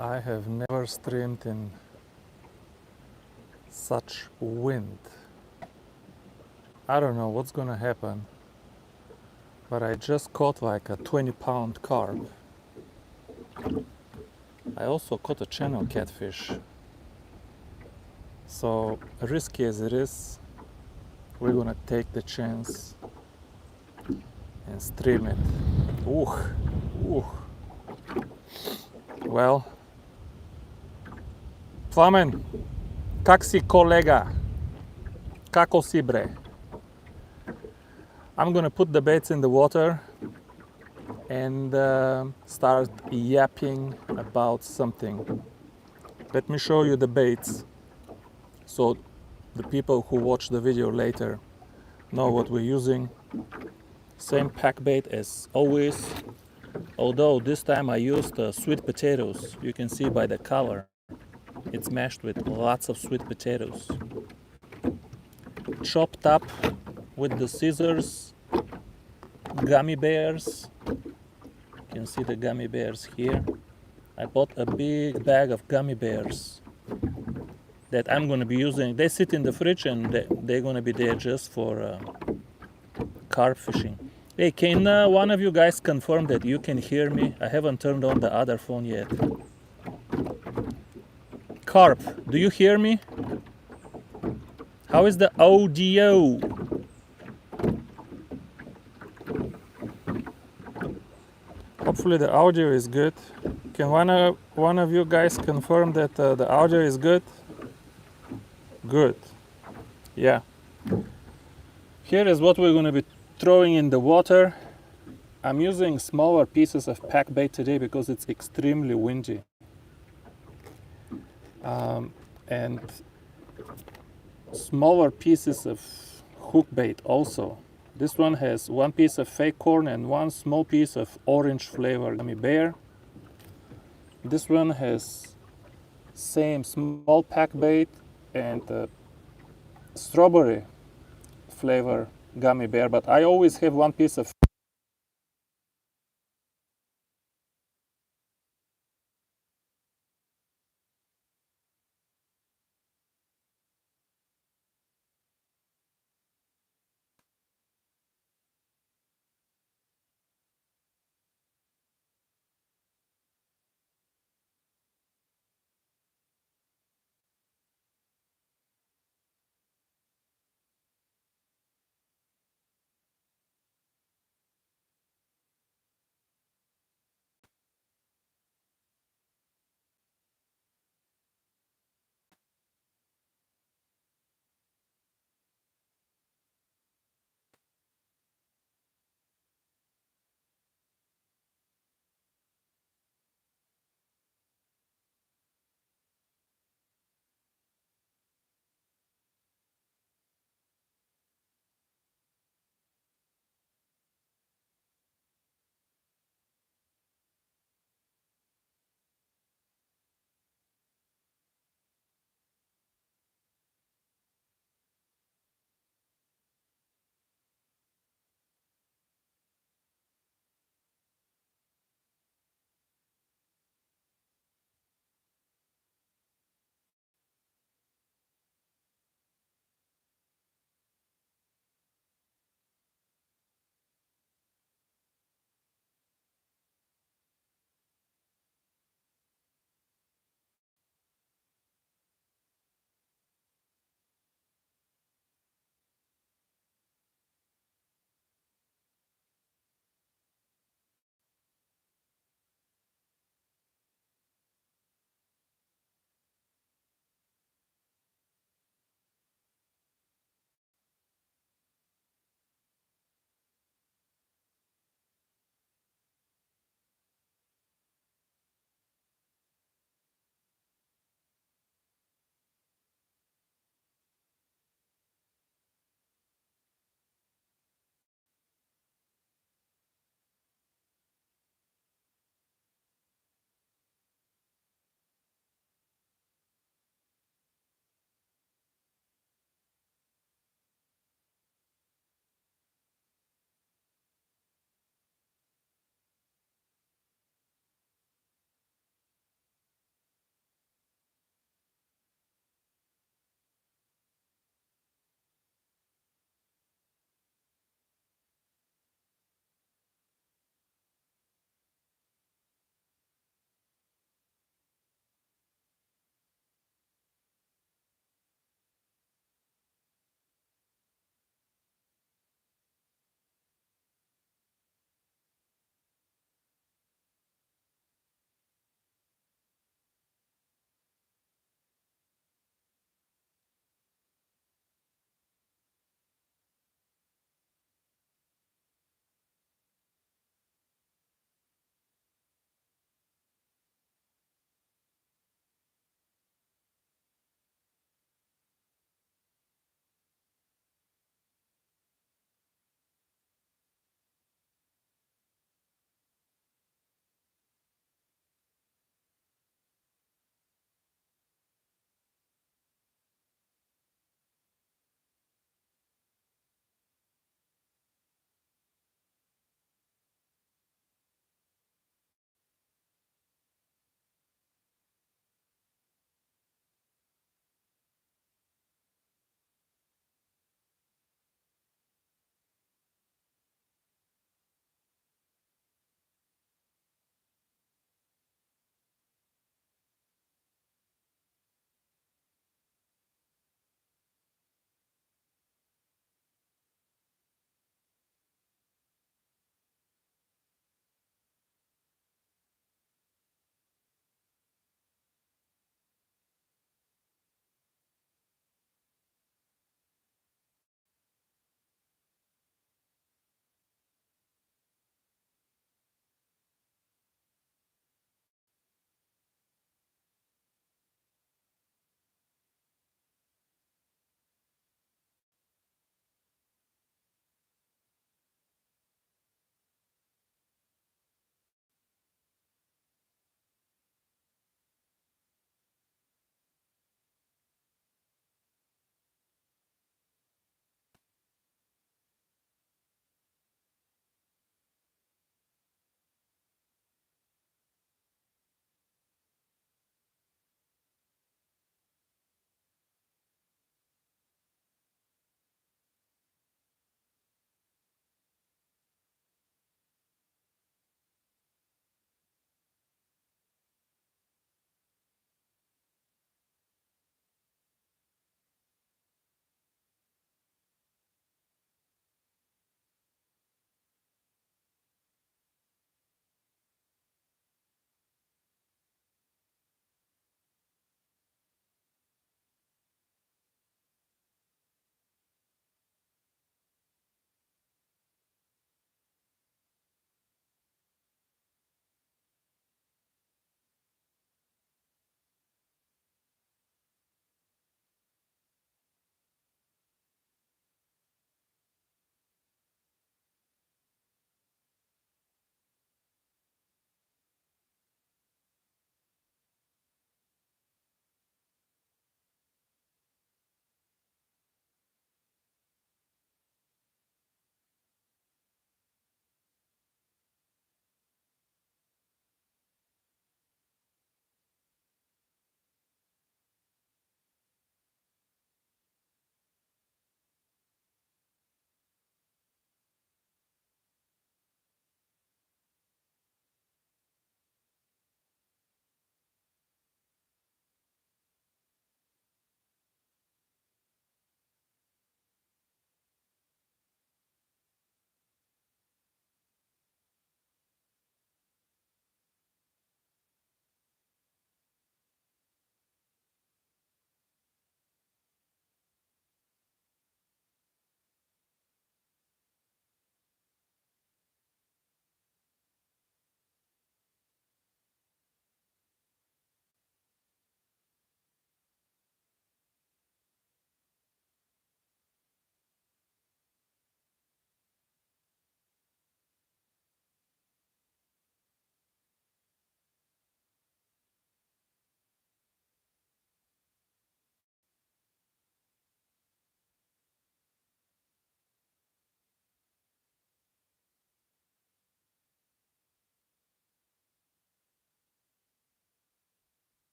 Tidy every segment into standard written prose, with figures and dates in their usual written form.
I have never streamed in such wind. I don't know what's gonna happen, but I just caught like a 20-pound carp. I also caught a channel catfish. So risky as it is, we're gonna take the chance and stream it. Ooh, ooh. Well, Plamen, kak si kolega? Kako si bre? I'm gonna put the baits in the water and start yapping about something. Let me show you the baits so the people who watch the video later know what we're using. Same pack bait as always, although this time I used sweet potatoes. You can see by the color it's mashed with lots of sweet potatoes, chopped up with the scissors, gummy bears. You can see the gummy bears here. I bought a big bag of gummy bears that I'm going to be using. They sit in the fridge and they're going to be there just for carp fishing. Hey, can one of you guys confirm that you can hear me? I haven't turned on the other phone yet. Carp, do you hear me? How is the audio? Hopefully the audio is good. Can one of you guys confirm that the audio is good? Good. Yeah. Here is what we're going to be throwing in the water. I'm using smaller pieces of pack bait today because it's extremely windy. And smaller pieces of hook bait also. This one has one piece of fake corn and one small piece of orange flavor gummy bear. This one has same small pack bait and strawberry flavor gummy bear, but I always have one piece of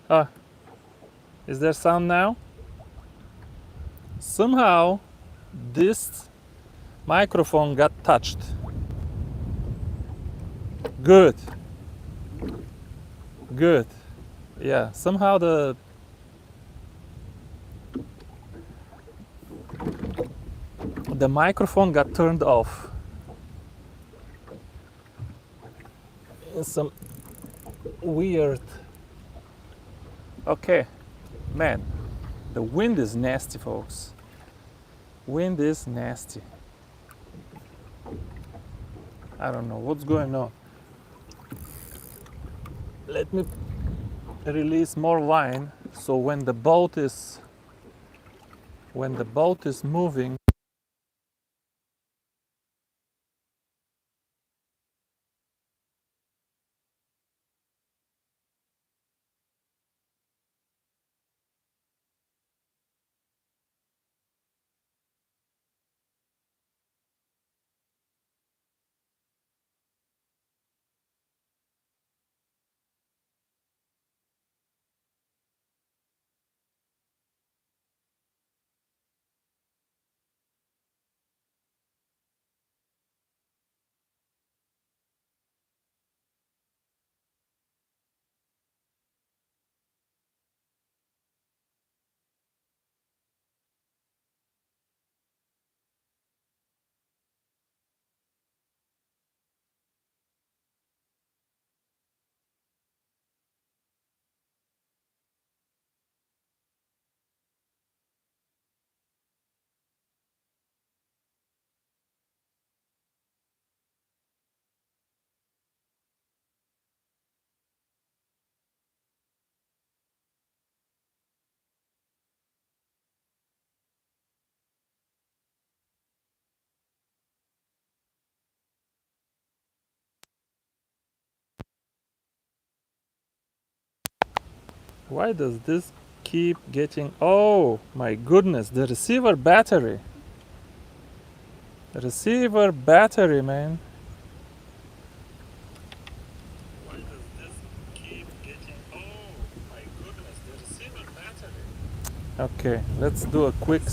Ah, is there sound now? Somehow this microphone got touched. Good. Good. Yeah, somehow the microphone got turned off. It's some weird. Okay, man, the wind is nasty, folks. Wind is nasty. I don't know what's going on. Let me release more line so when the boat is moving, why does this keep getting? Oh my goodness, the receiver battery. The receiver battery, man. Why does this keep getting? Oh my goodness, the receiver battery. Okay, let's do a quick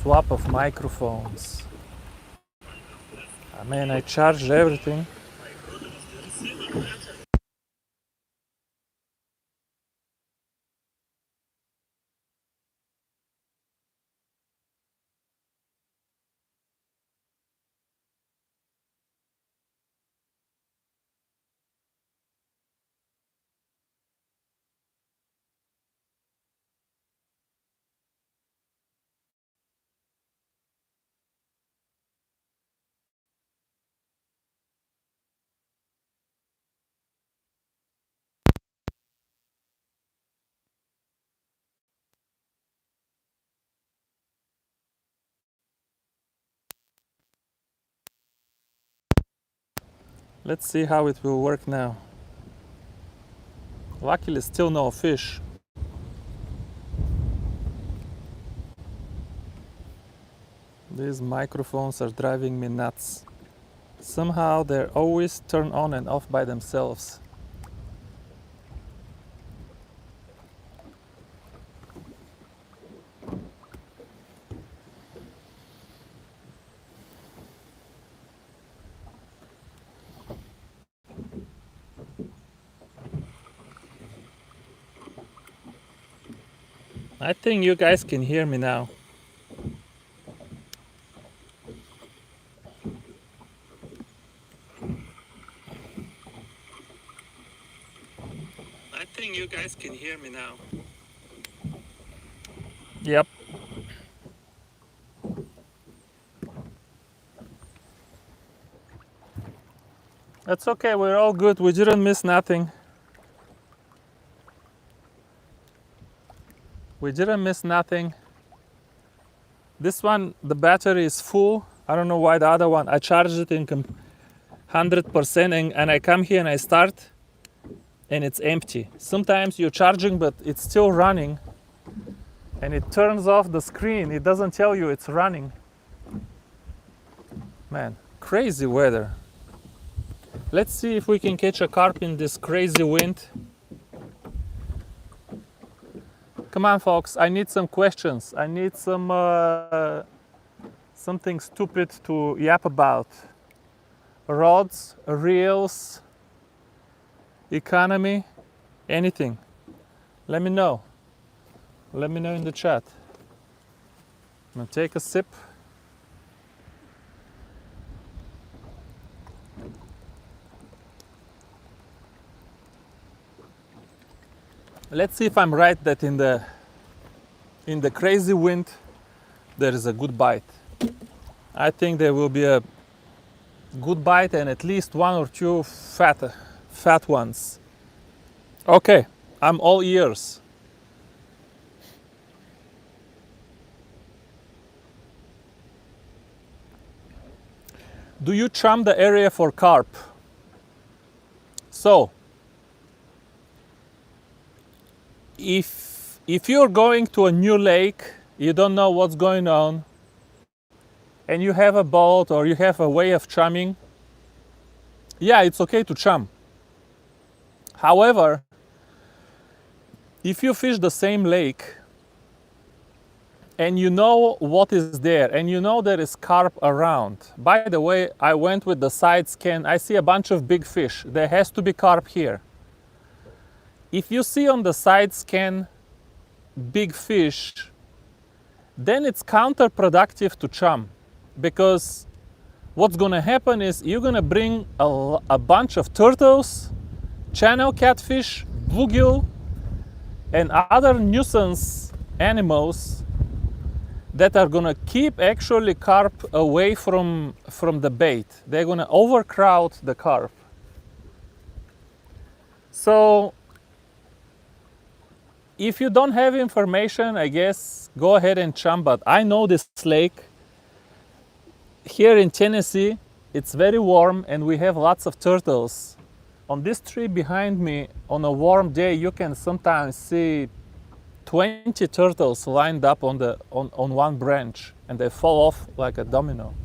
swap of microphones. Man, I charged everything. Let's see how it will work now. Luckily, still no fish. These microphones are driving me nuts. Somehow they're always turned on and off by themselves. I think you guys can hear me now. I think you guys can hear me now. Yep. That's okay, we're all good. We didn't miss nothing. We didn't miss nothing. This one, the battery is full. I don't know why the other one, I charged it in 100% and I come here and I start and it's empty. Sometimes you're charging but it's still running and it turns off the screen. It doesn't tell you it's running. Man, crazy weather. Let's see if we can catch a carp in this crazy wind. Come on, folks. I need some questions. I need something stupid to yap about. Rods, reels, economy, anything. Let me know. Let me know in the chat. I'm gonna take a sip. Let's see if I'm right that in the crazy wind there is a good bite. I think there will be a good bite and at least one or two fat ones. Okay, I'm all ears. Do you chum the area for carp? So, if you're going to a new lake, you don't know what's going on, and you have a boat or you have a way of chumming, yeah, it's okay to chum. However, if you fish the same lake and you know what is there and you know there is carp around, by the way, I went with the side scan, I see a bunch of big fish. There has to be carp here. If you see on the side scan big fish, then it's counterproductive to chum, because what's gonna happen is you're gonna bring a bunch of turtles, channel catfish, bluegill, and other nuisance animals that are gonna keep actually carp away from the bait. They're gonna overcrowd the carp. So if you don't have information, I guess go ahead and chum, but I know this lake. Here in Tennessee, it's very warm and we have lots of turtles. On this tree behind me, on a warm day, you can sometimes see 20 turtles lined up on one branch, and they fall off like a domino.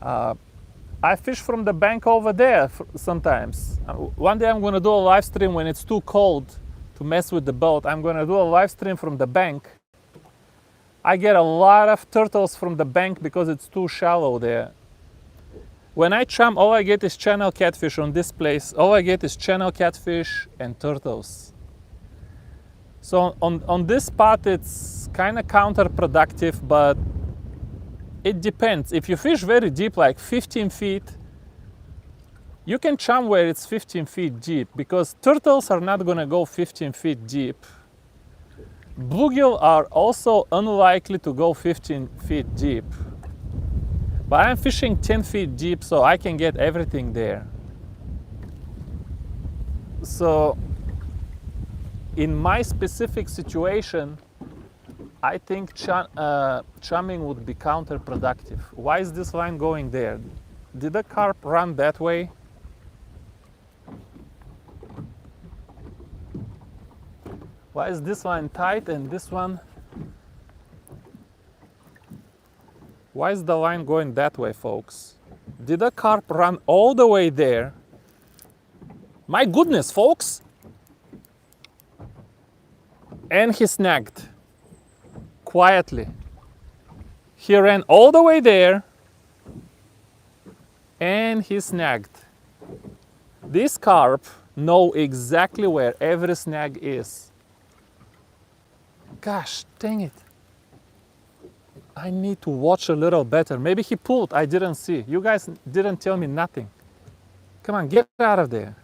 I fish from the bank over there sometimes. One day I'm gonna do a live stream when it's too cold to mess with the boat. I'm gonna do a live stream from the bank. I get a lot of turtles from the bank because it's too shallow there. When I chum, all I get is channel catfish on this place. All I get is channel catfish and turtles. So on this spot, it's kind of counterproductive, but it depends. If you fish very deep, like 15 feet, you can chum where it's 15 feet deep, because turtles are not gonna go 15 feet deep. Bluegill are also unlikely to go 15 feet deep. But I'm fishing 10 feet deep, so I can get everything there. So in my specific situation, I think chumming would be counterproductive. Why is this line going there? Did the carp run that way? Why is this line tight and this one? Why is the line going that way, folks? Did the carp run all the way there? My goodness, folks! And he snagged. Quietly. He ran all the way there and he snagged. These carp know exactly where every snag is. Gosh, dang it. I need to watch a little better. Maybe he pulled, I didn't see. You guys didn't tell me nothing. Come on, get out of there.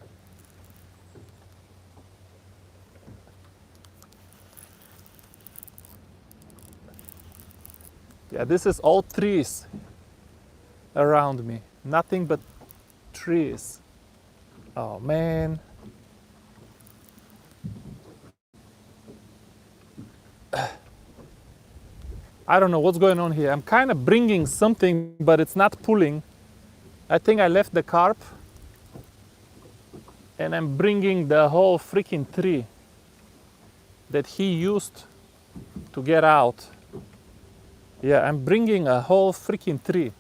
Yeah, this is all trees around me. Nothing but trees. Oh man. I don't know what's going on here. I'm kind of bringing something, but it's not pulling. I think I left the carp and I'm bringing the whole freaking tree that he used to get out. Yeah, I'm bringing a whole freaking tree.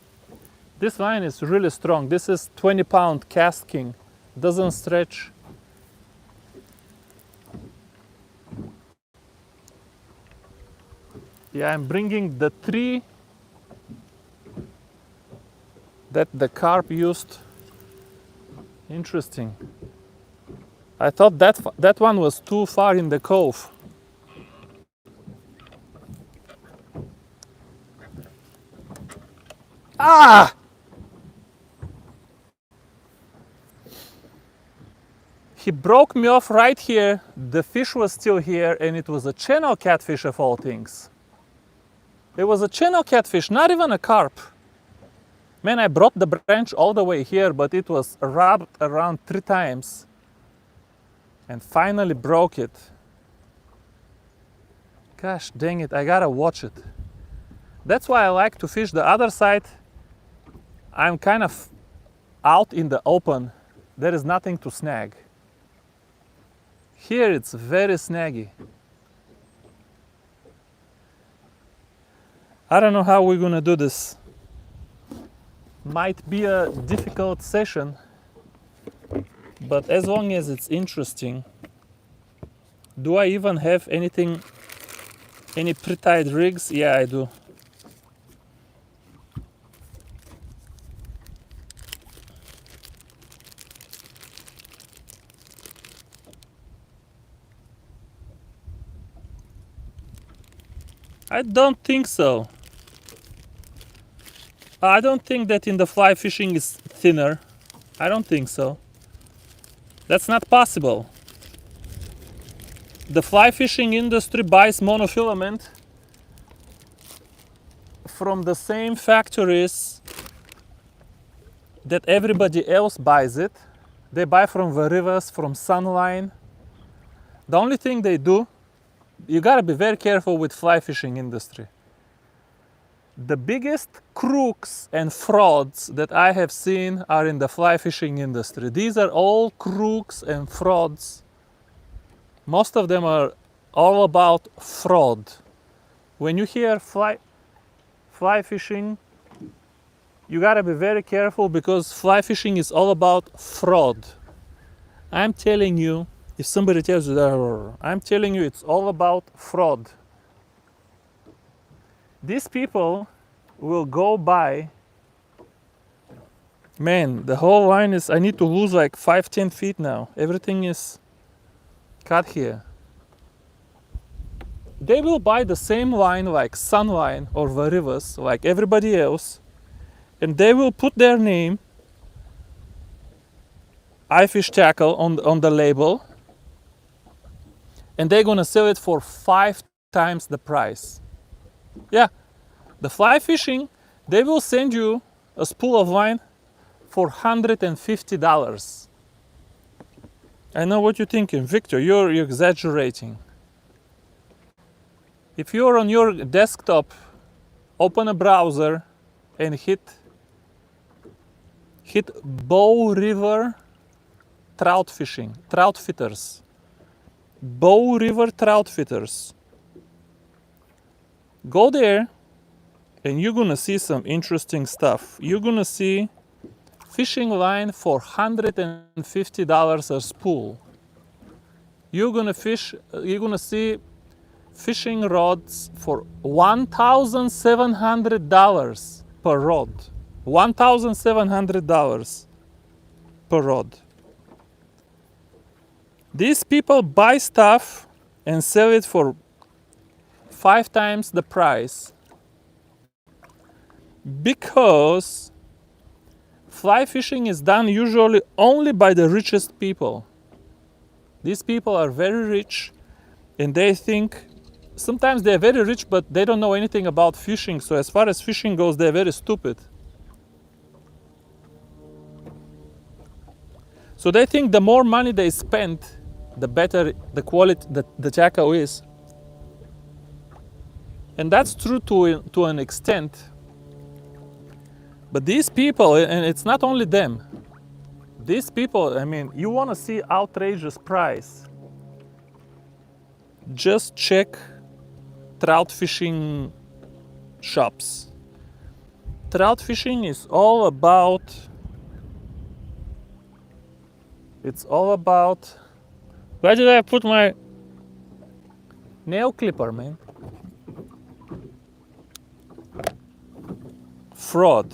This line is really strong. This is 20-pound Cast King. Doesn't stretch. Yeah, I'm bringing the tree that the carp used. Interesting. I thought that one was too far in the cove. Ah! He broke me off right here. The fish was still here, and it was a channel catfish of all things. It was a channel catfish, not even a carp. Man, I brought the branch all the way here, but it was wrapped around 3 times and finally broke it. Gosh dang it, I gotta watch it. That's why I like to fish the other side. I'm kind of out in the open. There is nothing to snag. Here it's very snaggy. I don't know how we're gonna do this. Might be a difficult session, but as long as it's interesting. Do I even have anything, any pre-tied rigs? Yeah, I do. I don't think so. I don't think that in the fly fishing is thinner. I don't think so. That's not possible. The fly fishing industry buys monofilament from the same factories that everybody else buys it. They buy from Varivas, from Sunline. The only thing they do, you gotta be very careful with fly fishing industry. The biggest crooks and frauds that I have seen are in the fly fishing industry. These are all crooks and frauds. Most of them are all about fraud. When you hear fly fishing, you gotta be very careful because fly fishing is all about fraud. I'm telling you, if somebody tells you that, I'm telling you it's all about fraud. These people will go by. Man, the whole line is, I need to lose like 5-10 feet now. Everything is cut here. They will buy the same line like Sunline or Varivas, like everybody else, and they will put their name, iFish Tackle, on the label, and they're gonna sell it for 5 times the price. Yeah, the fly fishing, they will send you a spool of line for $150. I know what you're thinking, Victor, you're exaggerating. If you're on your desktop, open a browser and hit Bow River trout fishing, trout fitters. Bow River trout fitters. Go there and you're gonna see some interesting stuff. You're gonna see fishing line for $150 a spool. You're gonna see fishing rods for $1,700 per rod. $1,700 per rod. These people buy stuff and sell it for 5 times the price because fly fishing is done usually only by the richest people. These people are very rich and they think, sometimes they're very rich but they don't know anything about fishing, so as far as fishing goes they're very stupid. So they think the more money they spend, the better the quality the tackle is. And that's true to an extent. But these people, and it's not only them, these people, I mean, you want to see outrageous price, just check trout fishing shops. Trout fishing is all about, where did I put my nail clipper, man? fraud.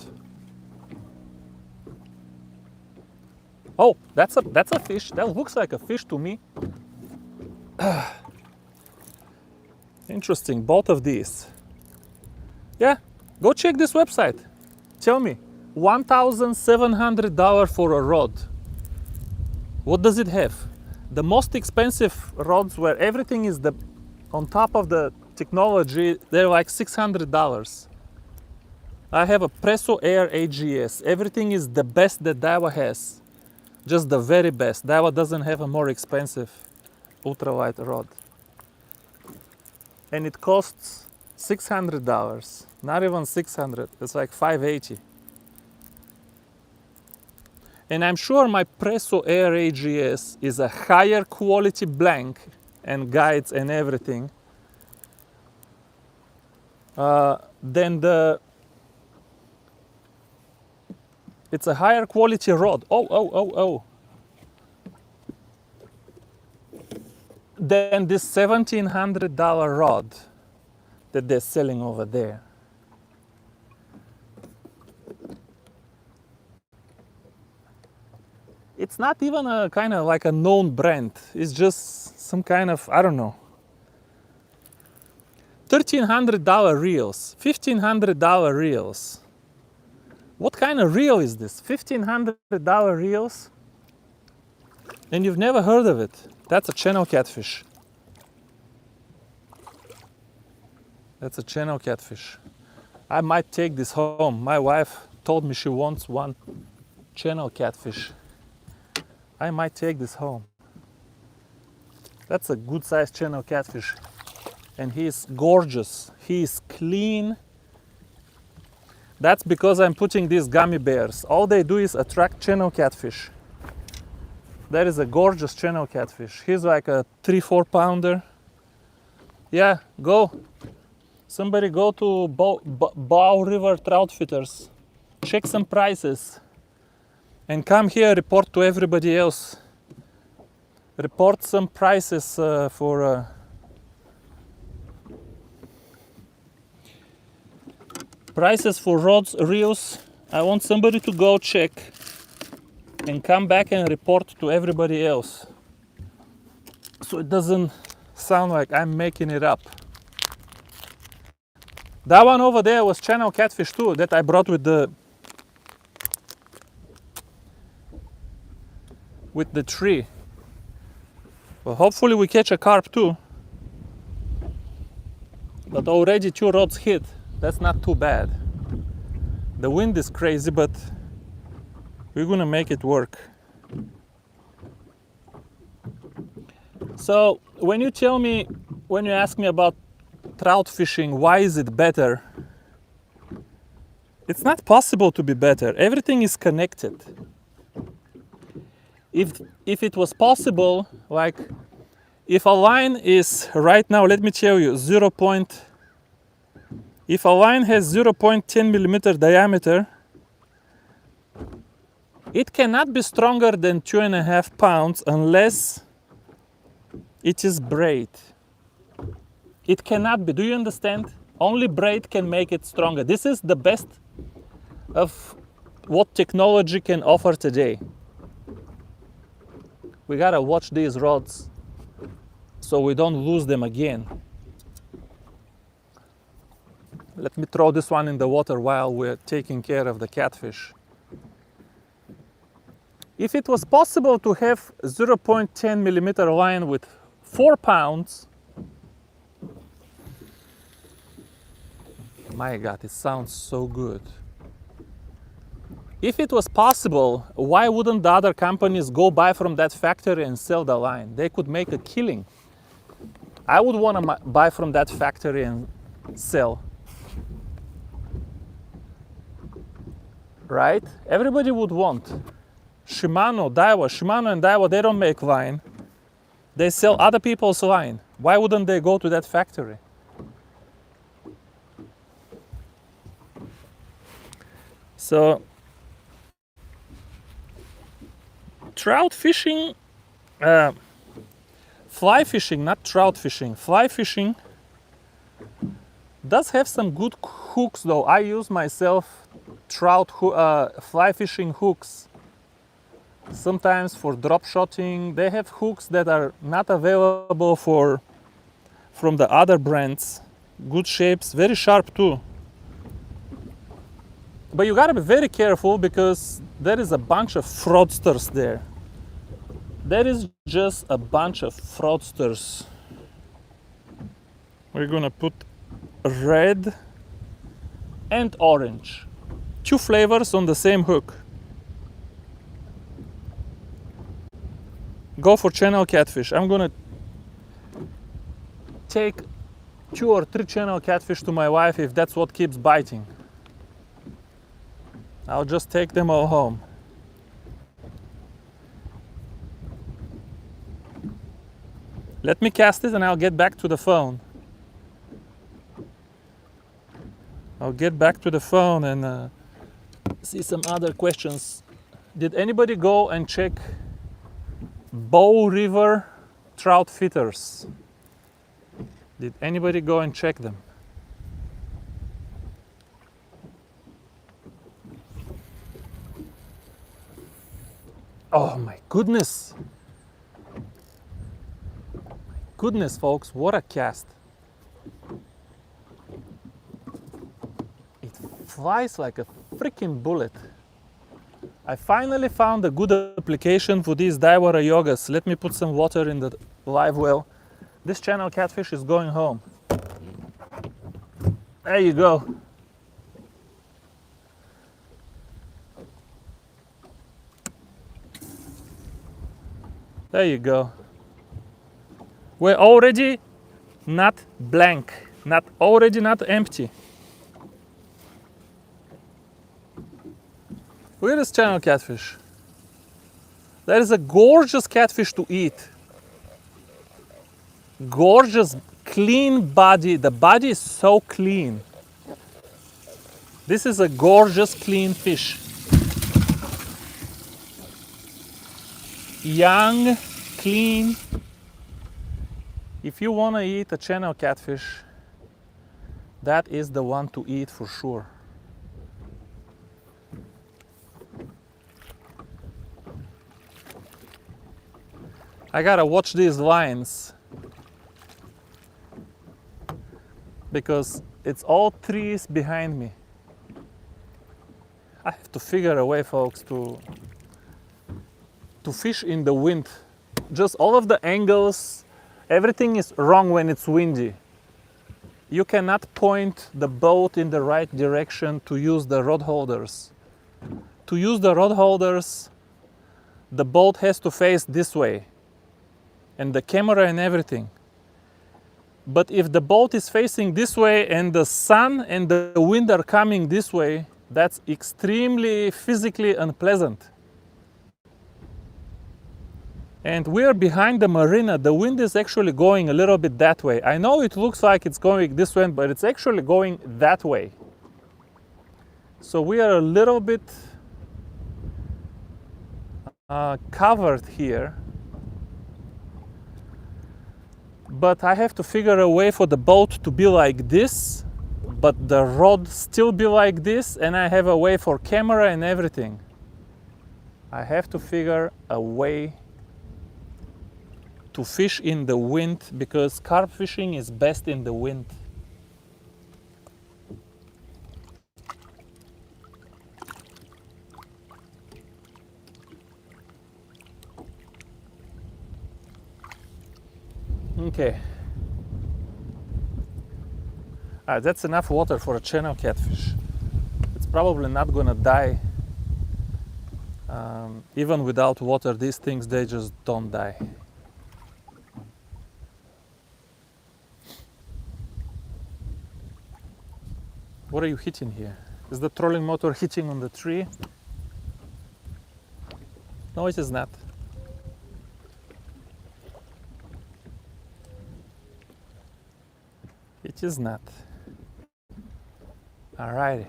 Oh, that's a fish. That looks like a fish to me. Interesting, both of these. Yeah, go check this website. Tell me, $1,700 for a rod. What does it have? The most expensive rods where everything is on top of the technology, they're like $600. I have a Presso Air AGS. Everything is the best that Daiwa has. Just the very best. Daiwa doesn't have a more expensive ultralight rod. And it costs $600. Not even $600. It's like $580. And I'm sure my Presso Air AGS is a higher quality blank and guides and everything than it's a higher quality rod. Than this $1,700 rod that they're selling over there. It's not even a kind of like a known brand. It's just some kind of, I don't know. $1,300 reels, $1,500 reels. What kind of reel is this? $1,500 reels? And you've never heard of it. That's a channel catfish. That's a channel catfish. I might take this home. My wife told me she wants one channel catfish. I might take this home. That's a good sized channel catfish. And he is gorgeous. He is clean. That's because I'm putting these gummy bears. All they do is attract channel catfish. That is a gorgeous channel catfish. He's like a 3-4 pounder. Yeah, go. Somebody go to Bow River Trout Fitters. Check some prices. And come here, report to everybody else. Report some prices for prices for rods, reels. I want somebody to go check and come back and report to everybody else. So it doesn't sound like I'm making it up. That one over there was channel catfish too, that I brought with the tree. Well, hopefully we catch a carp too. But already 2 rods hit. That's not too bad. The wind is crazy, but we're gonna make it work. So when you ask me about trout fishing, why is it better? It's not possible to be better. Everything is connected. If it was possible, like if a line is right now, let me tell you, if a line has 0.10 millimeter diameter, it cannot be stronger than 2.5 pounds unless it is braid. It cannot be. Do you understand? Only braid can make it stronger. This is the best of what technology can offer today. We gotta watch these rods so we don't lose them again. Let me throw this one in the water while we're taking care of the catfish. If it was possible to have 0.10 millimeter line with 4 pounds, my God, it sounds so good. If it was possible, why wouldn't the other companies go buy from that factory and sell the line? They could make a killing. I would want to buy from that factory and sell. Right? Everybody would want. Shimano and Daiwa, they don't make line. They sell other people's line. Why wouldn't they go to that factory? So, trout fishing, fly fishing, not trout fishing, fly fishing Does have some good hooks though. I use myself fly fishing hooks. Sometimes for drop shotting, they have hooks that are not available from the other brands. Good shapes, very sharp too. But you gotta be very careful because there is a bunch of fraudsters there. There is just a bunch of fraudsters. We're gonna put red and orange. Two flavors on the same hook. Go for channel catfish. I'm gonna take 2 or 3 channel catfish to my wife if that's what keeps biting. I'll just take them all home. Let me cast it and I'll get back to the phone. I'll get back to the phone and see some other questions. Did anybody go and check Bow River trout feeders? Did anybody go and check them? Oh my goodness! Goodness, folks, what a cast! It flies like a freaking bullet. I finally found a good application for these Daiwa Yogas. Let me put some water in the live well. This channel catfish is going home. There you go. There you go. We're already not blank, not empty. Look at this channel catfish. That is a gorgeous catfish to eat. Gorgeous, clean body. The body is so clean. This is a gorgeous, clean fish. Young, clean. If you want to eat a channel catfish, that is the one to eat for sure. I gotta watch these lines because it's all trees behind me. I have to figure a way, folks, to fish in the wind. Just all of the angles, everything is wrong when it's windy. You cannot point the boat in the right direction to use the rod holders. To use the rod holders, the boat has to face this way, and the camera and everything. But if the boat is facing this way and the sun and the wind are coming this way, that's extremely physically unpleasant. And we are behind the marina. The wind is actually going a little bit that way. I know it looks like it's going this way, but it's actually going that way. So we are a little bit covered here. But I have to figure a way for the boat to be like this, but the rod still be like this, and I have a way for camera and everything. I have to figure a way to fish in the wind because carp fishing is best in the wind. Okay. That's enough water for a channel catfish. It's probably not gonna die. Even without water, these things, they just don't die. What are you hitting here? Is the trolling motor hitting on the tree? No, it is not. It is not. Alrighty.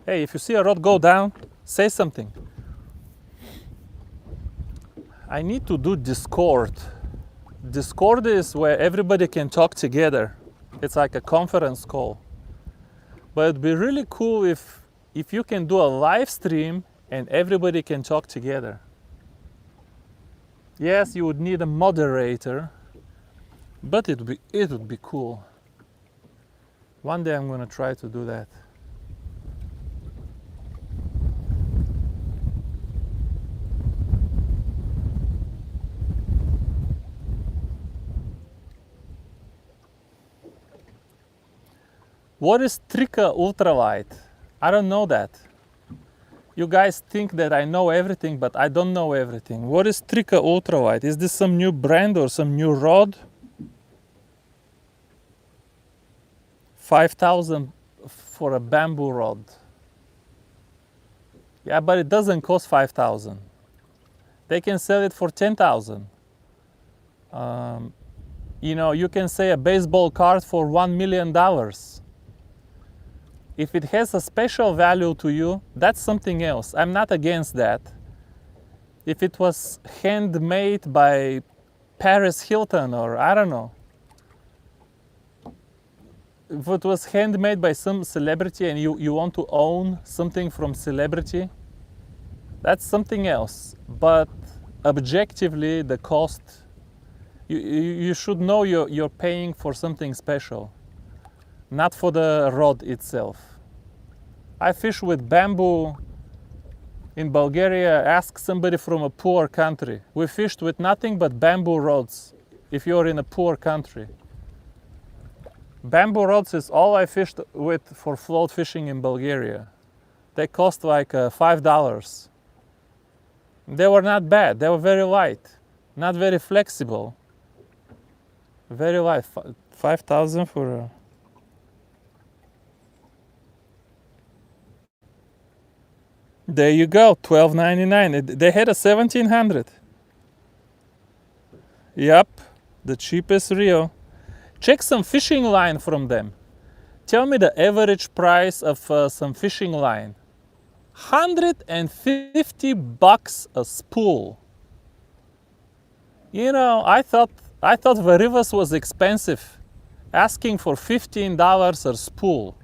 Hey, if you see a rod go down, say something. I need to do Discord. Discord is where everybody can talk together. It's like a conference call. But it'd be really cool if you can do a live stream and everybody can talk together. Yes, you would need a moderator, but it would be cool. One day I'm gonna try to do that. What is Trika ultralight? I don't know that. You guys think that I know everything, but I don't know everything. What is Trika ultralight? Is this some new brand or some new rod? 5,000 for a bamboo rod. Yeah, but it doesn't cost 5,000. They can sell it for 10,000. You know, you can say a baseball card for $1 million. If it has a special value to you, that's something else. I'm not against that. If it was handmade by Paris Hilton or I don't know. If it was handmade by some celebrity and you want to own something from celebrity, that's something else. But objectively, the cost, you should know you're paying for something special. Not for the rod itself. I fish with bamboo in Bulgaria. Ask somebody from a poor country. We fished with nothing but bamboo rods if you're in a poor country. Bamboo rods is all I fished with for float fishing in Bulgaria. They cost like $5. They were not bad. They were very light, not very flexible. Very light. 5,000 for a... There you go, $12.99. They had a 1,700. Yep, the cheapest reel. Check some fishing line from them. Tell me the average price of some fishing line. $150 a spool. You know, I thought Varivas was expensive, asking for $15 a spool.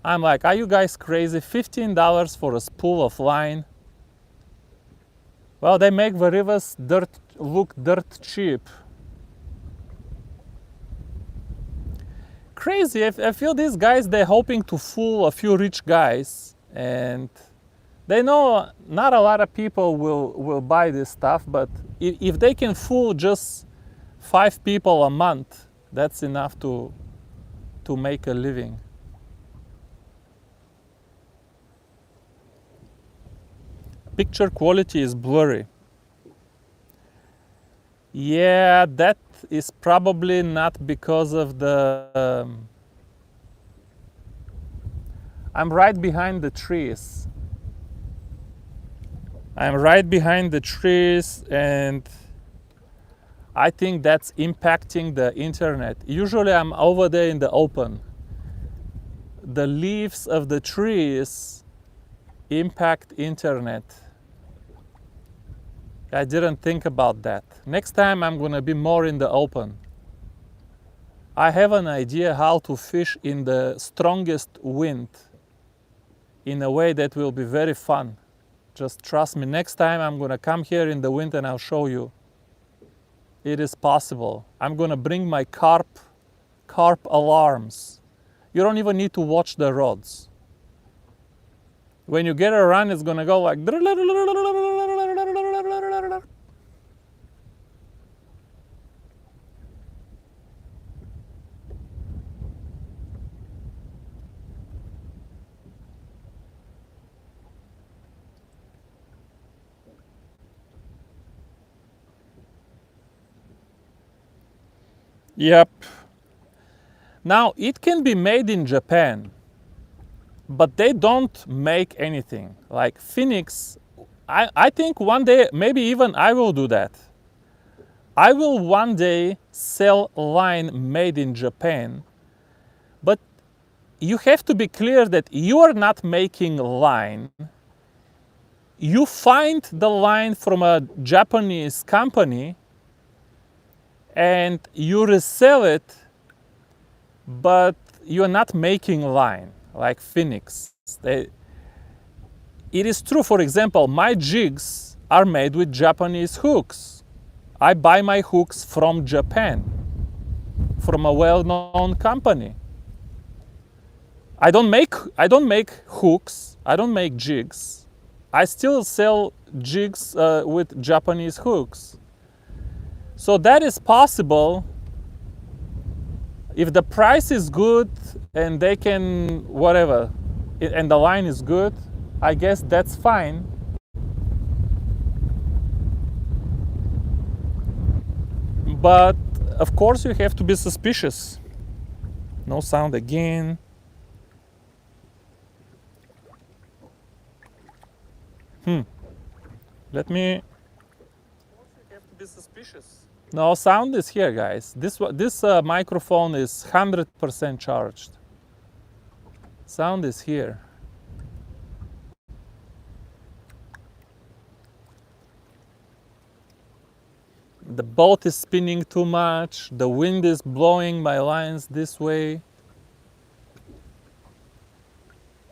I'm like, are you guys crazy? $15 for a spool of line? Well, they make Varivas look dirt cheap. Crazy. I feel these guys, they're hoping to fool a few rich guys, and they know not a lot of people will buy this stuff, but if they can fool just 5 people a month, that's enough to make a living. Picture quality is blurry. Yeah, that is probably not because of the... I'm right behind the trees. I'm right behind the trees, and I think that's impacting the internet. Usually I'm over there in the open. The leaves of the trees impact internet. I didn't think about that. Next time I'm gonna be more in the open. I have an idea how to fish in the strongest wind in a way that will be very fun. Just trust me, next time I'm gonna come here in the wind and I'll show you. It is possible. I'm gonna bring my carp alarms. You don't even need to watch the rods. When you get a run, it's gonna go like... Yep. Now, it can be made in Japan, but they don't make anything. Like Phoenix, I think one day, maybe even I will do that. I will one day sell line made in Japan, but you have to be clear that you are not making line. You find the line from a Japanese company and you resell it, but you are not making line like Phoenix. It is true, for example, my jigs are made with Japanese hooks. I buy my hooks from Japan, from a well-known company. I don't make hooks, I don't make jigs. I still sell jigs with Japanese hooks. So that is possible if the price is good and they can whatever, and the line is good, I guess that's fine. But of course you have to be suspicious. No sound again. Let me. Of course you have to be suspicious. No, sound is here, guys. This microphone is 100% charged. Sound is here. The boat is spinning too much. The wind is blowing my lines this way.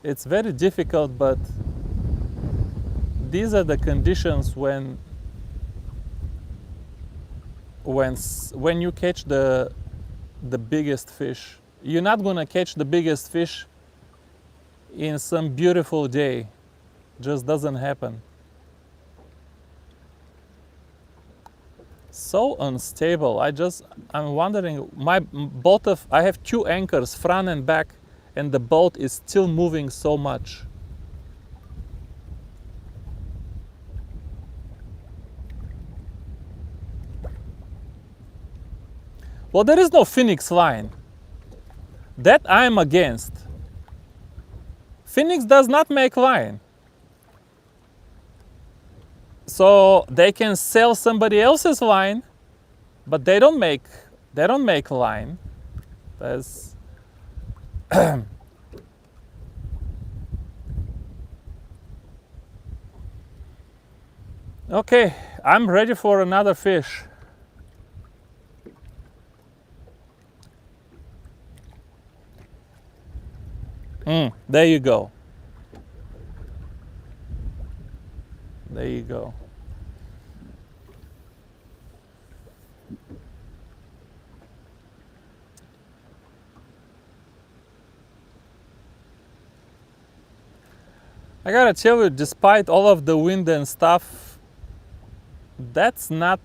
It's very difficult, but these are the conditions when you catch the biggest fish. You're not gonna catch the biggest fish in some beautiful day. Just doesn't happen. So unstable. I'm wondering, I have two anchors, front and back, and the boat is still moving so much. Well, there is no Phoenix line. That I'm against. Phoenix does not make line. So they can sell somebody else's line, but they don't make line. That's okay, I'm ready for another fish. There you go. There you go. I gotta tell you, despite all of the wind and stuff, that's not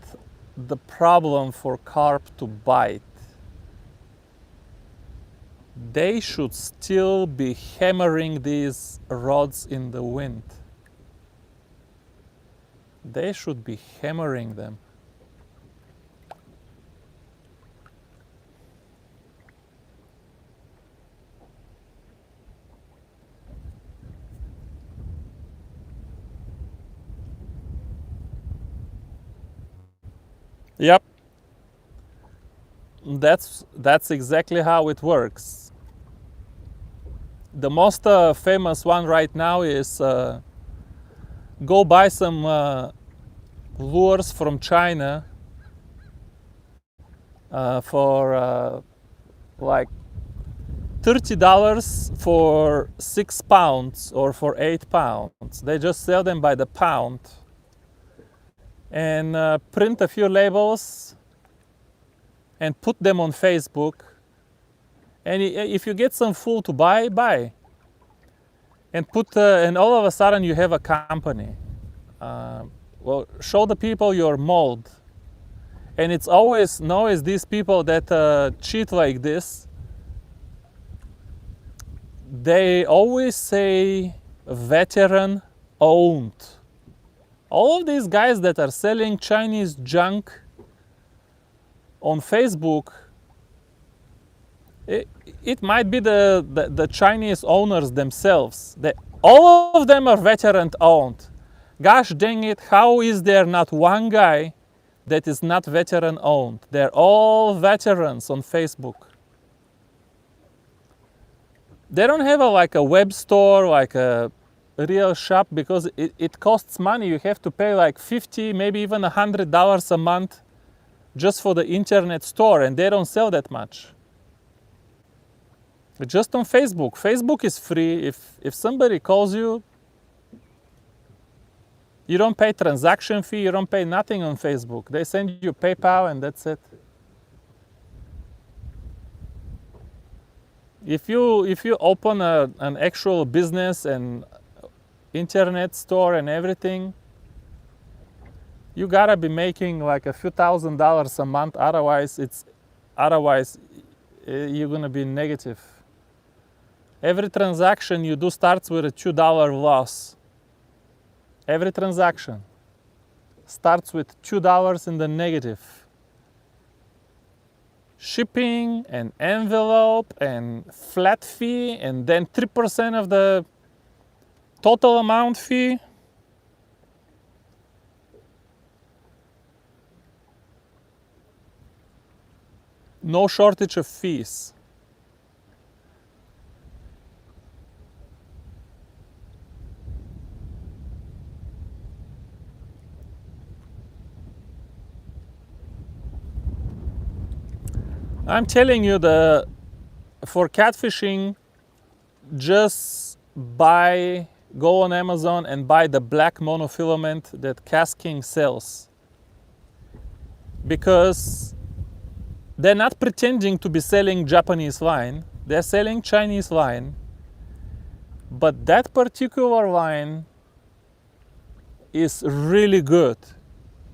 the problem for carp to bite. They should still be hammering these rods in the wind. They should be hammering them. Yep. That's exactly how it works. The most famous one right now is go buy some lures from China for like $30 for 6 pounds or for 8 pounds. They just sell them by the pound and print a few labels and put them on Facebook. And if you get some fool to buy, and and all of a sudden you have a company. Well, show the people your mold, and it's always these people that cheat like this. They always say veteran owned. All of these guys that are selling Chinese junk on Facebook, it might be the Chinese owners themselves. All of them are veteran owned. Gosh dang it, how is there not one guy that is not veteran owned? They're all veterans on Facebook. They don't have like a web store, like a real shop, because it costs money. You have to pay like $50, maybe even $100 a month just for the internet store, and they don't sell that much. Just on Facebook. Facebook is free. If somebody calls you, you don't pay transaction fee, you don't pay nothing on Facebook. They send you PayPal and that's it. If you open an actual business and internet store and everything, you gotta be making like a few $1,000s a month. Otherwise you're gonna be negative. Every transaction you do starts with a $2 loss. Every transaction starts with $2 in the negative. Shipping and envelope and flat fee and then 3% of the total amount fee. No shortage of fees. I'm telling you, for catfishing, just go on Amazon and buy the black monofilament that Cast King sells. Because they're not pretending to be selling Japanese line, they're selling Chinese line. But that particular line is really good.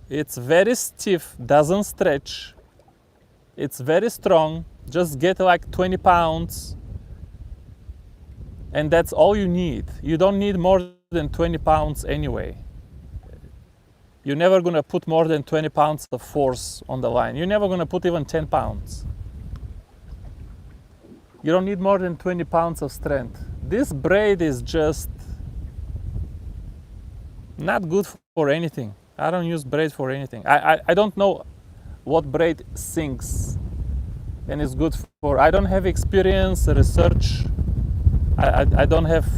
It's very stiff, doesn't stretch. It's very strong. Just get like 20 pounds. And that's all you need. You don't need more than 20 pounds anyway. You're never gonna put more than 20 pounds of force on the line. You're never gonna put even 10 pounds. You don't need more than 20 pounds of strength. This braid is just not good for anything. I don't use braid for anything. I don't know what braid sinks and is good for. I don't have experience, research. I don't have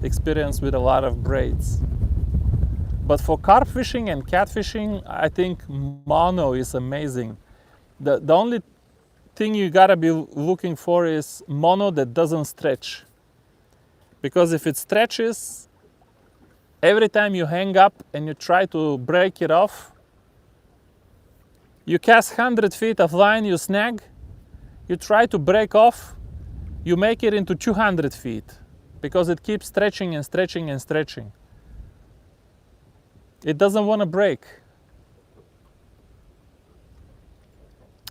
experience with a lot of braids. But for carp fishing and catfishing, I think mono is amazing. The only thing you gotta be looking for is mono that doesn't stretch. Because if it stretches, every time you hang up and you try to break it off, you cast 100 feet of line, you snag, you try to break off, you make it into 200 feet because it keeps stretching and stretching and stretching. It doesn't want to break.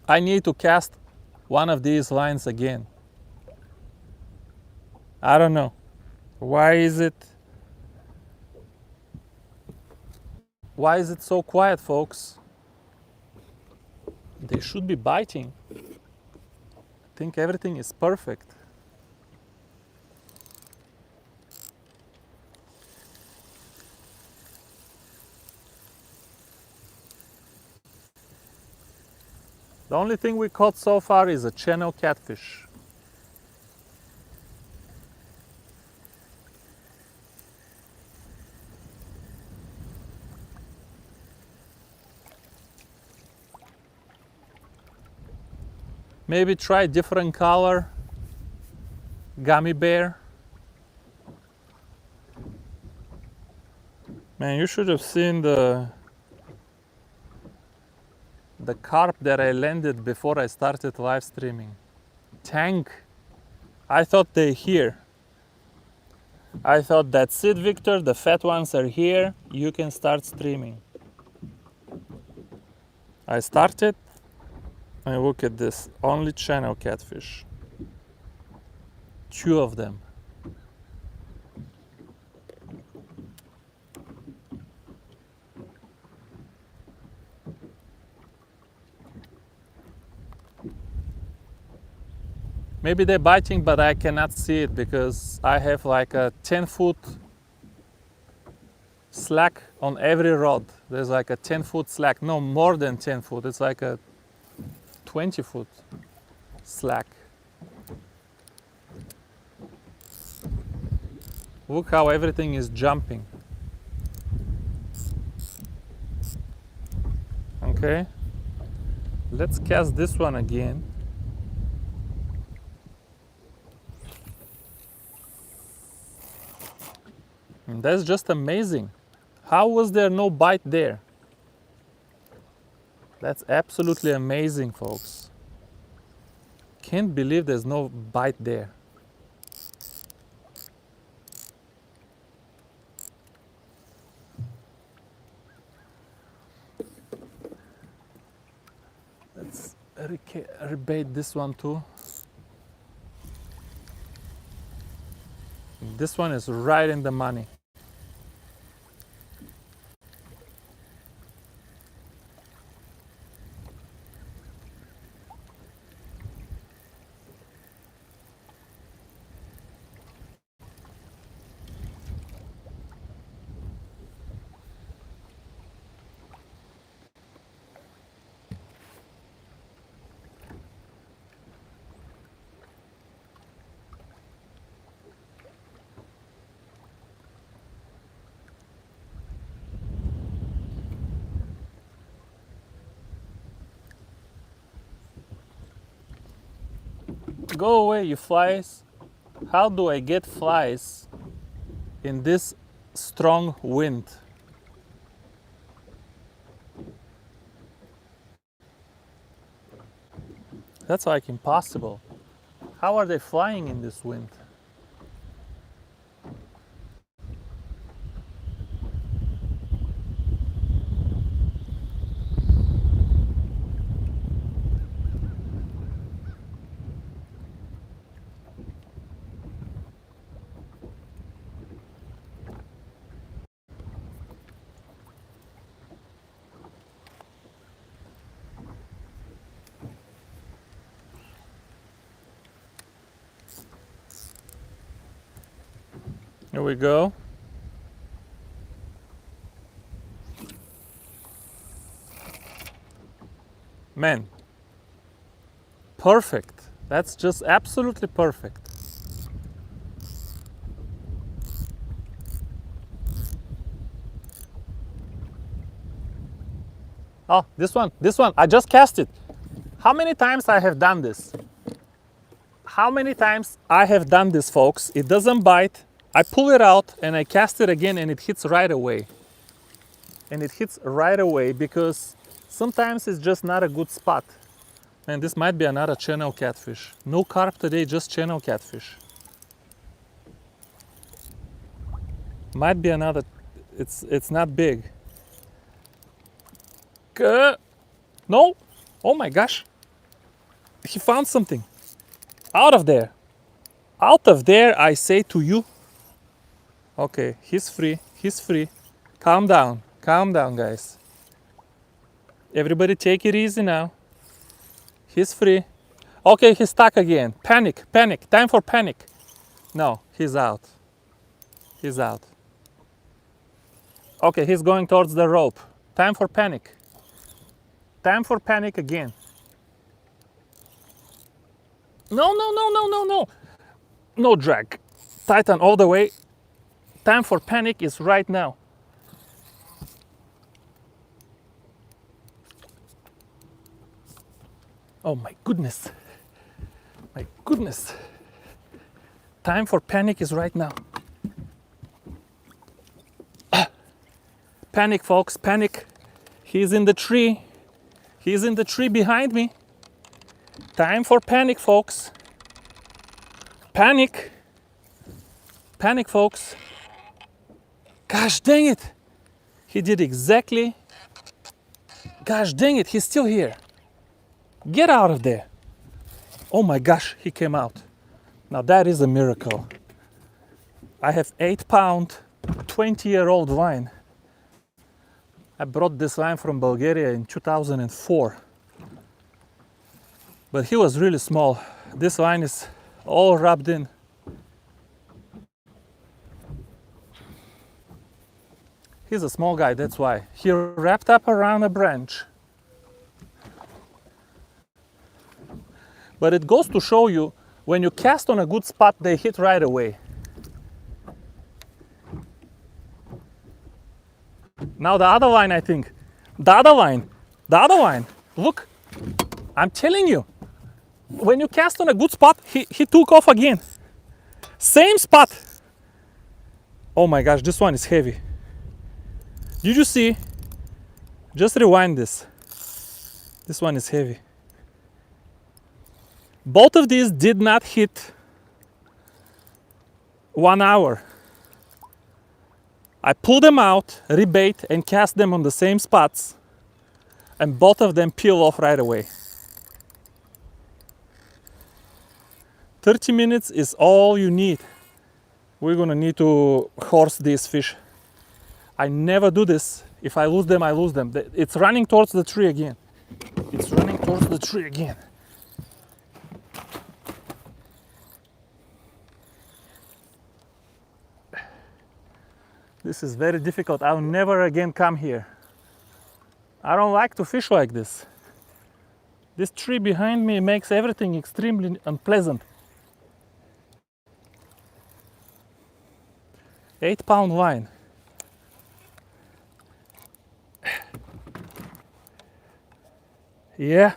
I need to cast one of these lines again. I don't know. Why is it so quiet, folks? They should be biting. I think everything is perfect. The only thing we caught so far is a channel catfish. Maybe try different color, gummy bear. Man, you should have seen the carp that I landed before I started live streaming. Tank. I thought they're here. I thought that's it, Victor. The fat ones are here. You can start streaming. I started. And look at this. Only channel catfish. 2 of them. Maybe they're biting, but I cannot see it because I have like a 10-foot slack on every rod. There's like a 10-foot slack. No, more than 10 foot. It's like a 20-foot slack. Look how everything is jumping. Okay. Let's cast this one again. And that's just amazing. How was there no bite there? That's absolutely amazing, folks. Can't believe there's no bite there. Let's rebait this one too. This one is right in the money. Go away, you flies. How do I get flies in this strong wind? That's like impossible. How are they flying in this wind? Here we go. Man, perfect. That's just absolutely perfect. Oh, this one, I just cast it. How many times I have done this? How many times I have done this, folks? It doesn't bite. I pull it out and I cast it again and it hits right away. And it hits right away because sometimes it's just not a good spot. And this might be another channel catfish. No carp today, just channel catfish. Might be another, it's not big. No, oh my gosh. He found something. Out of there. Out of there, I say to you. Okay, he's free, he's free. Calm down, guys. Everybody take it easy now. He's free. Okay, he's stuck again. Panic, time for panic. No, he's out. He's out. Okay, he's going towards the rope. Time for panic. Time for panic again. No. No drag. Tighten all the way. Time for panic is right now. Oh my goodness. My goodness. Time for panic is right now. Panic, folks, panic. He's in the tree. He's in the tree behind me. Time for panic, folks. Panic. Panic, folks. Gosh dang it. He did exactly. Gosh dang it, he's still here. Get out of there. Oh my gosh, he came out. Now that is a miracle. I have 8-pound, 20-year-old line. I brought this line from Bulgaria in 2004. But he was really small. This line is all rubbed in. He's a small guy, that's why. He wrapped up around a branch. But it goes to show you, when you cast on a good spot, they hit right away. Now the other line, I think. The other line. Look, I'm telling you. When you cast on a good spot, he took off again. Same spot. Oh my gosh, this one is heavy. Did you see? Just rewind this. This one is heavy. Both of these did not hit 1 hour. I pulled them out, rebait, and cast them on the same spots, and both of them peel off right away. 30 minutes is all you need. We're gonna need to horse these fish. I never do this. If I lose them, I lose them. It's running towards the tree again. It's running towards the tree again. This is very difficult. I'll never again come here. I don't like to fish like this. This tree behind me makes everything extremely unpleasant. 8-pound line. Yeah.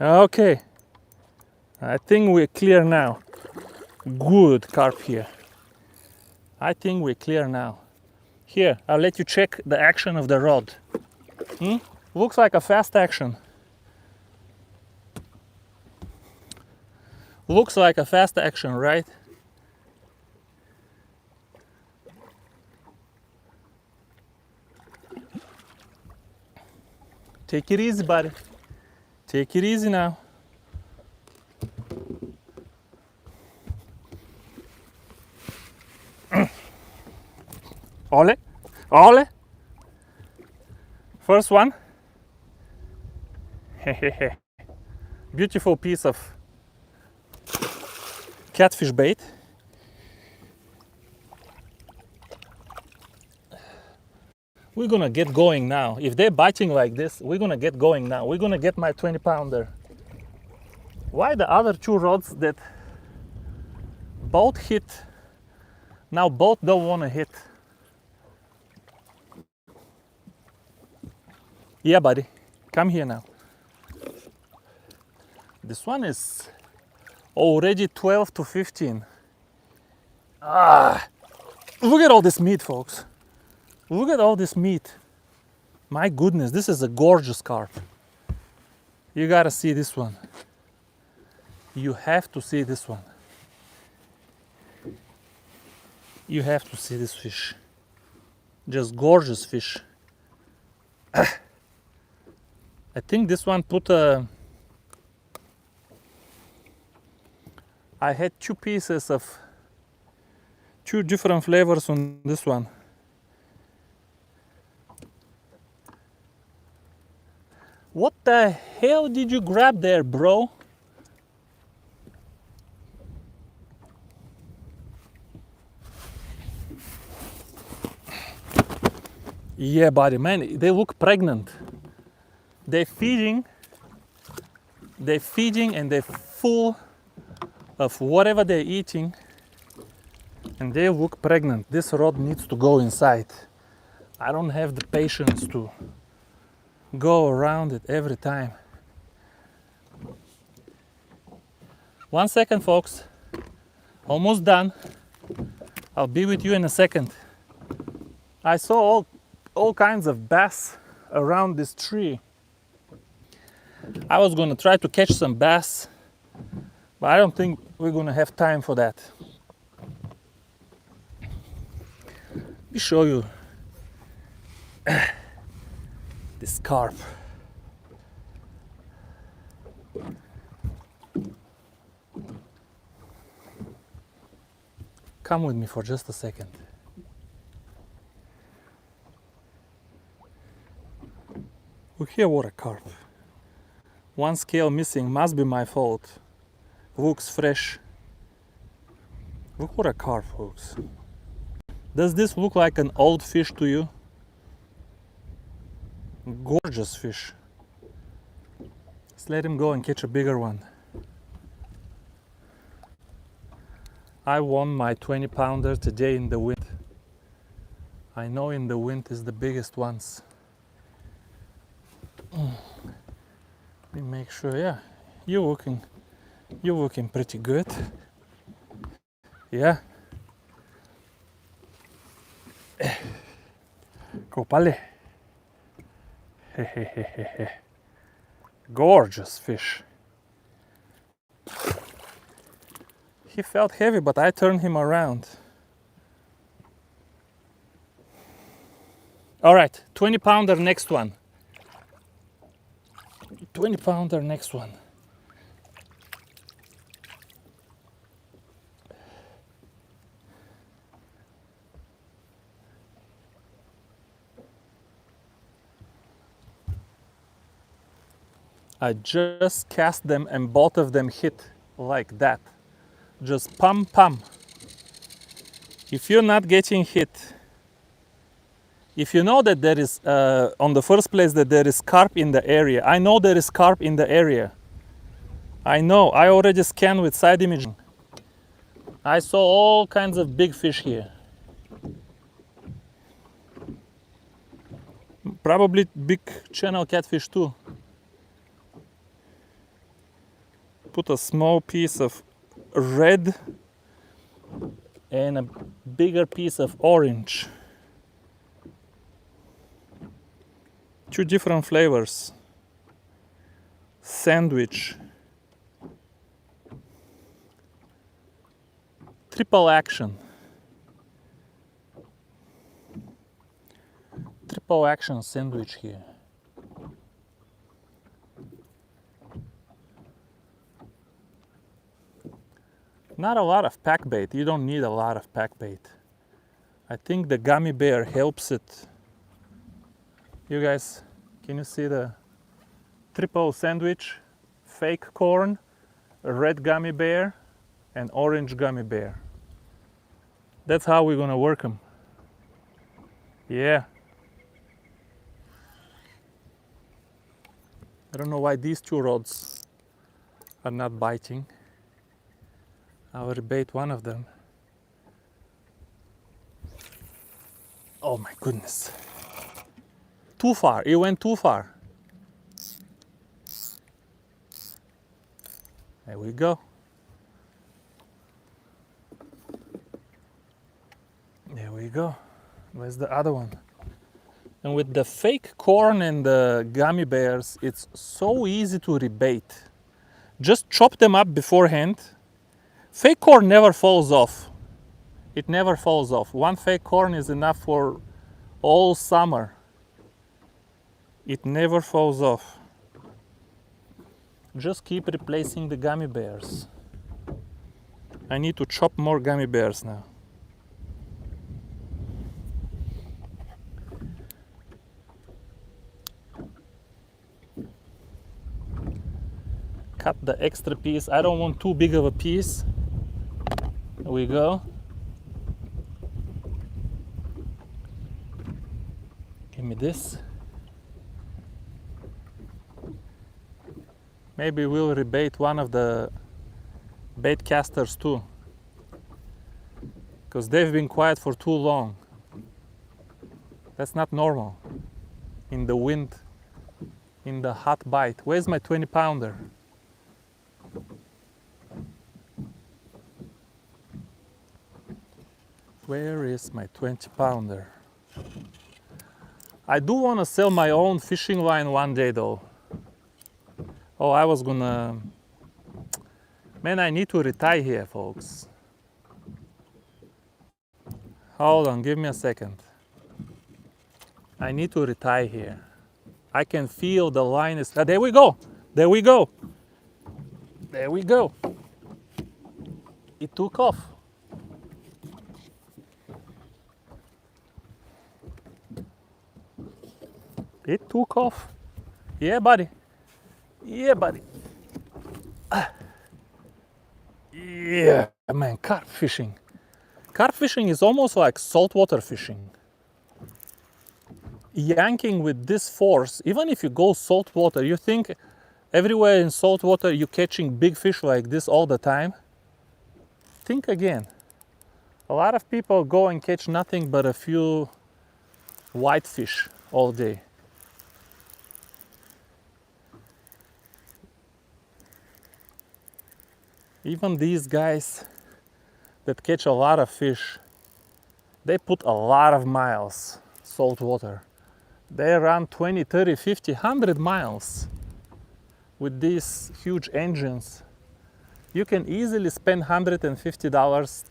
Okay. I think we're clear now. Good carp here. I think we're clear now. Here, I'll let you check the action of the rod. Looks like a fast action. Looks like a fast action, right? Take it easy, buddy. Take it easy now. Ole, ole. First one. Beautiful piece of catfish bait. We're gonna get going now. If they're biting like this, we're gonna get going now. We're gonna get my 20-pounder. Why the other two rods that both hit, now both don't wanna hit? Yeah, buddy, come here now. This one is already 12 to 15. Look at all this meat, folks. Look at all this meat. My goodness, this is a gorgeous carp. You gotta see this one. You have to see this one. You have to see this fish. Just gorgeous fish. I think this one put a... I had two pieces of two different flavors on this one. What the hell did you grab there, bro? Yeah, buddy, man, they look pregnant. They're feeding and they're full of whatever they're eating, and they look pregnant. This rod needs to go inside. I don't have the patience to go around it every time. 1 second, folks. Almost done. I'll be with you in a second. I saw all kinds of bass around this tree. I was gonna try to catch some bass, but I don't think we're gonna have time for that. Let me show you this carp. Come with me for just a second. Look here, what a carp. One scale missing, must be my fault. Looks fresh. Look what a carp, folks. Does this look like an old fish to you? Gorgeous fish. Let's let him go and catch a bigger one. I won my 20-pounder today in the wind. I know in the wind is the biggest ones. Let me make sure, yeah, you're looking pretty good. Yeah. Kopale. Gorgeous fish. He felt heavy, but I turned him around. All right, 20 pounder next one. 20 pounder next one. I just cast them and both of them hit like that. Just pum pum. If you're not getting hit, if you know that there is, on the first place, that there is carp in the area, I know there is carp in the area. I know, I already scanned with side imaging. I saw all kinds of big fish here. Probably big channel catfish too. Put a small piece of red and a bigger piece of orange. Two different flavors. Sandwich. Triple action. Triple action sandwich here. Not a lot of pack bait. You don't need a lot of pack bait. I think the gummy bear helps it. You guys, can you see the triple sandwich? Fake corn, a red gummy bear, and orange gummy bear. That's how we're gonna work them. Yeah. I don't know why these two rods are not biting. I'll rebait one of them. Oh my goodness. Too far, it went too far. There we go. There we go. Where's the other one? And with the fake corn and the gummy bears, it's so easy to rebait. Just chop them up beforehand. Fake corn never falls off. It never falls off. One fake corn is enough for all summer. It never falls off. Just keep replacing the gummy bears. I need to chop more gummy bears now. Cut the extra piece. I don't want too big of a piece. There we go. Give me this. Maybe we'll rebait one of the bait casters too, because they've been quiet for too long. That's not normal. In the wind, in the hot bite. Where's my 20 pounder? Where is my 20 pounder? I do want to sell my own fishing line one day though. Oh, I was gonna... Man, I need to retie here, folks. Hold on, give me a second. I need to retie here. I can feel the line is... there we go! There we go! There we go! It took off. It took off. Yeah, buddy. Yeah, buddy. Yeah, man, carp fishing. Carp fishing is almost like saltwater fishing. Yanking with this force, even if you go saltwater, you think everywhere in saltwater you're catching big fish like this all the time? Think again. A lot of people go and catch nothing but a few whitefish all day. Even these guys, that catch a lot of fish, they put a lot of miles salt water. They run 20, 30, 50, 100 miles with these huge engines. You can easily spend $150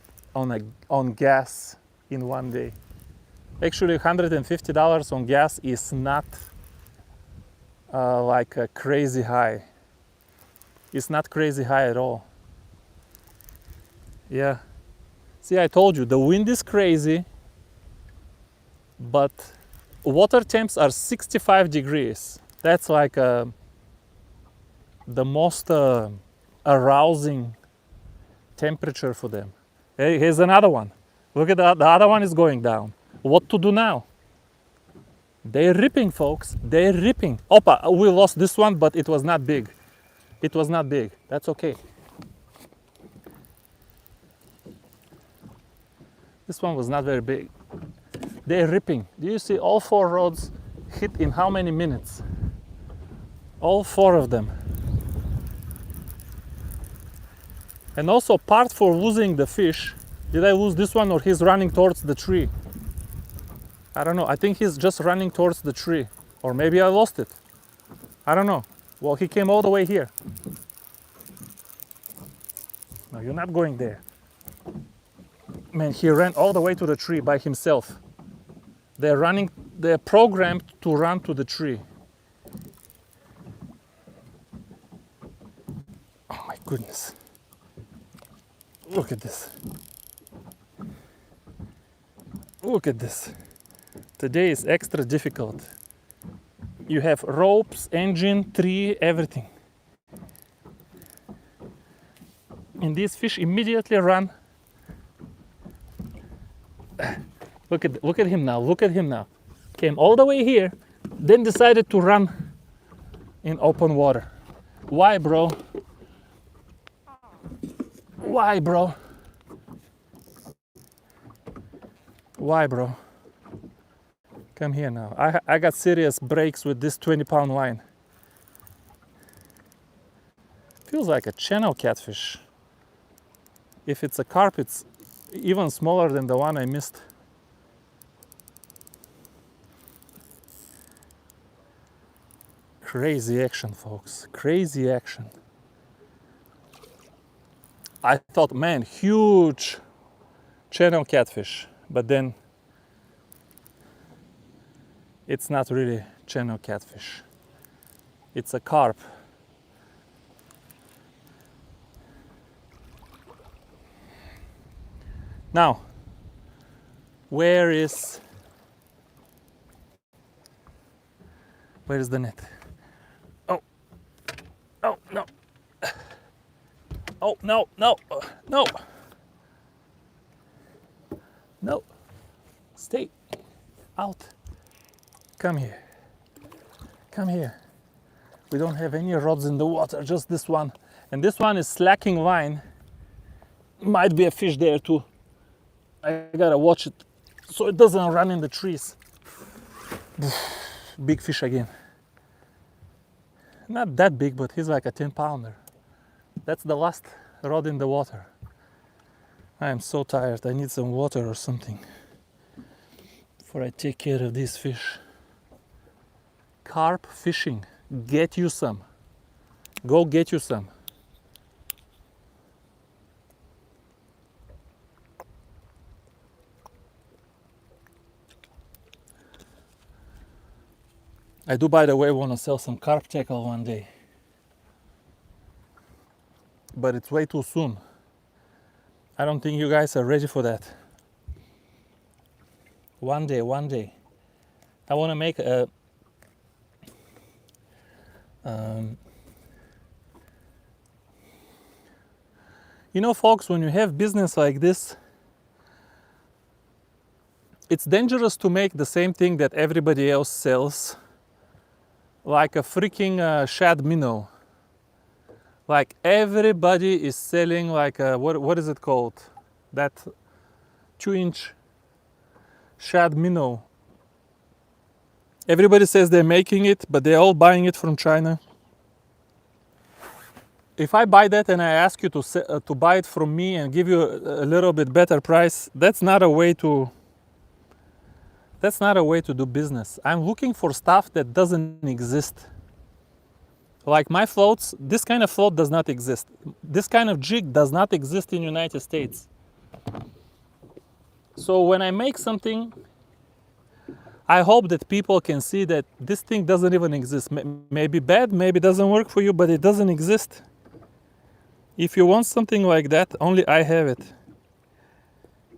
on gas in one day. Actually, $150 on gas is not like a crazy high. It's not crazy high at all. Yeah. See, I told you, the wind is crazy, but water temps are 65 degrees. That's like the most arousing temperature for them. Hey, here's another one. Look at that, the other one is going down. What to do now? They're ripping, folks. They're ripping. Opa, we lost this one, but it was not big. It was not big. That's okay. This one was not very big. They're ripping. Do you see all 4 rods hit in how many minutes? All 4 of them. And also part for losing the fish. Did I lose this one or he's running towards the tree? I don't know. I think he's just running towards the tree. Or maybe I lost it. I don't know. Well, he came all the way here. No, you're not going there. Man, he ran all the way to the tree by himself. They're programmed to run to the tree. Oh my goodness. Look at this. Look at this. Today is extra difficult. You have ropes, engine, tree, everything. And these fish immediately run. Look at him now, look at him now. Came all the way here, then decided to run in open water. Why, bro? Why, bro? Why, bro? Come here now. I got serious breaks with this 20-pound line. Feels like a channel catfish. If it's a carp, it's even smaller than the one I missed. Crazy action, folks. Crazy action. I thought, man, huge channel catfish, but then it's not really channel catfish. It's a carp. Now, where is the net? Oh, no. Oh, no, no, no. No. Stay out. Come here. Come here. We don't have any rods in the water, just this one. And this one is slacking line. Might be a fish there too. I gotta watch it so it doesn't run in the trees. Big fish again. Not that big, but he's like a 10-pounder. That's the last rod in the water. I am so tired. I need some water or something before I take care of these fish. Carp fishing. Get you some. Go get you some. I do, by the way, want to sell some carp tackle one day. But it's way too soon. I don't think you guys are ready for that. One day. I want to make a you know, folks, when you have business like this, it's dangerous to make the same thing that everybody else sells, like a freaking shad minnow. Like everybody is selling like a, what is it called? That 2-inch shad minnow. Everybody says they're making it, but they're all buying it from China. if I buy that and I ask you to buy it from me and give you a little bit better price, that's not a way to do business. I'm looking for stuff that doesn't exist. Like my floats, this kind of float does not exist. This kind of jig does not exist in the United States. So when I make something, I hope that people can see that this thing doesn't even exist. Maybe bad, maybe it doesn't work for you, but it doesn't exist. If you want something like that, only I have it.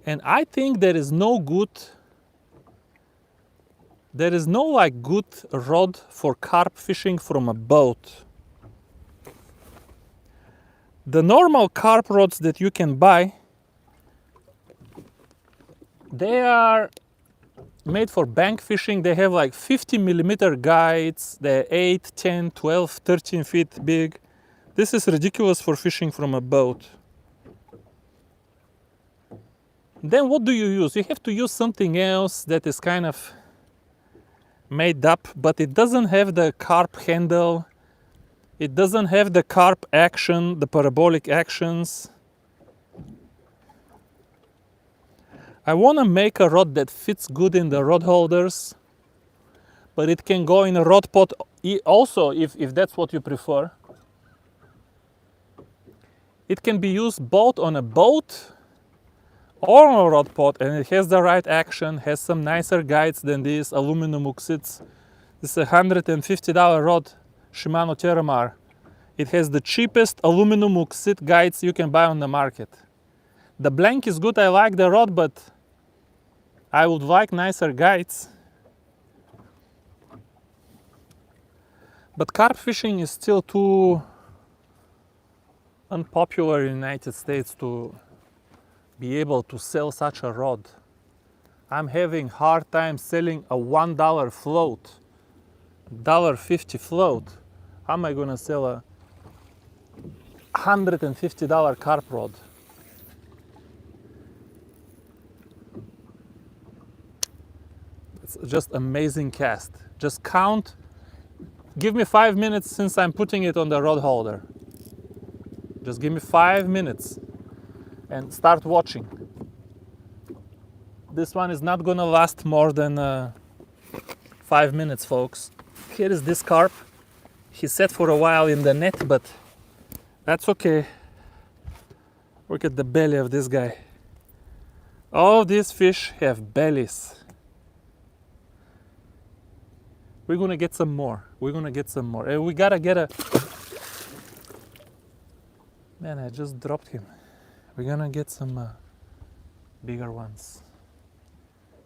And I think there is no like good rod for carp fishing from a boat. The normal carp rods that you can buy, they are made for bank fishing. They have like 50 millimeter guides. They're 8, 10, 12, 13 feet big. This is ridiculous for fishing from a boat. Then what do you use? You have to use something else that is kind of made up, but it doesn't have the carp handle. It doesn't have the carp action, the parabolic actions. I want to make a rod that fits good in the rod holders, but it can go in a rod pot also if that's what you prefer. It can be used both on a boat or on a rod pot, and it has the right action, has some nicer guides than these aluminum hooksits. This is a $150 rod, Shimano Terramar. It has the cheapest aluminum hooksit guides you can buy on the market. The blank is good, I like the rod, but I would like nicer guides. But carp fishing is still too unpopular in the United States to be able to sell such a rod. I'm having hard time selling a $1 float, $1.50 float. How am I gonna sell a $150 carp rod? It's just amazing cast. Just count. Give me 5 minutes since I'm putting it on the rod holder. Just give me 5 minutes and start watching. This one is not gonna last more than 5 minutes, folks. Here is this carp. He sat for a while in the net, but that's okay. Look at the belly of this guy. All these fish have bellies. We're gonna get some more. We're gonna get some more. And we gotta get a... Man, I just dropped him. We're gonna get some bigger ones.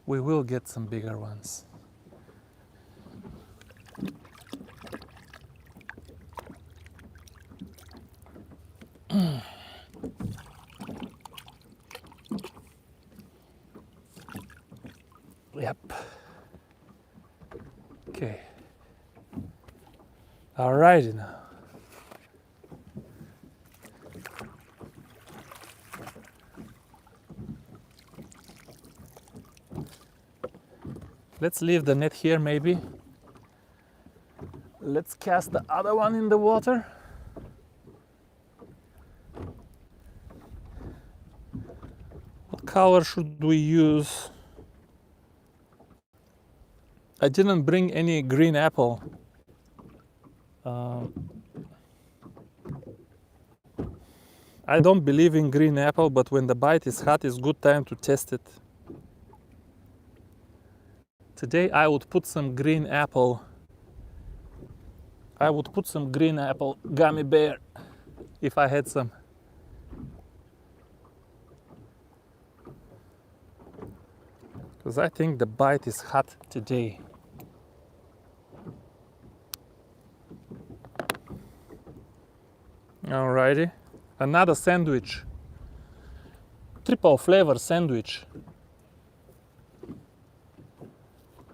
We will get some bigger ones. Yep. Okay. All righty now. Let's leave the net here maybe. Let's cast the other one in the water. What color should we use? I didn't bring any green apple. I don't believe in green apple, but when the bite is hot, it's good time to test it. Today I would put some green apple. I would put some green apple gummy bear if I had some. Because I think the bite is hot today. Alrighty, another sandwich. Triple flavor sandwich.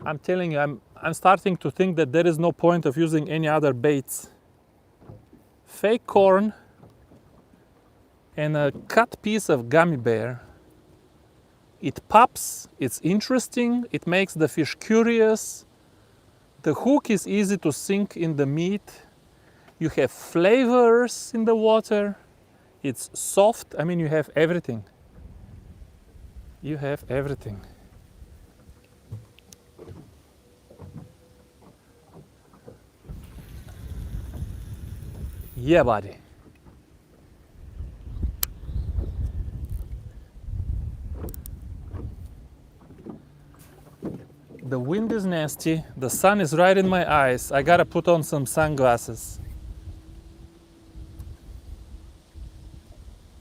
I'm telling you, I'm starting to think that there is no point of using any other baits. Fake corn and a cut piece of gummy bear. It pops, it's interesting, it makes the fish curious. The hook is easy to sink in the meat, You have flavors in the water. It's soft. I mean, you have everything. You have everything. Yeah, buddy. The wind is nasty. The sun is right in my eyes. I gotta put on some sunglasses.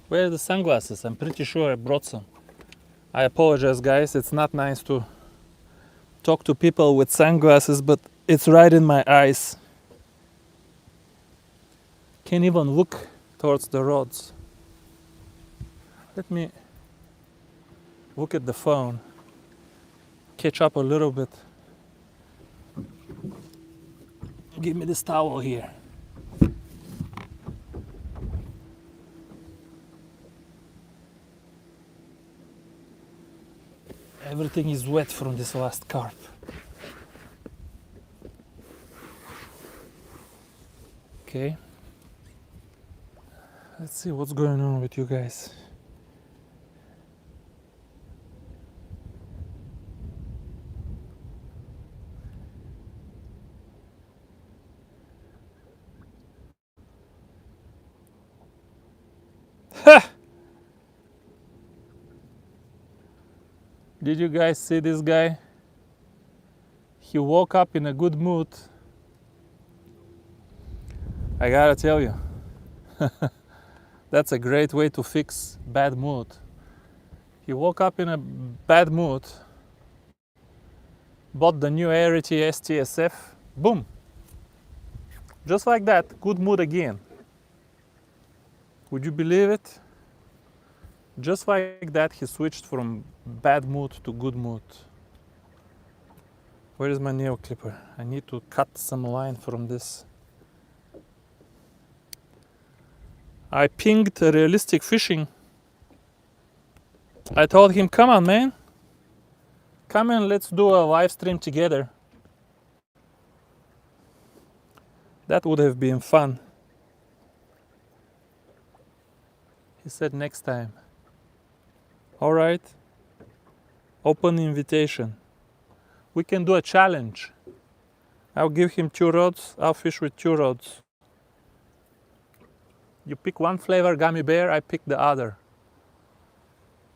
Where are the sunglasses? I'm pretty sure I brought some. I apologize, guys. It's not nice to talk to people with sunglasses, but it's right in my eyes. Can't even look towards the roads. Let me look at the phone. Catch up a little bit. Give me this towel here. Everything is wet from this last carp. Okay. Let's see what's going on with you guys. Ha! Did you guys see this guy? He woke up in a good mood. I gotta tell you, that's a great way to fix bad mood. He woke up in a bad mood, bought the new Arity STSF, boom. Just like that, good mood again. Would you believe it? Just like that, he switched from bad mood to good mood. Where is my nail clipper? I need to cut some line from this. I pinged Realistic Fishing. I told him, come on, man. Come and let's do a live stream together. That would have been fun. He said next time. All right. Open invitation. We can do a challenge. I'll give him 2 rods. I'll fish with 2 rods. You pick one flavor gummy bear, I pick the other.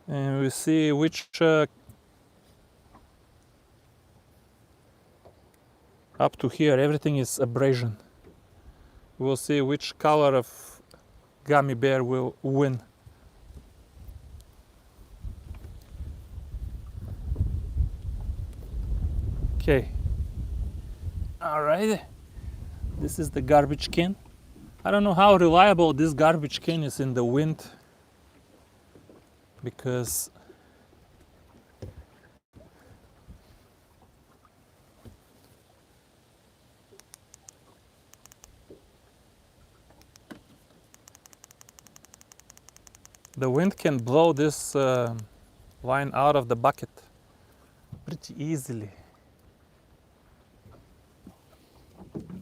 And we see which up to here everything is abrasion. We'll see which color of gummy bear will win. Okay. All right. This is the garbage can. I don't know how reliable this garbage can is in the wind, because the wind can blow this line out of the bucket pretty easily.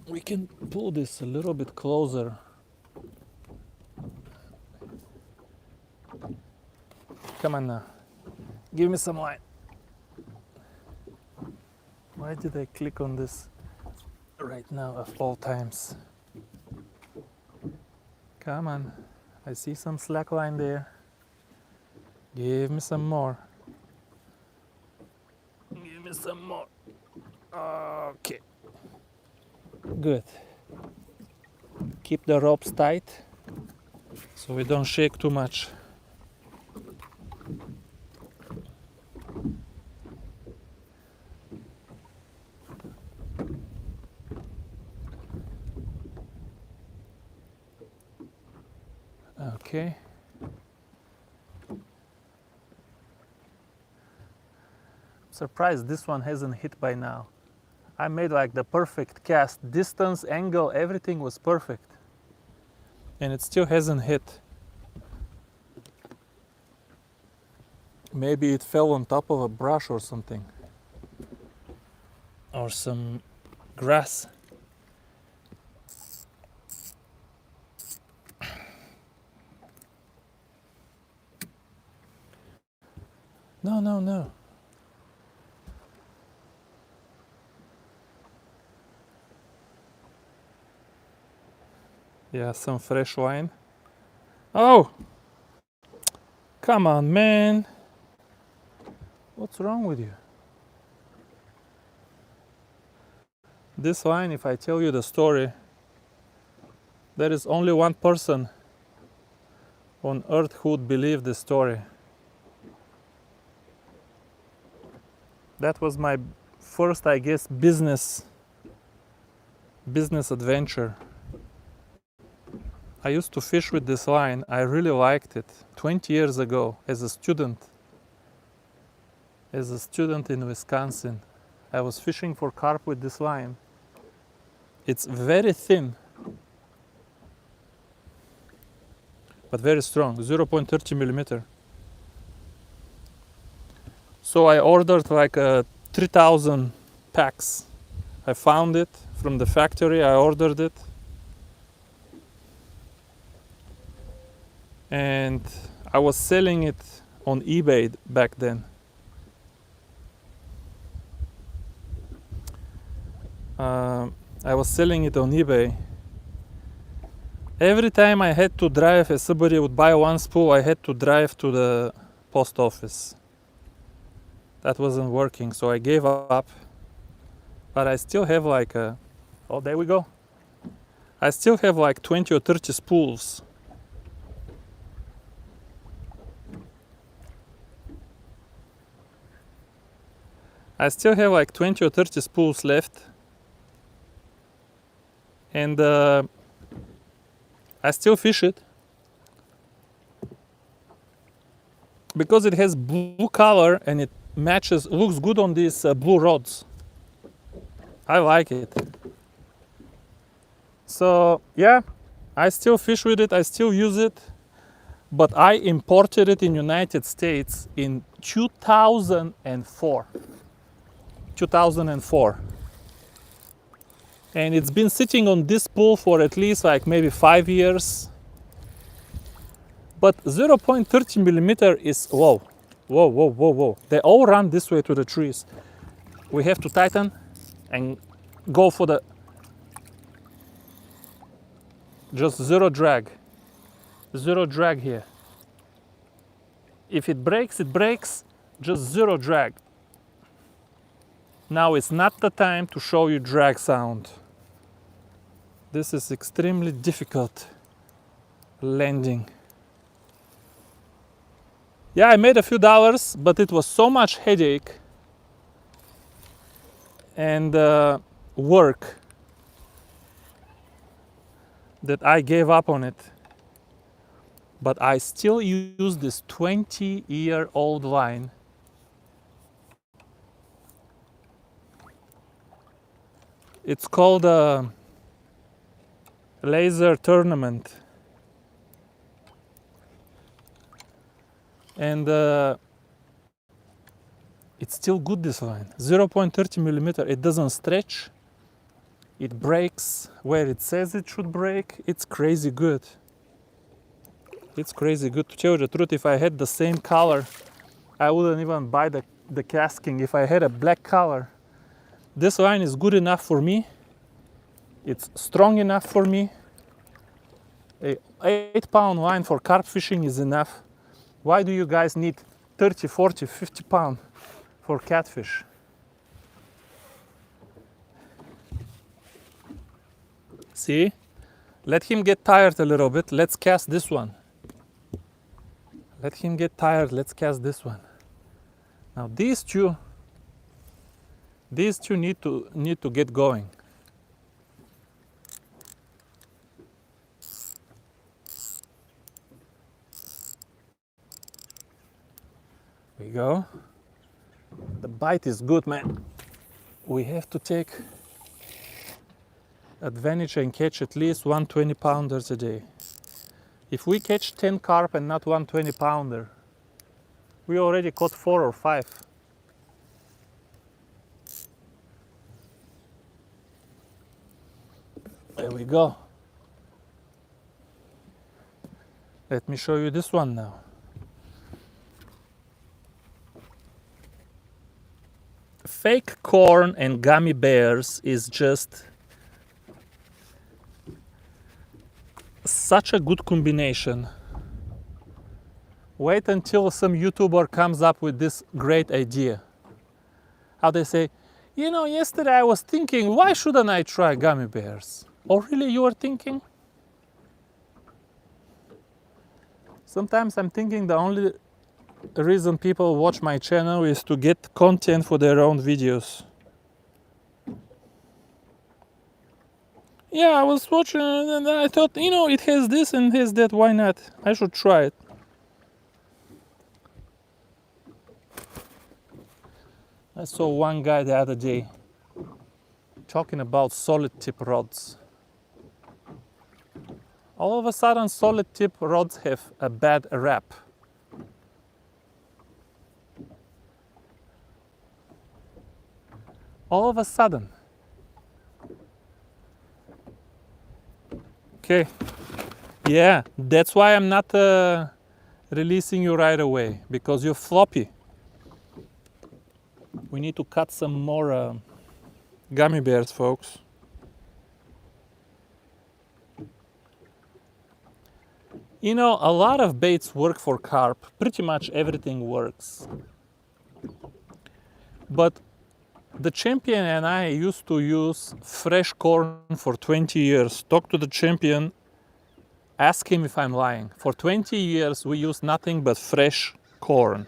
We can pull this a little bit closer. Come on now. Give me some line. Why did I click on this right now of all times? Come on. I see some slack line there. Give me some more. Give me some more. Okay. Good. Keep the ropes tight so we don't shake too much. Okay. Surprised this one hasn't hit by now. I made like the perfect cast, distance, angle, everything was perfect. And it still hasn't hit. Maybe it fell on top of a brush or something. Or some grass. No, no, no. Yeah, some fresh wine. Oh! Come on, man. What's wrong with you? This wine, if I tell you the story, there is only one person on earth who would believe this story. That was my first, I guess, business adventure. I used to fish with this line. I really liked it 20 years ago as a student. As a student in Wisconsin, I was fishing for carp with this line. It's very thin, but very strong, 0.30 millimeter. So I ordered like 3,000 packs. I found it from the factory, I ordered it. And I was selling it on eBay back then. I was selling it on eBay. Every time I had to drive, if somebody would buy one spool, I had to drive to the post office. That wasn't working, so I gave up. But I still have like oh, there we go. I still have like 20 or 30 spools. I still have like 20 or 30 spools left. And I still fish it. Because it has blue color and it matches, looks good on these blue rods. I like it. So yeah, I still fish with it, I still use it. But I imported it in United States in 2004. 2004. And it's been sitting on this pool for at least like maybe 5 years. But 0.30 millimeter is, whoa, whoa, whoa, whoa, whoa. They all run this way to the trees. We have to tighten and go for the, just zero drag. Zero drag here. If it breaks, just zero drag. Now it's not the time to show you drag sound. This is extremely difficult landing. Yeah, I made a few dollars, but it was so much headache and work that I gave up on it. But I still use this 20-year-old line. It's called a laser tournament. And it's still good, this line. 0.30 millimeter, it doesn't stretch. It breaks where it says it should break. It's crazy good. It's crazy good. To tell you the truth, if I had the same color, I wouldn't even buy the casking. If I had a black color, this line is good enough for me. It's strong enough for me. A 8-pound line for carp fishing is enough. Why do you guys need 30, 40, 50 pound for catfish? See? Let him get tired a little bit. Let's cast this one. Let him get tired. Let's cast this one. Now these two need to get going. There we go. The bite is good, man. We have to take advantage and catch at least 120 pounders a day. If we catch 10 carp and not 120 pounder, we already caught 4 or 5. There we go. Let me show you this one now. fake corn and gummy bears is just such a good combination. Wait until some YouTuber comes up with this great idea. How they say, you know, yesterday I was thinking, why shouldn't I try gummy bears? Oh, really, you were thinking? Sometimes I'm thinking the only reason people watch my channel is to get content for their own videos. Yeah, I was watching it and I thought, you know, it has this and has that, why not? I should try it. I saw one guy the other day talking about solid tip rods. All of a sudden, solid tip rods have a bad rap. All of a sudden. Okay. Yeah, that's why I'm not releasing you right away, because you're floppy. We need to cut some more gummy bears, folks. You know, a lot of baits work for carp. Pretty much everything works. But the champion and I used to use fresh corn for 20 years. Talk to the champion, ask him if I'm lying. For 20 years we used nothing but fresh corn.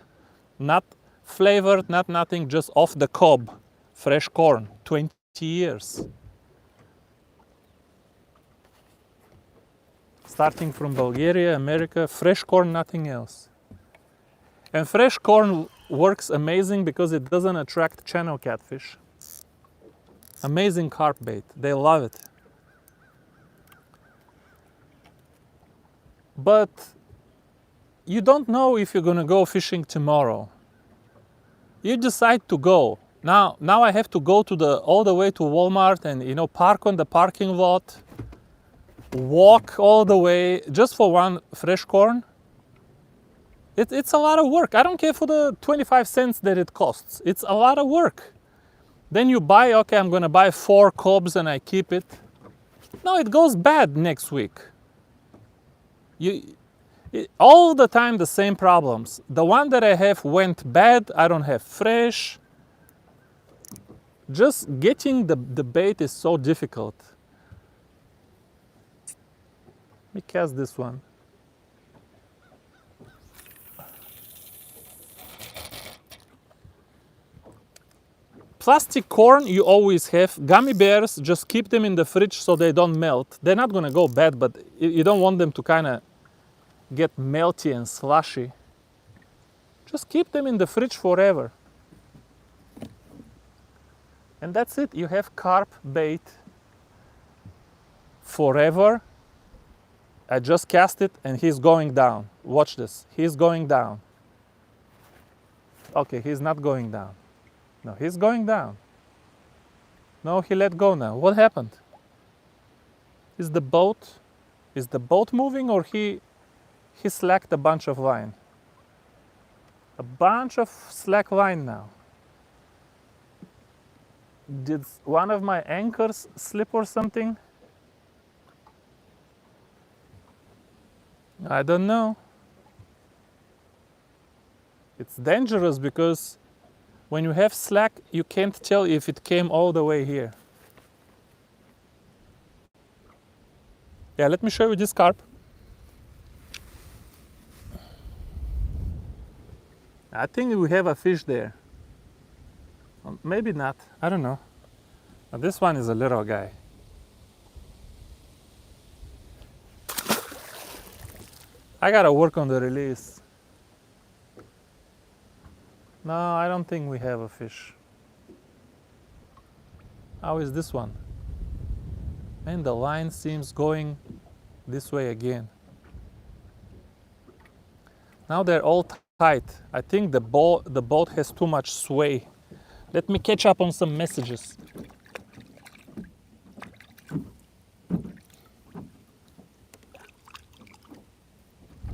Not flavored, not nothing, just off the cob. Fresh corn, 20 years. Starting from Bulgaria, America, fresh corn, nothing else. And fresh corn works amazing because it doesn't attract channel catfish. Amazing carp bait, they love it. But you don't know if you're gonna go fishing tomorrow. You decide to go. Now I have to go to all the way to Walmart and, you know, park on the parking lot, walk all the way just for one fresh corn. It's a lot of work. I don't care for the 25 cents that it costs. It's a lot of work. Then you buy, okay, I'm gonna buy 4 cobs and I keep it. No, it goes bad next week. All the time the same problems. The one that I have went bad, I don't have fresh. Just getting the bait is so difficult. Let me cast this one. Plastic corn you always have. Gummy bears, just keep them in the fridge so they don't melt. They're not gonna go bad, but you don't want them to kind of get melty and slushy. Just keep them in the fridge forever. And that's it. You have carp bait forever. I just cast it and he's going down. Watch this. He's going down. Okay, he's not going down. No, he's going down. No, he let go now. What happened? Is the boat moving, or he slacked a bunch of line? A bunch of slack line now. Did one of my anchors slip or something? I don't know. It's dangerous because when you have slack, you can't tell if it came all the way here. Yeah, let me show you this carp. I think we have a fish there. Maybe not, I don't know. But this one is a little guy. I gotta work on the release. No, I don't think we have a fish. How is this one? And the line seems going this way again. Now they're all tight. I think the boat has too much sway. Let me catch up on some messages.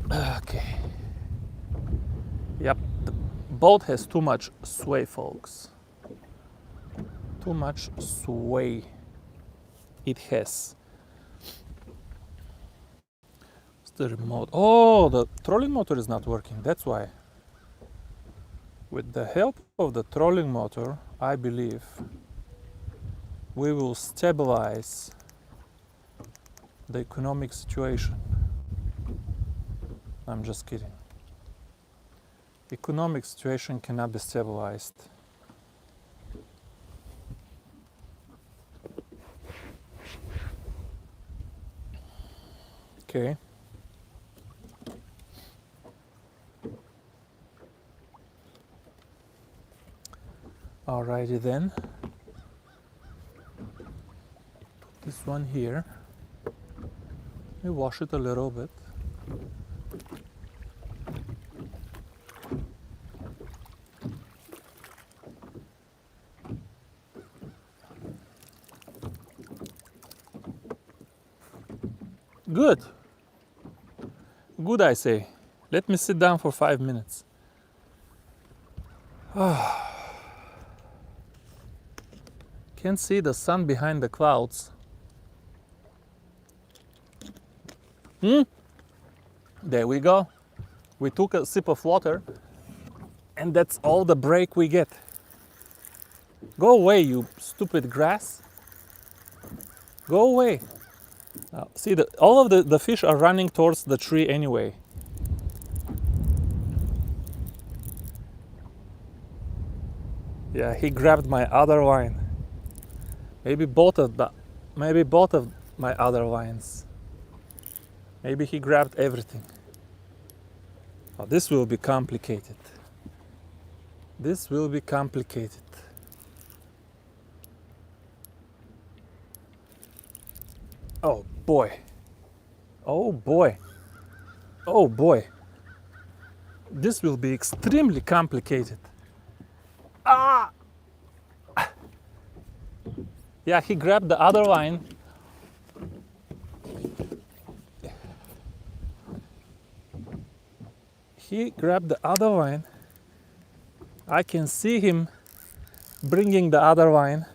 Okay. Yep, the boat has too much sway, folks. too much sway it has. It's the remote. Oh, the trolling motor is not working, that's why. With the help of the trolling motor, I believe we will stabilize the economic situation. I'm just kidding. Economic situation cannot be stabilized. Okay. Alrighty then. Put this one here. We wash it a little bit. Good. Good, I say. Let me sit down for 5 minutes. Can see the sun behind the clouds. There we go. We took a sip of water, and that's all the break we get. Go away, you stupid grass. Go away. See, all of the fish are running towards the tree anyway. Yeah, he grabbed my other line. Maybe both of my other lines. Maybe he grabbed everything. Oh, this will be complicated. This will be complicated. Oh boy. Oh boy. Oh boy. This will be extremely complicated. Ah! Yeah, he grabbed the other line. He grabbed the other line. I can see him bringing the other line.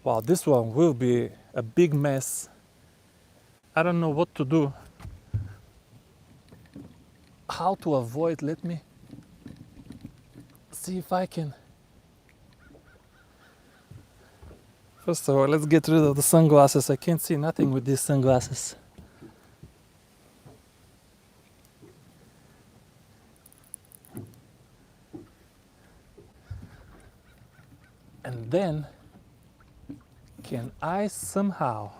Wow, this one will be a big mess. I don't know what to do. How to avoid, let me see if I can. First of all, let's get rid of the sunglasses. I can't see nothing with these sunglasses. And then, can I somehow,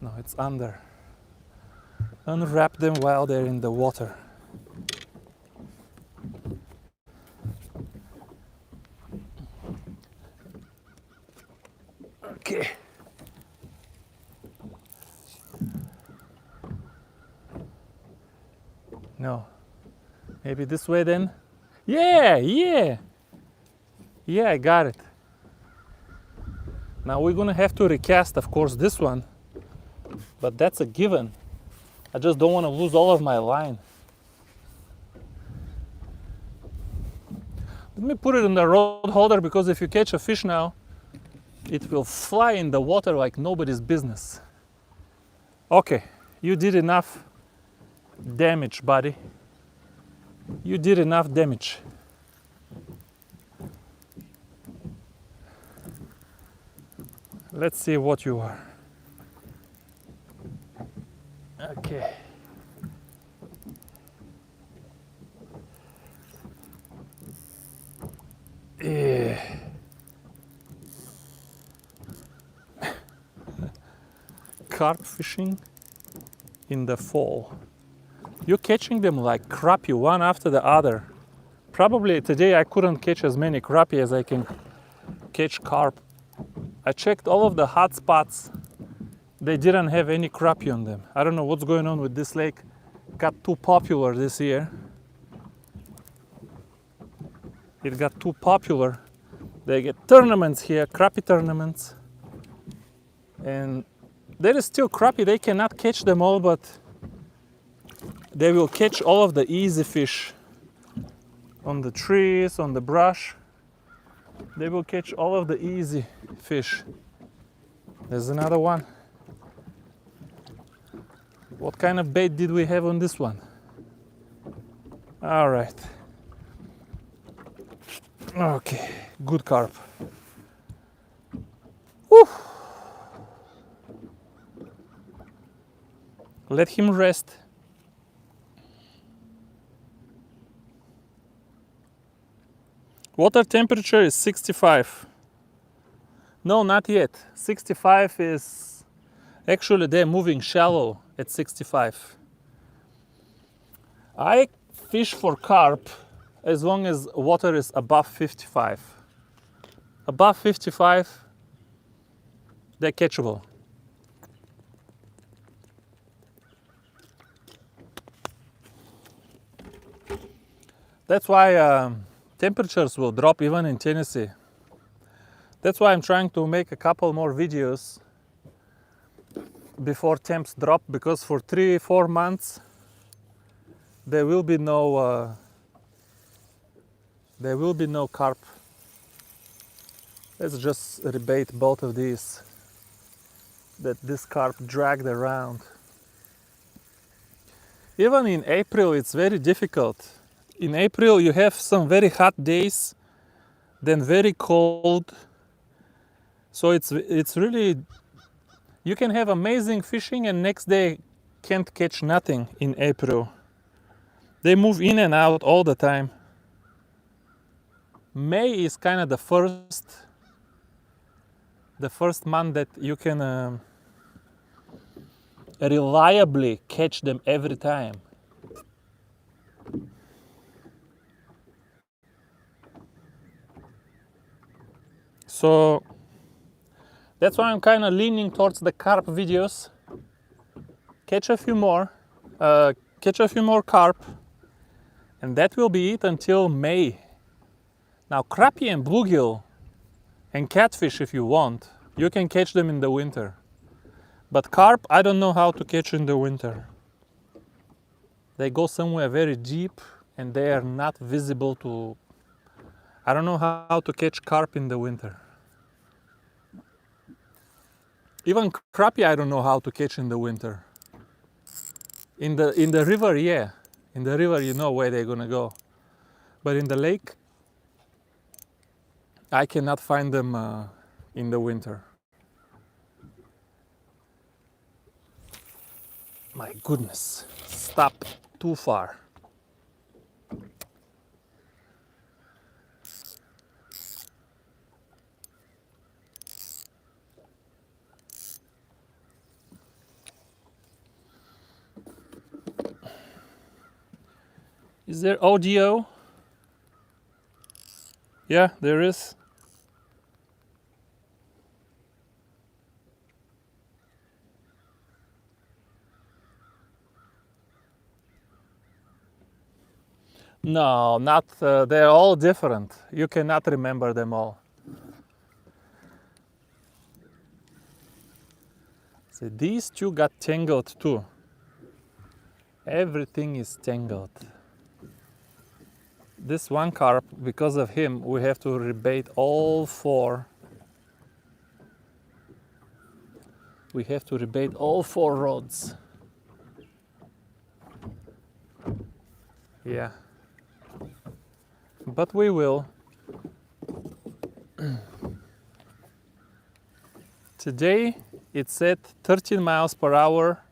no, it's under, unwrap them while they're in the water? Okay. No. Maybe this way then? Yeah, yeah. Yeah, I got it. Now we're gonna have to recast, of course, this one, but that's a given. I just don't want to lose all of my line. Let me put it in the rod holder, because if you catch a fish now, it will fly in the water like nobody's business. Okay, you did enough damage, buddy. You did enough damage. Let's see what you are. Okay. Yeah. Carp fishing in the fall. You're catching them like crappie, one after the other. Probably today I couldn't catch as many crappie as I can catch carp. I checked all of the hot spots. They didn't have any crappie on them. I don't know what's going on with this lake. It got too popular this year. It got too popular. They get tournaments here, crappie tournaments. And there is still crappie. They cannot catch them all, but they will catch all of the easy fish on the trees, on the brush. They will catch all of the easy fish. There's another one. What kind of bait did we have on this one? All right. Okay, good carp. Woo. Let him rest. Water temperature is 65. No, not yet. 65 is... Actually, they're moving shallow at 65. I fish for carp as long as water is above 55. Above 55, they're catchable. That's why temperatures will drop even in Tennessee. That's why I'm trying to make a couple more videos before temps drop, because for 3-4 months there will be no carp. Let's just rebait both of these that this carp dragged around. Even in April it's very difficult. In April you have some very hot days, then very cold. So it's really, you can have amazing fishing and next day can't catch nothing in April. They move in and out all the time. May is kind of the first month that you can reliably catch them every time. So that's why I'm kind of leaning towards the carp videos. Catch a few more carp, and that will be it until May. Now crappie and bluegill and catfish, if you want, you can catch them in the winter. But carp, I don't know how to catch in the winter. They go somewhere very deep and they are not visible to... I don't know how to catch carp in the winter. Even crappie I don't know how to catch in the winter. In the river, yeah. In the river you know where they're gonna go. But in the lake, I cannot find them in the winter. My goodness, stop too far. Is there audio? Yeah, there is. No, not. They're all different. You cannot remember them all. See, these two got tangled too. Everything is tangled. This one carp, because of him, we have to rebait all four. We have to rebait all four rods. Yeah. But we will. Today it's at 13 miles per hour,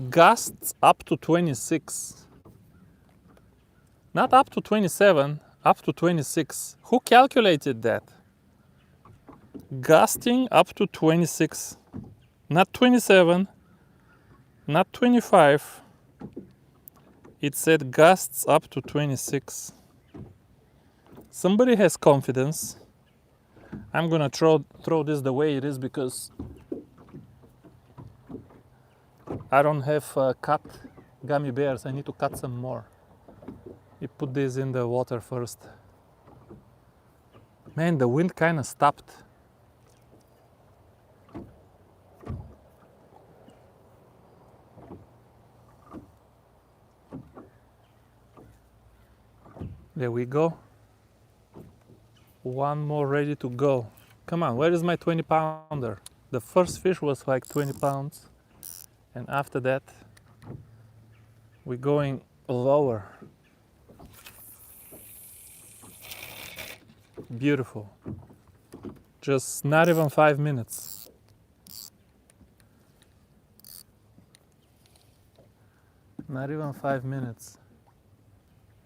gusts up to 26. Not up to 27, up to 26. Who calculated that? Gusting up to 26. Not 27, not 25. It said gusts up to 26. Somebody has confidence. I'm gonna throw this the way it is because I don't have cut gummy bears. I need to cut some more. You put this in the water first. Man, the wind kind of stopped. There we go. one more ready to go. Come on, where is my 20 pounder? The first fish was like 20 pounds, and after that we're going lower. Beautiful. Just not even 5 minutes. Not even 5 minutes.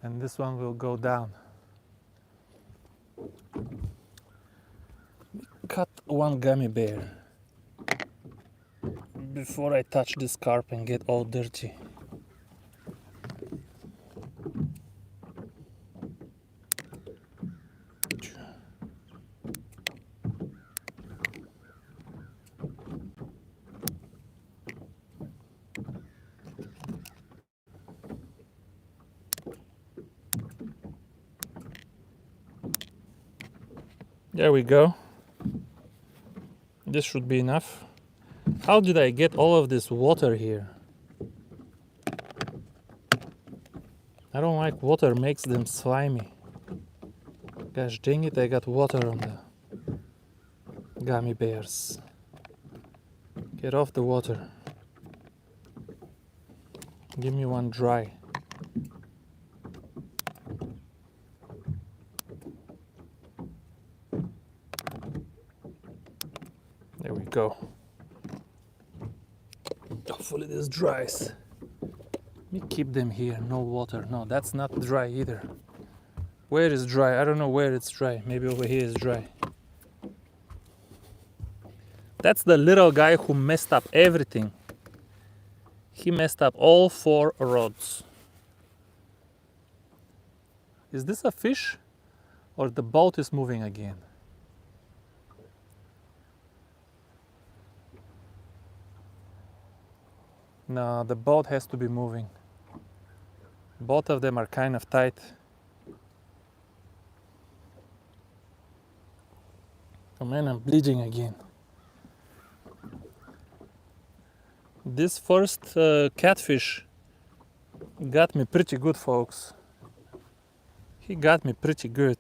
And this one will go down. Cut one gummy bear before I touch this carp and get all dirty. There we go. This should be enough. How did I get all of this water here? I don't like water, makes them slimy. Gosh dang it, I got water on the gummy bears. Get off the water. Give me one dry. There we go. Hopefully this dries. Let me keep them here, no water. No, that's not dry either. Where is dry? I don't know where it's dry. Maybe over here is dry. That's the little guy who messed up everything. He messed up all 4 rods. Is this a fish? Or the boat is moving again? No, the boat has to be moving. Both of them are kind of tight. Oh man, I'm bleeding again. This first catfish got me pretty good, folks. He got me pretty good.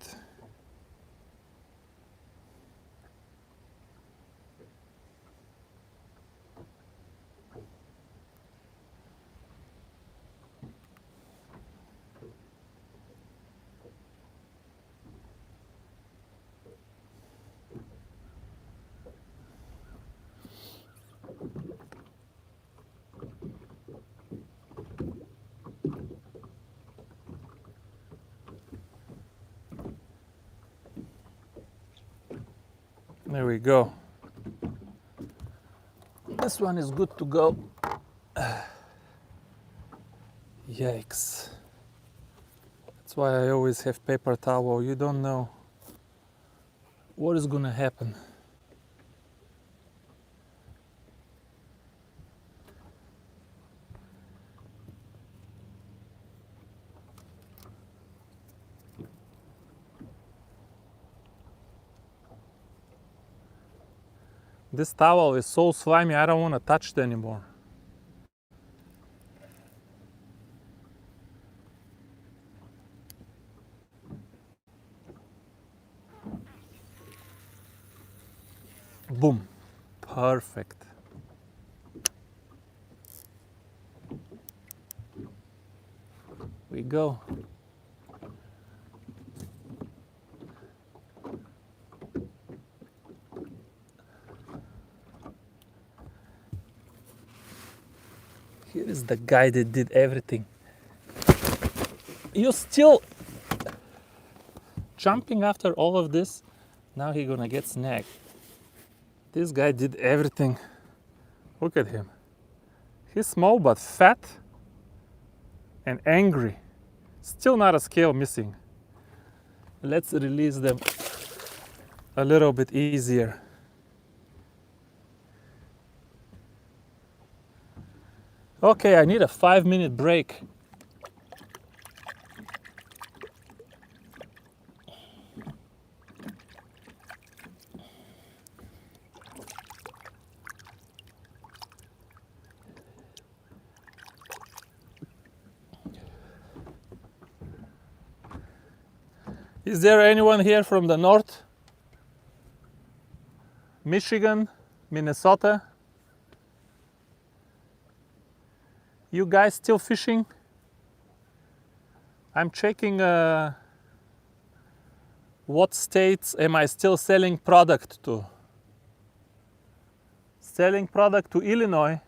There we go. This one is good to go. Yikes. That's why I always have paper towel. You don't know what is gonna happen. This towel is so slimy, I don't want to touch it anymore. Boom. Perfect. We go. Here is the guy that did everything. You still jumping after all of this? Now he's gonna get snagged. This guy did everything. Look at him. He's small but fat and angry. Still not a scale missing. Let's release them a little bit easier. Okay, I need a 5-minute break. Is there anyone here from the north? Michigan, Minnesota? You guys still fishing? I'm checking what states am I still selling product to. Selling product to Illinois.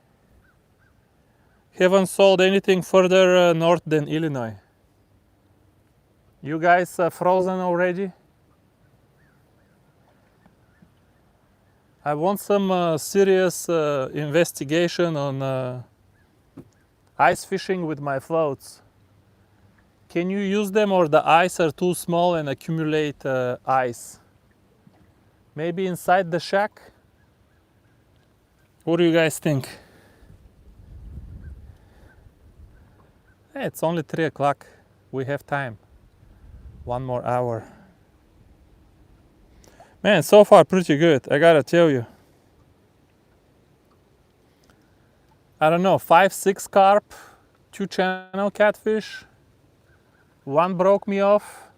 Haven't sold anything further north than Illinois. You guys frozen already? I want some serious investigation on ice fishing with my floats. Can you use them, or the ice are too small and accumulate ice? Maybe inside the shack? What do you guys think? Hey, it's only 3 o'clock. We have time. 1 more hour. Man, so far pretty good, I gotta tell you. I don't know, 5-6 carp, 2 channel catfish, 1 broke me off.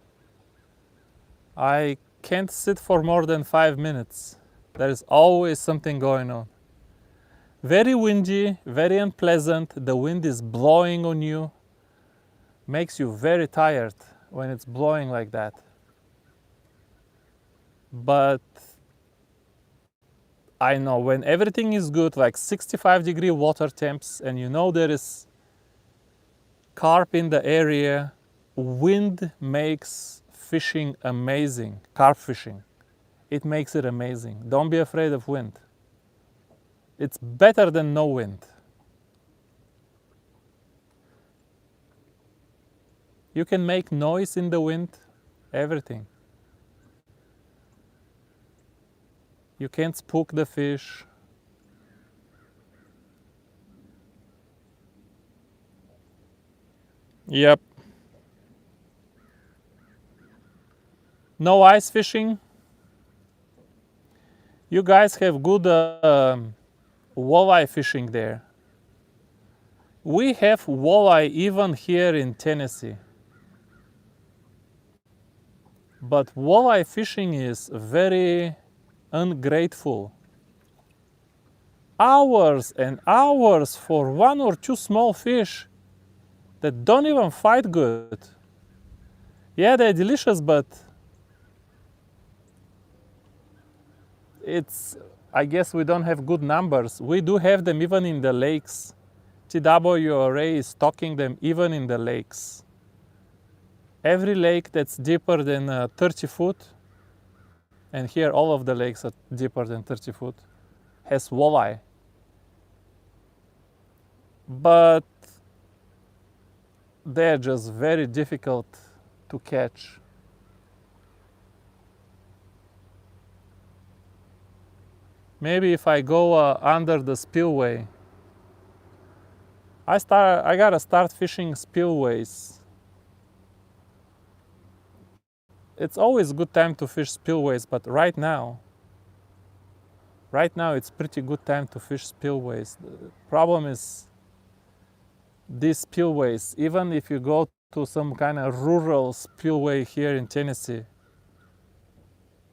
I can't sit for more than 5 minutes. There is always something going on. Very windy, very unpleasant. The wind is blowing on you. Makes you very tired when it's blowing like that. But I know when everything is good, like 65-degree water temps, and you know there is carp in the area, wind makes fishing amazing. Carp fishing, it makes it amazing. Don't be afraid of wind. It's better than no wind. You can make noise in the wind, everything. You can't spook the fish. Yep. No ice fishing. You guys have good walleye fishing there. We have walleye even here in Tennessee. But walleye fishing is very ungrateful. Hours and hours for 1 or 2 small fish that don't even fight good. Yeah, they're delicious, but I guess we don't have good numbers. We do have them even in the lakes. TWRA is stocking them even in the lakes. Every lake that's deeper than 30 foot, and here all of the lakes are deeper than 30 foot, has walleye. But they're just very difficult to catch. Maybe if I go under the spillway, I gotta start fishing spillways. It's always a good time to fish spillways, but right now it's pretty good time to fish spillways. The problem is these spillways, even if you go to some kind of rural spillway here in Tennessee,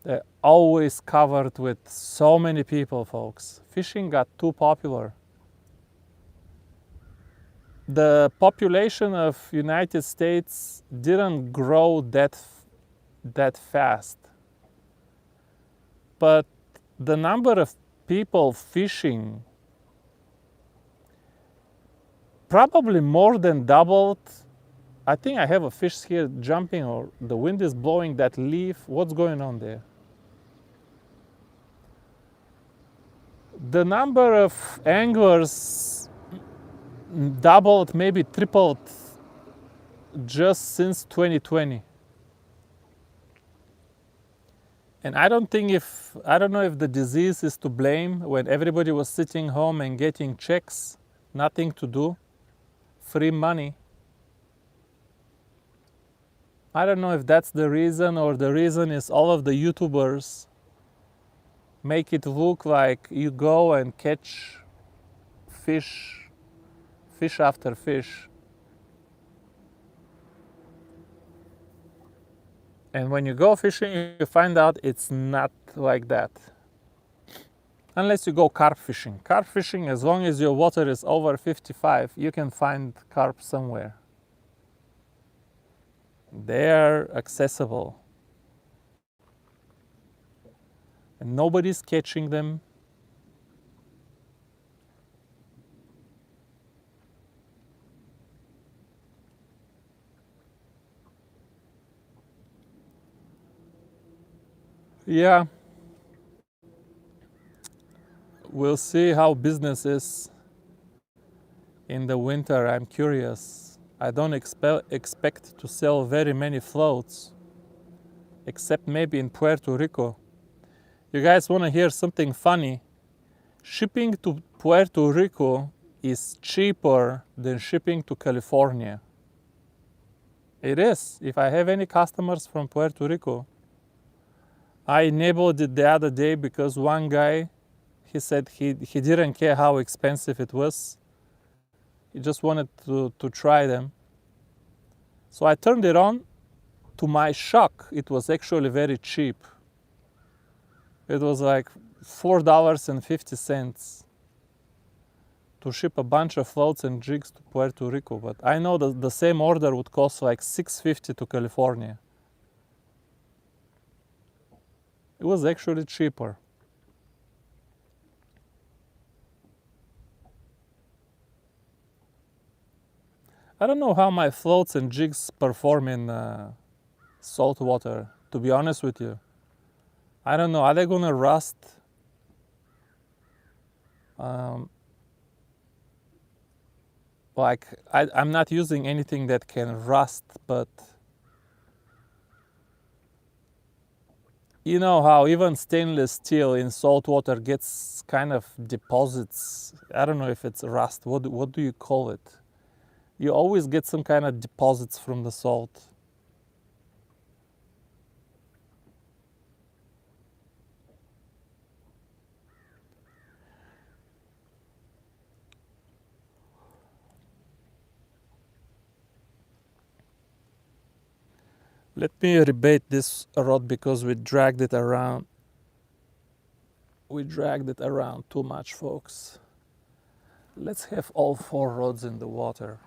they're always covered with so many people, folks. Fishing got too popular. The population of United States didn't grow that fast. But the number of people fishing probably more than doubled. I think I have a fish here jumping, or the wind is blowing that leaf. What's going on there? The number of anglers doubled, maybe tripled just since 2020. And I don't know if the disease is to blame when everybody was sitting home and getting checks, nothing to do, free money. I don't know if that's the reason, or the reason is all of the YouTubers make it look like you go and catch fish after fish. And when you go fishing, you find out it's not like that. Unless you go carp fishing. Carp fishing, as long as your water is over 55, you can find carp somewhere. They're accessible. And nobody's catching them. Yeah, we'll see how business is in the winter. I'm curious. I don't expect to sell very many floats, except maybe in Puerto Rico. You guys want to hear something funny? Shipping to Puerto Rico is cheaper than shipping to California. It is. If I have any customers from Puerto Rico, I enabled it the other day because one guy, he said he didn't care how expensive it was. He just wanted to try them. So I turned it on. To my shock, it was actually very cheap. It was like $4.50 to ship a bunch of floats and jigs to Puerto Rico. But I know that the same order would cost like $6.50 to California. It was actually cheaper. I don't know how my floats and jigs perform in salt water, to be honest with you. I don't know. Are they gonna rust? Like, I'm not using anything that can rust, but you know how even stainless steel in salt water gets kind of deposits. I don't know if it's rust. What do you call it? You always get some kind of deposits from the salt. Let me rebait this rod because we dragged it around. We dragged it around too much, folks. Let's have all 4 rods in the water.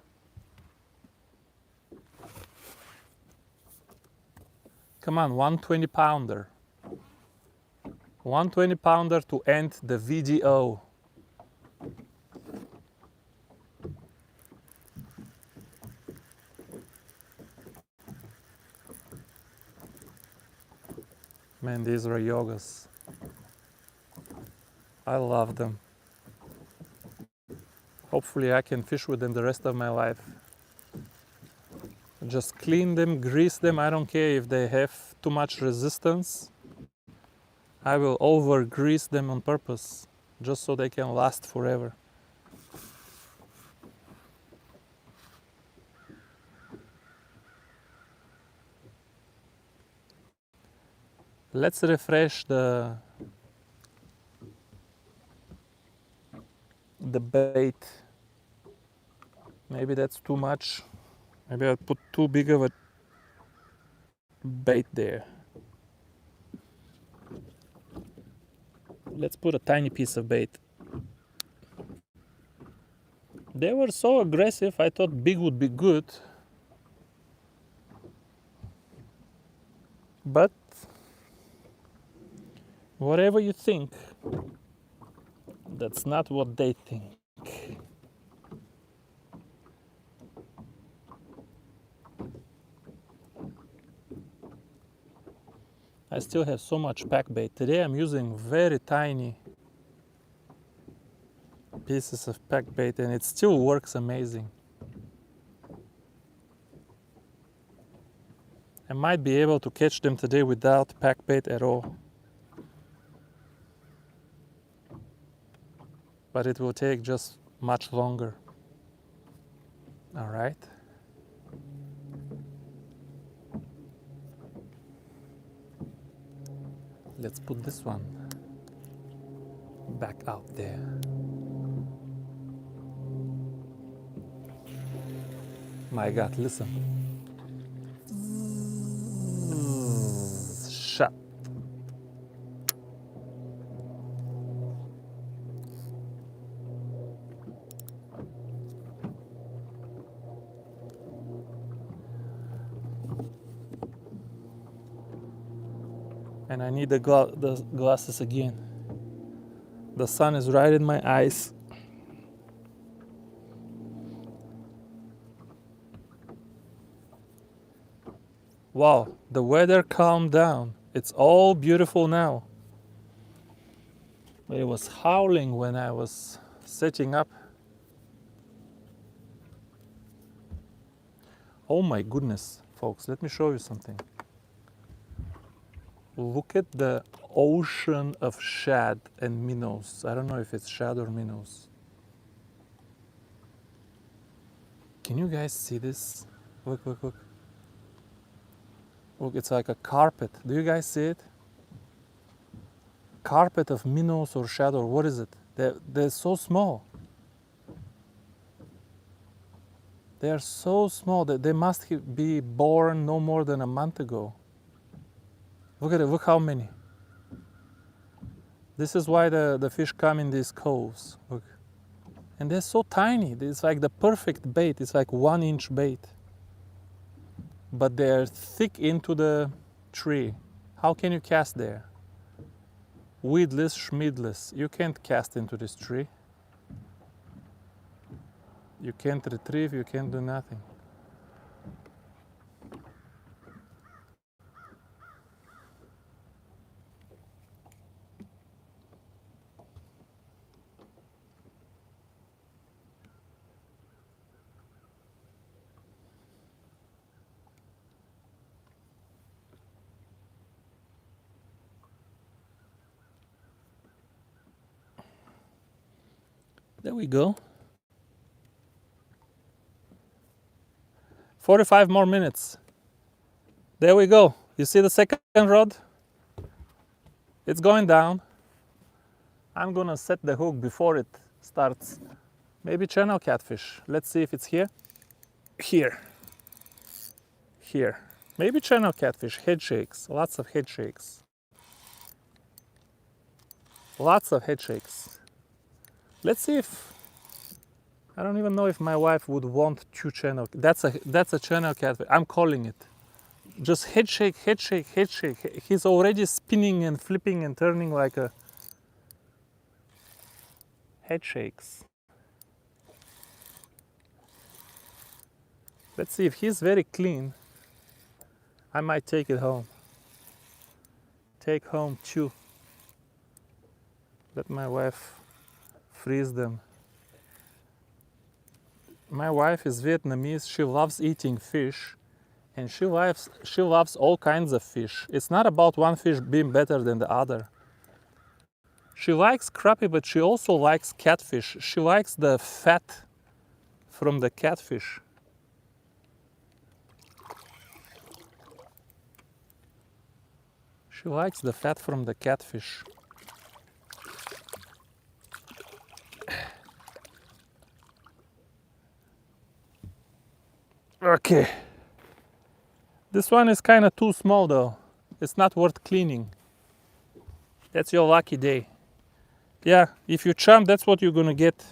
Come on, 120 pounder. 120 pounder to end the VDO. Man, these are yogas. I love them. Hopefully I can fish with them the rest of my life. Just clean them, grease them. I don't care if they have too much resistance. I will over grease them on purpose, just so they can last forever. Let's refresh the bait. Maybe that's too much. Maybe I'll put too big of a bait there. Let's put a tiny piece of bait. They were so aggressive, I thought big would be good. But whatever you think, that's not what they think. I still have so much pack bait. Today I'm using very tiny pieces of pack bait and it still works amazing. I might be able to catch them today without pack bait at all. But it will take just much longer. All right. Let's put this one back out there. My God, listen. shot. And I need the glasses again. The sun is right in my eyes. Wow, the weather calmed down. It's all beautiful now. It was howling when I was setting up. Oh my goodness, folks, let me show you something. Look at the ocean of shad and minnows. I don't know if it's shad or minnows. Can you guys see this? Look, look, look. Look, it's like a carpet. Do you guys see it? Carpet of minnows or shad, or what is it? They're so small. They are so small that they must be born no more than a month ago. Look at it, look how many. This is why the fish come in these coves. Look. And they're so tiny. It's like the perfect bait. It's like 1-inch bait. But they're thick into the tree. How can you cast there? Weedless, schmidless. You can't cast into this tree. You can't retrieve, you can't do nothing. There we go. 45 more minutes. There we go. You see the second rod? It's going down. I'm gonna set the hook before it starts. Maybe channel catfish. Let's see if it's here. Here. Here. Maybe channel catfish. Head shakes. Lots of head shakes. Lots of head shakes. Let's see if, I don't even know if my wife would want 2 channel. That's a channel catfish. I'm calling it. Just head shake, head shake, head shake. He's already spinning and flipping and turning like a head shakes. Let's see if he's very clean. I might take it home. Take home 2. Let my wife freeze them. My wife is Vietnamese. She loves eating fish, and she loves all kinds of fish. It's not about one fish being better than the other. She likes crappie, but she also likes catfish. She likes the fat from the catfish. She likes the fat from the catfish. Okay. This one is kind of too small though. It's not worth cleaning. That's your lucky day. Yeah, if you chum, that's what you're gonna get.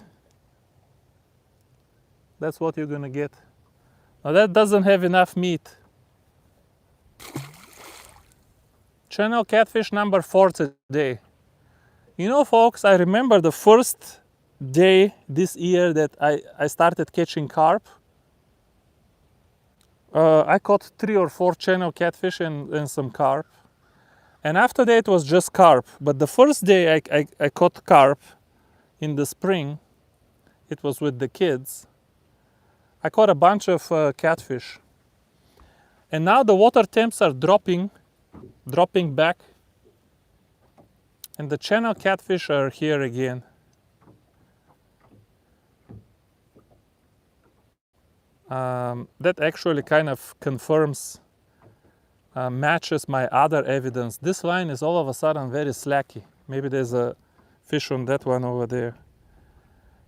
That's what you're gonna get. Now that doesn't have enough meat. Channel catfish number 4 today. You know, folks, I remember the first day this year that I started catching carp. I caught 3 or 4 channel catfish and some carp. And after that it was just carp. But the first day I caught carp in the spring, it was with the kids. I caught a bunch of catfish. And now the water temps are dropping back. And the channel catfish are here again. That actually kind of confirms, matches my other evidence. This line is all of a sudden very slacky. Maybe there's a fish on that one over there.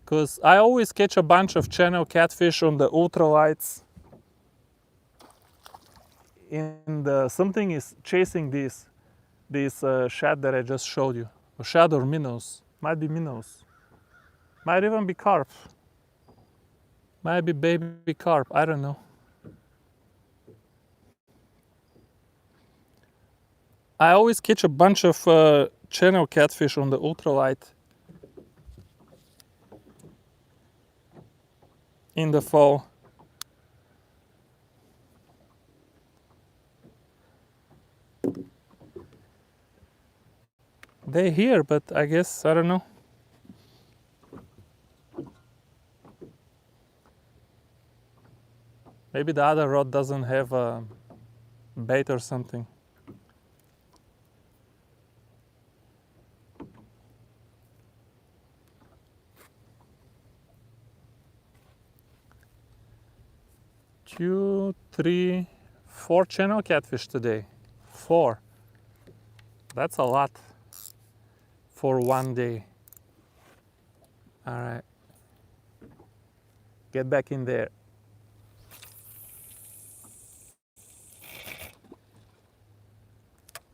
Because I always catch a bunch of channel catfish on the ultralights. And something is chasing this. this shad that I just showed you. Or shad or minnows. Might be minnows. Might even be carp. Might be baby carp. I don't know. I always catch a bunch of channel catfish on the ultralight in the fall. They're here, but I guess, I don't know. Maybe the other rod doesn't have a bait or something. Two, three, 4 channel catfish today. 4. That's a lot for one day. All right. Get back in there.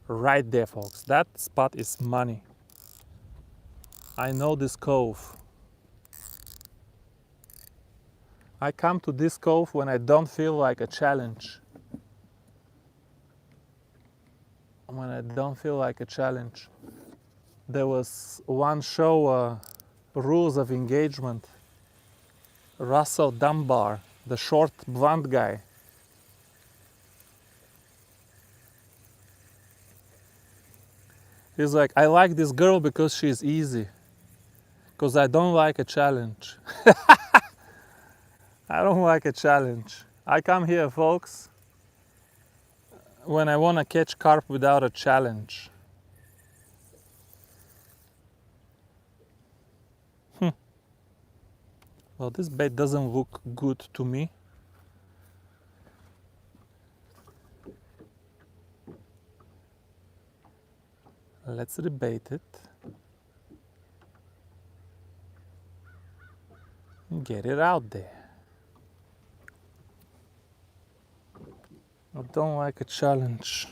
Right there, folks. That spot is money. I know this cove. I come to this cove when I don't feel like a challenge. When I don't feel like a challenge. There was one show, Rules of Engagement. Russell Dunbar, the short, blunt guy. He's like, I like this girl because she's easy. Because I don't like a challenge. I don't like a challenge. I come here, folks, when I want to catch carp without a challenge. Well, this bait doesn't look good to me. Let's rebait it. Get it out there. I don't like a challenge.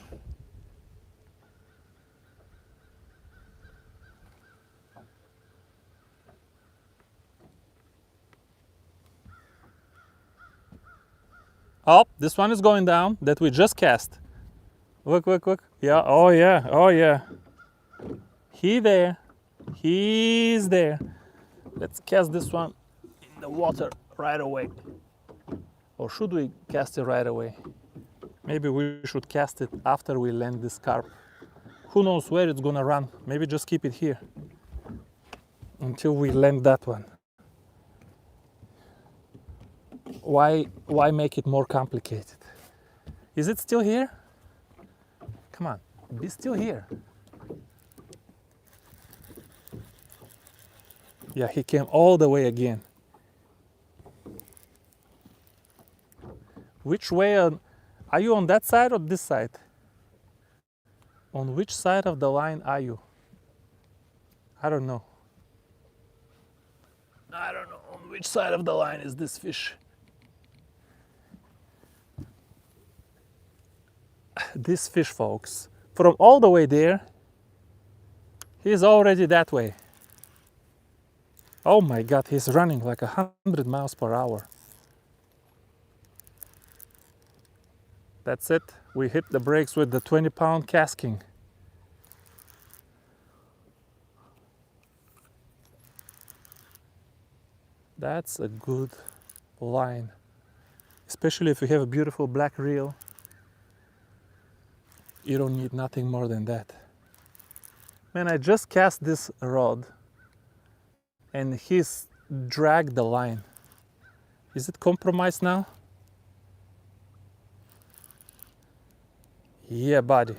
Oh, this one is going down that we just cast. Look, look, look. Yeah, oh yeah, oh yeah. He's there. Let's cast this one in the water right away. Or should we cast it right away? Maybe we should cast it after we land this carp. Who knows where it's gonna run? Maybe just keep it here until we land that one. Why make it more complicated? Is it still here? Come on, be still here. Yeah, he came all the way again. Which way are you, on that side or this side? On which side of the line are you? I don't know. I don't know on which side of the line is this fish. This fish, folks, from all the way there, he's already that way. Oh my God, he's running like 100 miles per hour. That's it. We hit the brakes with the 20-pound casking. That's a good line, especially if you have a beautiful black reel. You don't need nothing more than that. Man, I just cast this rod and he's dragged the line. Is it compromised now? Yeah, buddy.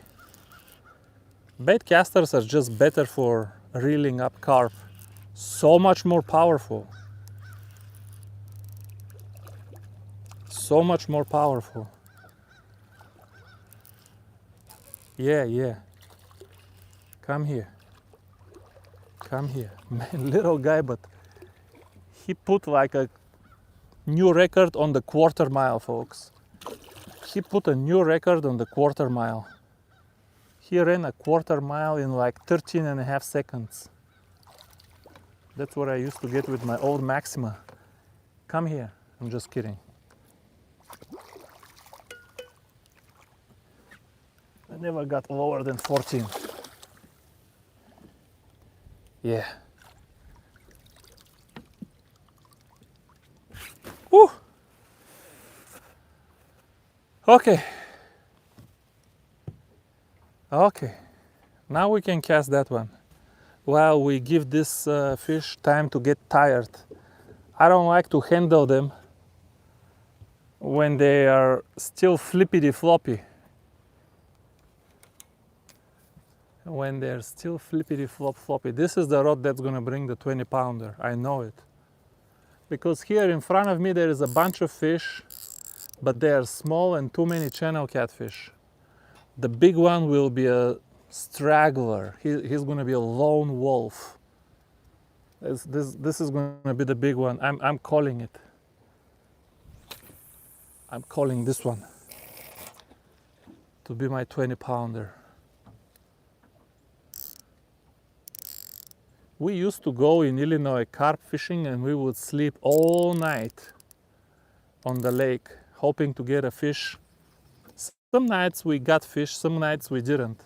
Bait casters are just better for reeling up carp. So much more powerful. So much more powerful. Yeah. Come here. Come here. Man, little guy, but he put like a new record on the quarter mile, folks. He put a new record on the quarter mile. He ran a quarter mile in like 13.5 seconds. That's what I used to get with my old Maxima. Come here. I'm just kidding. I never got lower than 14. Yeah. Woo! Okay. Okay. Now we can cast that one. While we give this fish time to get tired. I don't like to handle them when they are still flippity floppy. When they're still flippity floppy. This is the rod that's gonna bring the 20 pounder. I know it. Because here in front of me there is a bunch of fish, but they are small and too many channel catfish. The big one will be a straggler. He's gonna be a lone wolf. This is gonna be the big one. I'm calling it. I'm calling this one to be my 20 pounder. We used to go in Illinois carp fishing and we would sleep all night on the lake hoping to get a fish. Some nights we got fish, some nights we didn't.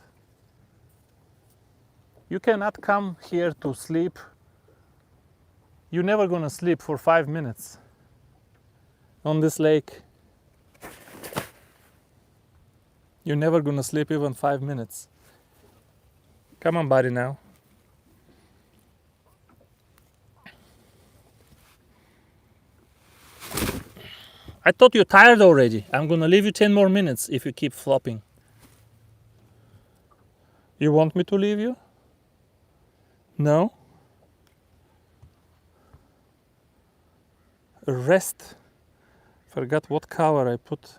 You cannot come here to sleep. You're never gonna sleep for 5 minutes on this lake. You're never gonna sleep even 5 minutes. Come on, buddy, now. I thought you're tired already. I'm gonna leave you 10 more minutes if you keep flopping. You want me to leave you? No? Rest. Forgot what color I put.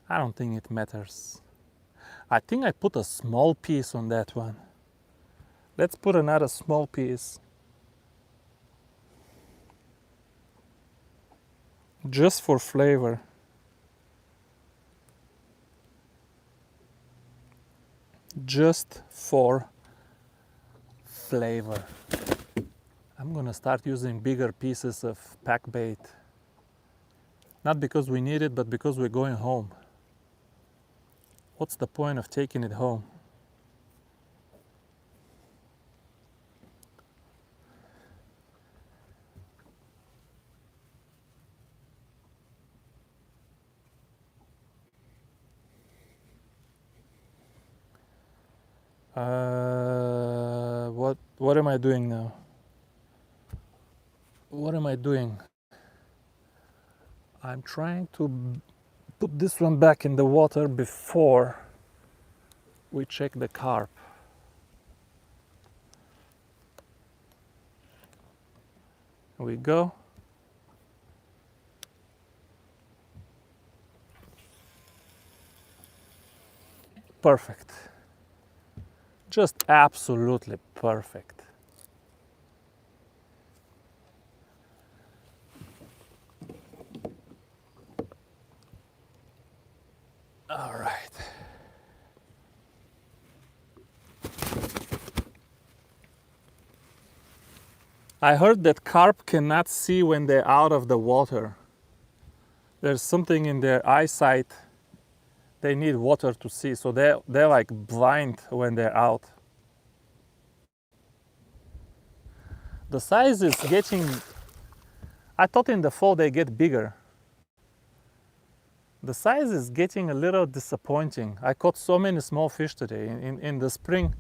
I don't think it matters. I think I put a small piece on that one. Let's put another small piece. Just for flavor. Just for flavor. I'm gonna start using bigger pieces of pack bait. Not because we need it, but because we're going home. What's the point of taking it home? What am I doing now? What am I doing? I'm trying to put this one back in the water before we check the carp. Here we go. Perfect. Just absolutely perfect. All right. I heard that carp cannot see when they're out of the water. There's something in their eyesight. They need water to see, so they're like blind when they're out. The size is getting, I thought in the fall they get bigger. The size is getting a little disappointing. I caught so many small fish today. In the spring,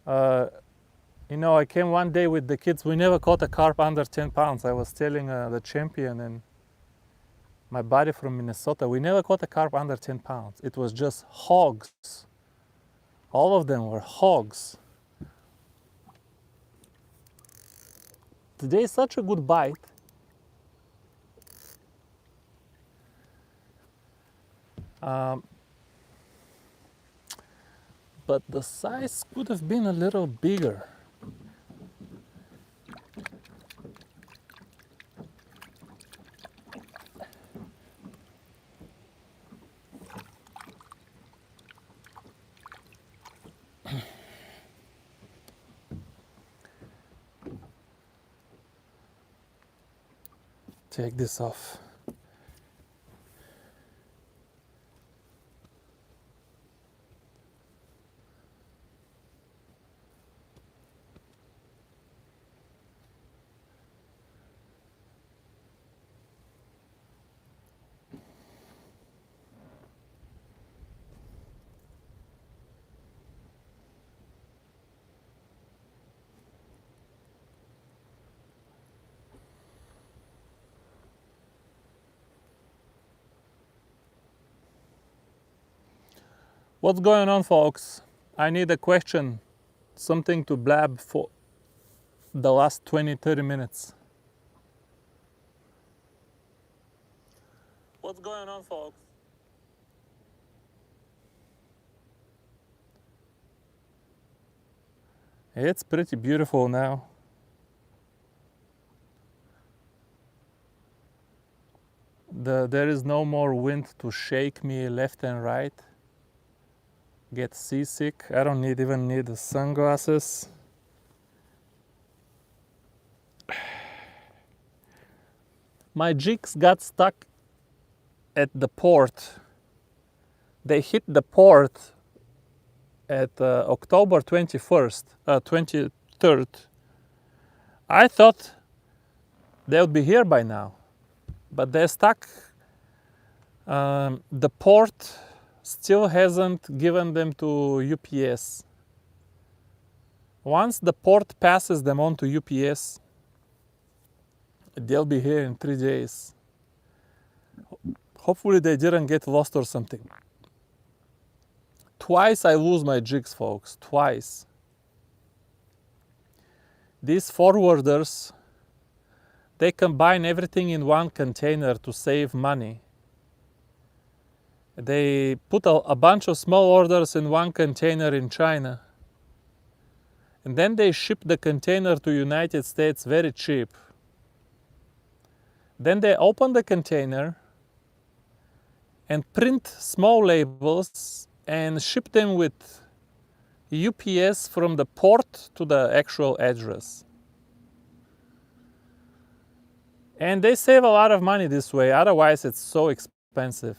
you know, I came one day with the kids. We never caught a carp under 10 pounds. I was telling the champion and my buddy from Minnesota, we never caught a carp under 10 pounds. It was just hogs. All of them were hogs. Today is such a good bite. But the size could have been a little bigger. take this off. What's going on, folks? I need a question, something to blab for the last 20-30 minutes. What's going on, folks? It's pretty beautiful now. There is no more wind to shake me left and right. Get seasick. I don't even need the sunglasses. My jigs got stuck at the port. They hit the port at October 21st, 23rd. I thought they would be here by now, but they're stuck. The port still hasn't given them to UPS. Once the port passes them on to UPS, they'll be here in 3 days. Hopefully they didn't get lost or something. Twice I lose my jigs, folks, twice. These forwarders, they combine everything in one container to save money. They put a bunch of small orders in one container in China. And then they ship the container to United States very cheap. Then they open the container and print small labels and ship them with UPS from the port to the actual address. And they save a lot of money this way, otherwise it's so expensive.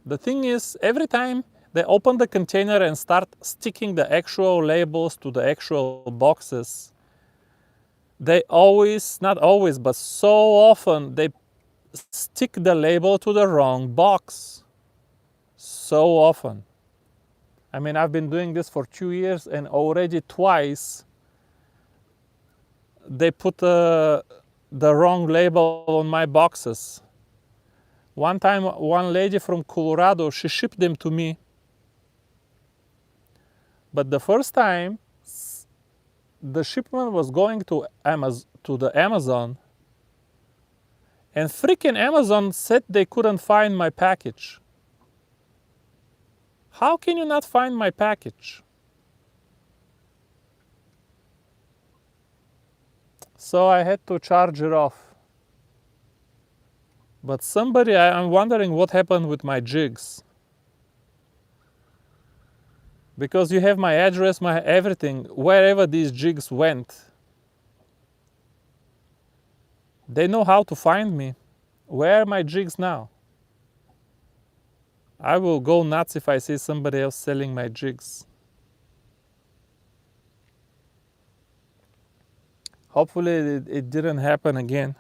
The thing is, every time they open the container and start sticking the actual labels to the actual boxes, they always, not always, but so often, they stick the label to the wrong box. So often. I mean, I've been doing this for 2 years and already twice they put the wrong label on my boxes. One time, one lady from Colorado, she shipped them to me. But the first time, the shipment was going to the Amazon, and freaking Amazon said they couldn't find my package. How can you not find my package? So I had to charge it off. But I'm wondering what happened with my jigs. Because you have my address, my everything, wherever these jigs went. They know how to find me. Where are my jigs now? I will go nuts if I see somebody else selling my jigs. Hopefully it didn't happen again.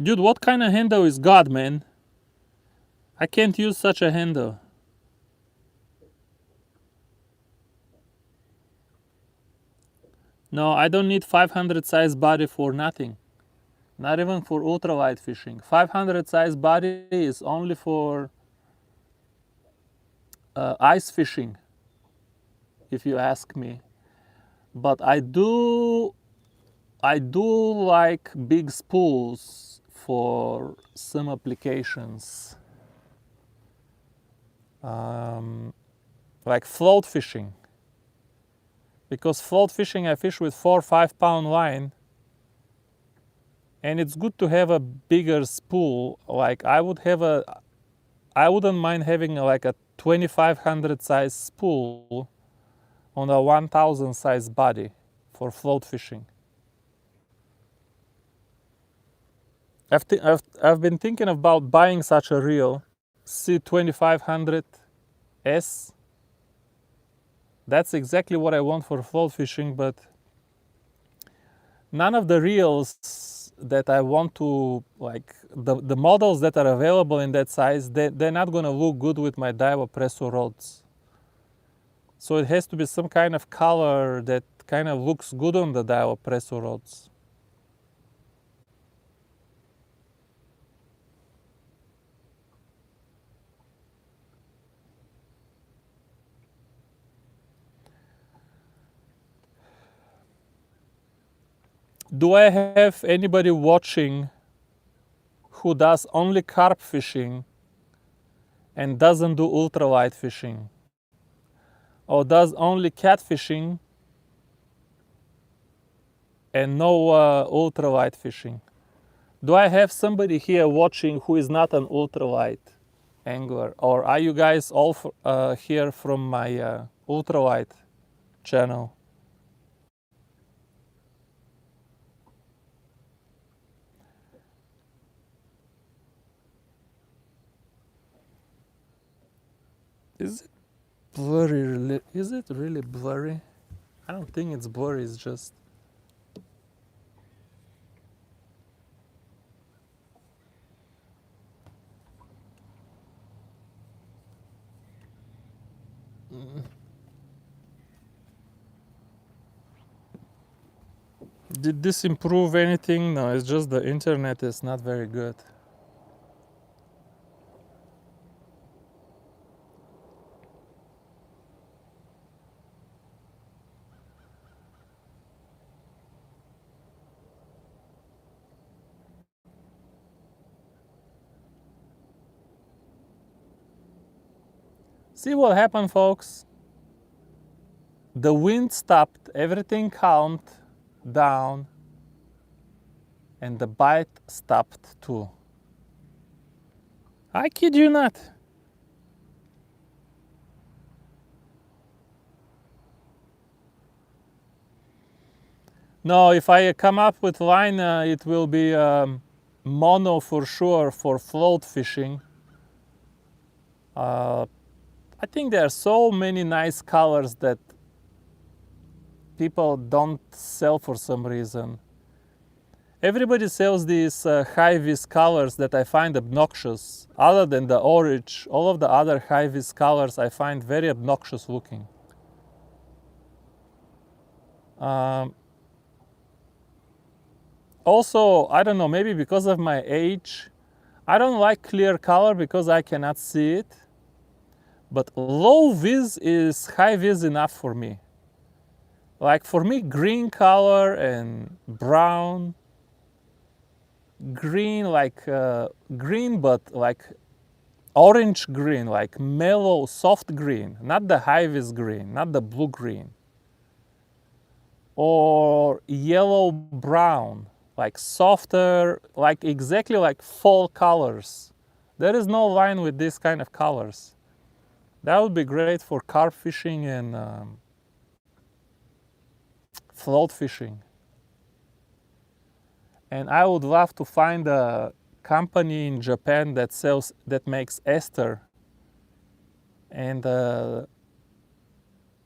Dude, what kind of handle is God, man? I can't use such a handle. No, I don't need 500 size body for nothing. Not even for ultralight fishing. 500 size body is only for ice fishing, if you ask me. But I do like big spools for some applications. Like float fishing. Because float fishing I fish with 4 or 5 pound line. And it's good to have a bigger spool. Like I wouldn't mind having like a 2500 size spool on a 1000 size body for float fishing. I've been thinking about buying such a reel, C2500S. That's exactly what I want for float fishing, but none of the reels that I want to, like the models that are available in that size, they're not gonna look good with my Daiwa Presso rods. So it has to be some kind of color that kind of looks good on the Daiwa Presso rods. Do I have anybody watching who does only carp fishing and doesn't do ultralight fishing? Or does only catfishing and no ultralight fishing? Do I have somebody here watching who is not an ultralight angler? Or are you guys all here from my ultralight channel? Is it blurry? Is it really blurry? I don't think it's blurry, it's just... Did this improve anything? No, it's just the internet is not very good. See what happened, folks? The wind stopped, everything calmed down, and the bite stopped too. I kid you not. No, if I come up with line, it will be mono for sure for float fishing. I think there are so many nice colors that people don't sell for some reason. Everybody sells these high-vis colors that I find obnoxious. Other than the orange, all of the other high-vis colors I find very obnoxious looking. Also, I don't know, maybe because of my age, I don't like clear color because I cannot see it. But low vis is high vis enough for me. Like for me, green color and brown, green like green, but like orange green, like mellow, soft green, not the high vis green, not the blue green. Or yellow brown, like softer, like exactly like fall colors. There is no line with this kind of colors. That would be great for carp fishing and float fishing. And I would love to find a company in Japan that makes ester and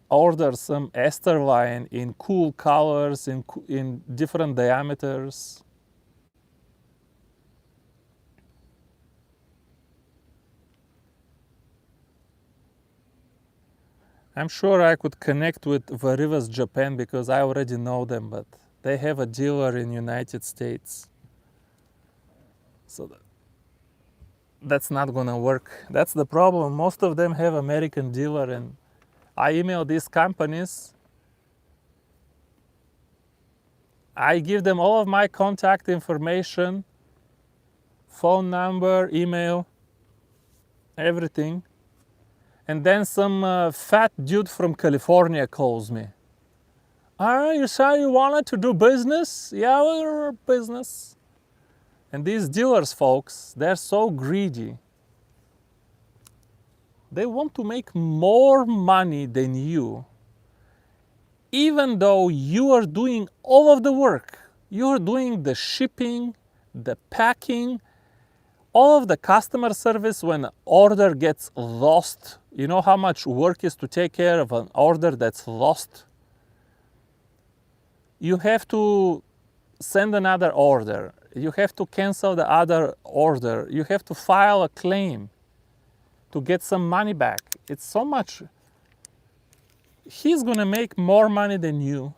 order some ester line in cool colors, in different diameters. I'm sure I could connect with Varivas Japan because I already know them, but they have a dealer in United States. So that's not gonna work. That's the problem. Most of them have American dealer, and I email these companies. I give them all of my contact information, phone number, email, everything. And then some fat dude from California calls me. You said you wanted to do business? Yeah, we're business. And these dealers, folks, they're so greedy. They want to make more money than you, even though you are doing all of the work. You're doing the shipping, the packing, all of the customer service when an order gets lost. You know how much work is to take care of an order that's lost? You have to send another order. You have to cancel the other order. You have to file a claim to get some money back. It's so much. He's gonna make more money than you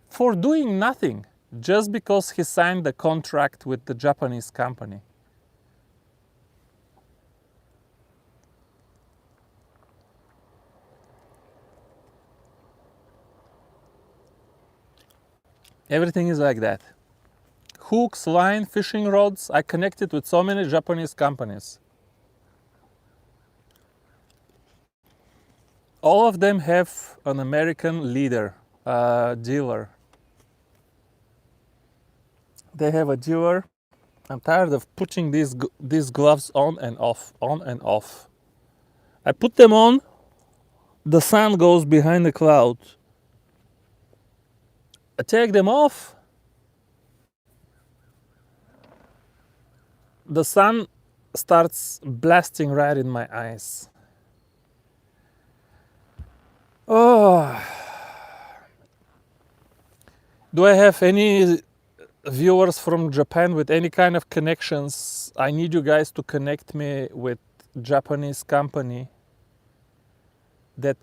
for doing nothing just because he signed the contract with the Japanese company. Everything is like that. Hooks, line, fishing rods. I connected with so many Japanese companies. All of them have an American leader, dealer. They have a dealer. I'm tired of putting these gloves on and off, on and off. I put them on, the sun goes behind the clouds. I take them off, the sun starts blasting right in my eyes. Oh. Do I have any viewers from Japan with any kind of connections? I need you guys to connect me with Japanese company that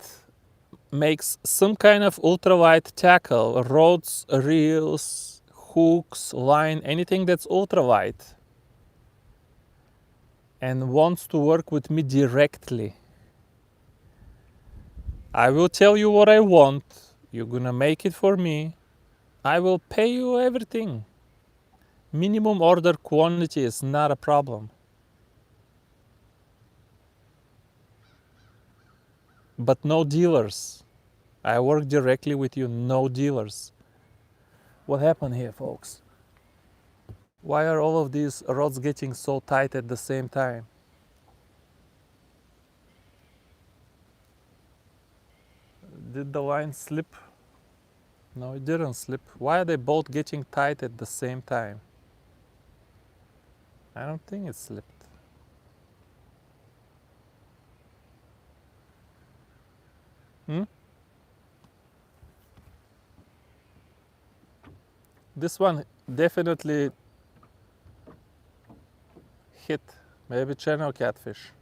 makes some kind of ultralight tackle, rods, reels, hooks, line, anything that's ultralight, and wants to work with me directly. I will tell you what I want. You're gonna make it for me. I will pay you everything. Minimum order quantity is not a problem. But no dealers. I work directly with you, no dealers. What happened here, folks? Why are all of these rods getting so tight at the same time? Did the line slip? No, it didn't slip. Why are they both getting tight at the same time? I don't think it slipped. This one definitely hit. Maybe channel catfish.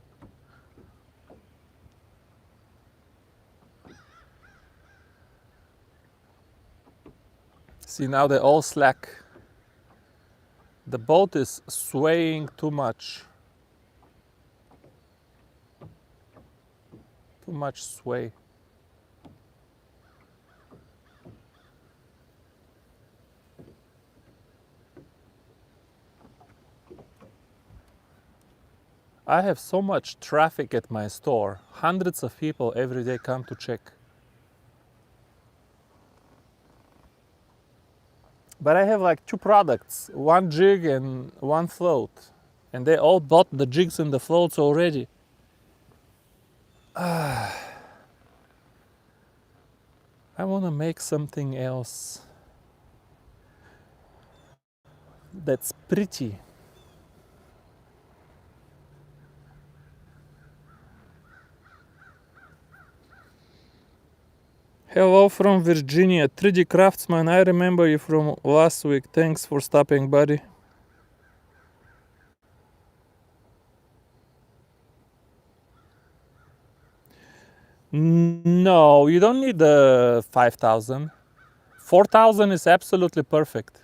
See, now they all slack. The boat is swaying too much. Too much sway. I have so much traffic at my store. Hundreds of people every day come to check. But I have like 2 products, 1 jig and 1 float. And they all bought the jigs and the floats already. I want to make something else that's pretty. Hello from Virginia, 3D Craftsman. I remember you from last week. Thanks for stopping, buddy. No, you don't need the 5,000. 4,000 is absolutely perfect.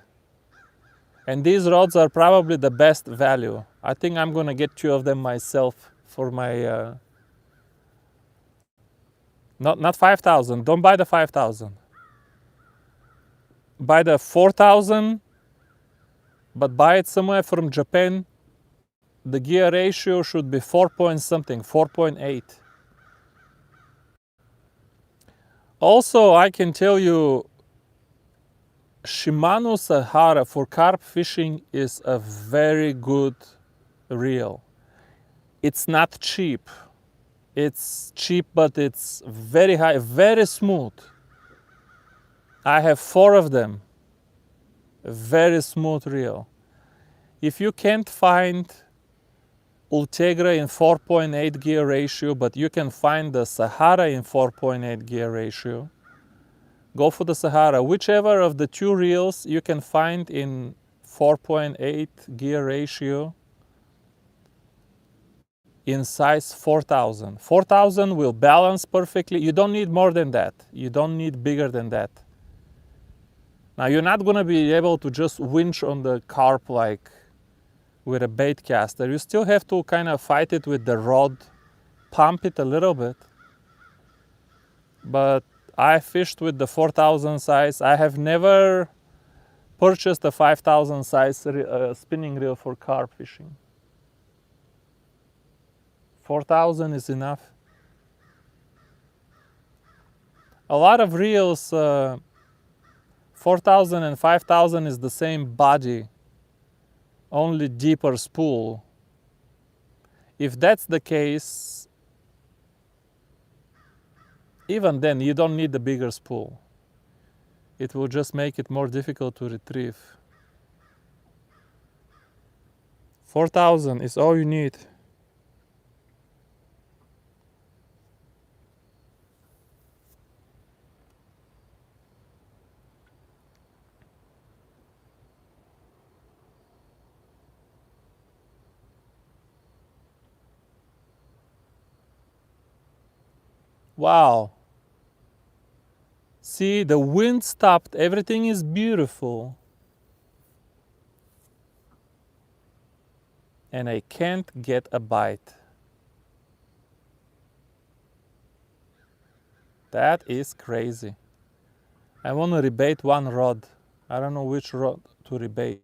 And these rods are probably the best value. I think I'm gonna get 2 of them myself for my... Not 5,000, don't buy the 5,000. Buy the 4,000, but buy it somewhere from Japan. The gear ratio should be 4 point something, 4.8. Also, I can tell you, Shimano Sahara for carp fishing is a very good reel. It's not cheap. It's cheap, but it's very high, very smooth. I have 4 of them. A very smooth reel. If you can't find Ultegra in 4.8 gear ratio, but you can find the Sahara in 4.8 gear ratio, go for the Sahara. Whichever of the 2 reels you can find in 4.8 gear ratio in size 4000. 4000 will balance perfectly. You don't need more than that. You don't need bigger than that. Now you're not going to be able to just winch on the carp like with a bait caster. You still have to kind of fight it with the rod, pump it a little bit. But I fished with the 4000 size. I have never purchased a 5000 size spinning reel for carp fishing. 4000 is enough. A lot of reels, 4000 and 5000 is the same body, only deeper spool. If that's the case, even then you don't need the bigger spool. It will just make it more difficult to retrieve. 4000 is all you need. Wow. See, the wind stopped. Everything is beautiful. And I can't get a bite. That is crazy. I want to rebait one rod. I don't know which rod to rebait.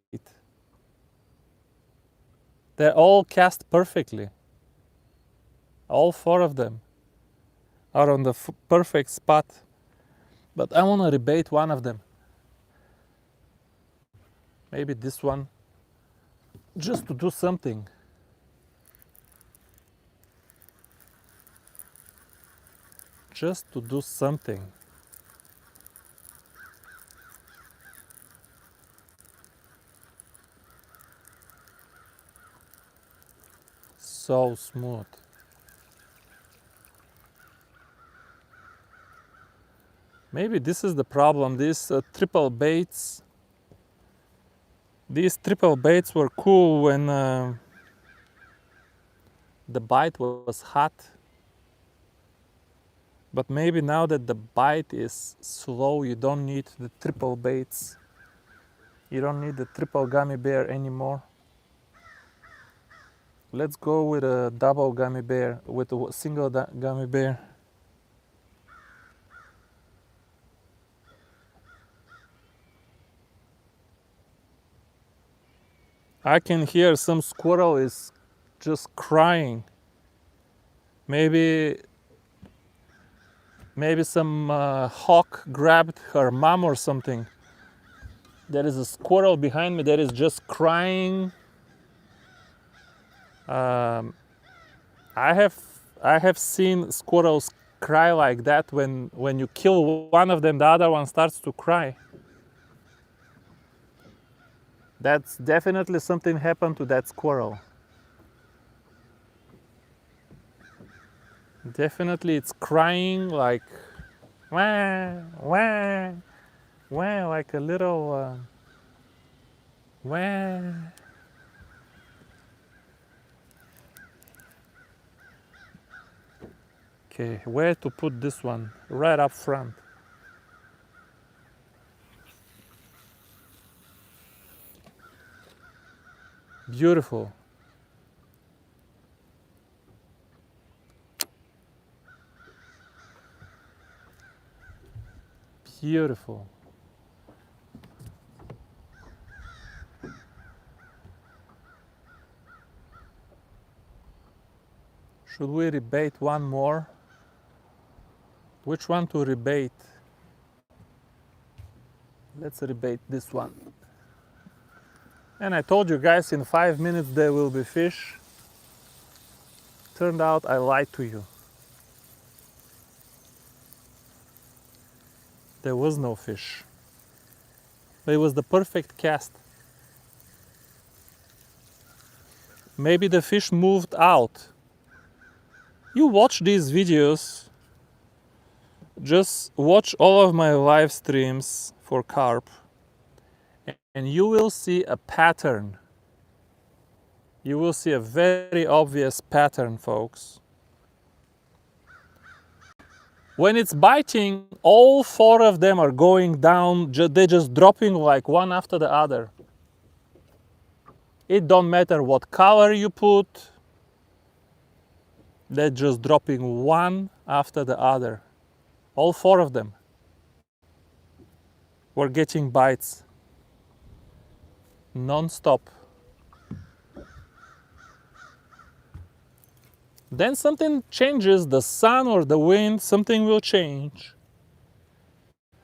They're all cast perfectly. All 4 of them are on the perfect spot. But I want to rebait one of them. Maybe this one. Just to do something. Just to do something. So smooth. Maybe this is the problem. These triple baits. These triple baits were cool when the bite was hot. But maybe now that the bite is slow, you don't need the triple baits. You don't need the triple gummy bear anymore. Let's go with a double gummy bear, with a single gummy bear. I can hear some squirrel is just crying. Maybe some hawk grabbed her mom or something. There is a squirrel behind me that is just crying. I have seen squirrels cry like that. When you kill one of them, the other one starts to cry. That's definitely something happened to that squirrel. Definitely it's crying like wah, wah, wah, like a little wah. Okay, where to put this one? Right up front. Beautiful. Beautiful. Should we rebait one more? Which one to rebait? Let's rebait this one. And I told you guys in 5 minutes there will be fish. Turned out I lied to you. There was no fish. But it was the perfect cast. Maybe the fish moved out. You watch these videos, just watch all of my live streams for carp, and you will see a pattern. You will see a very obvious pattern, folks. When it's biting, all 4 of them are going down, they're just dropping like one after the other. It don't matter what color you put, they're just dropping one after the other. All 4 of them were getting bites non-stop. Then something changes, the sun or the wind, something will change.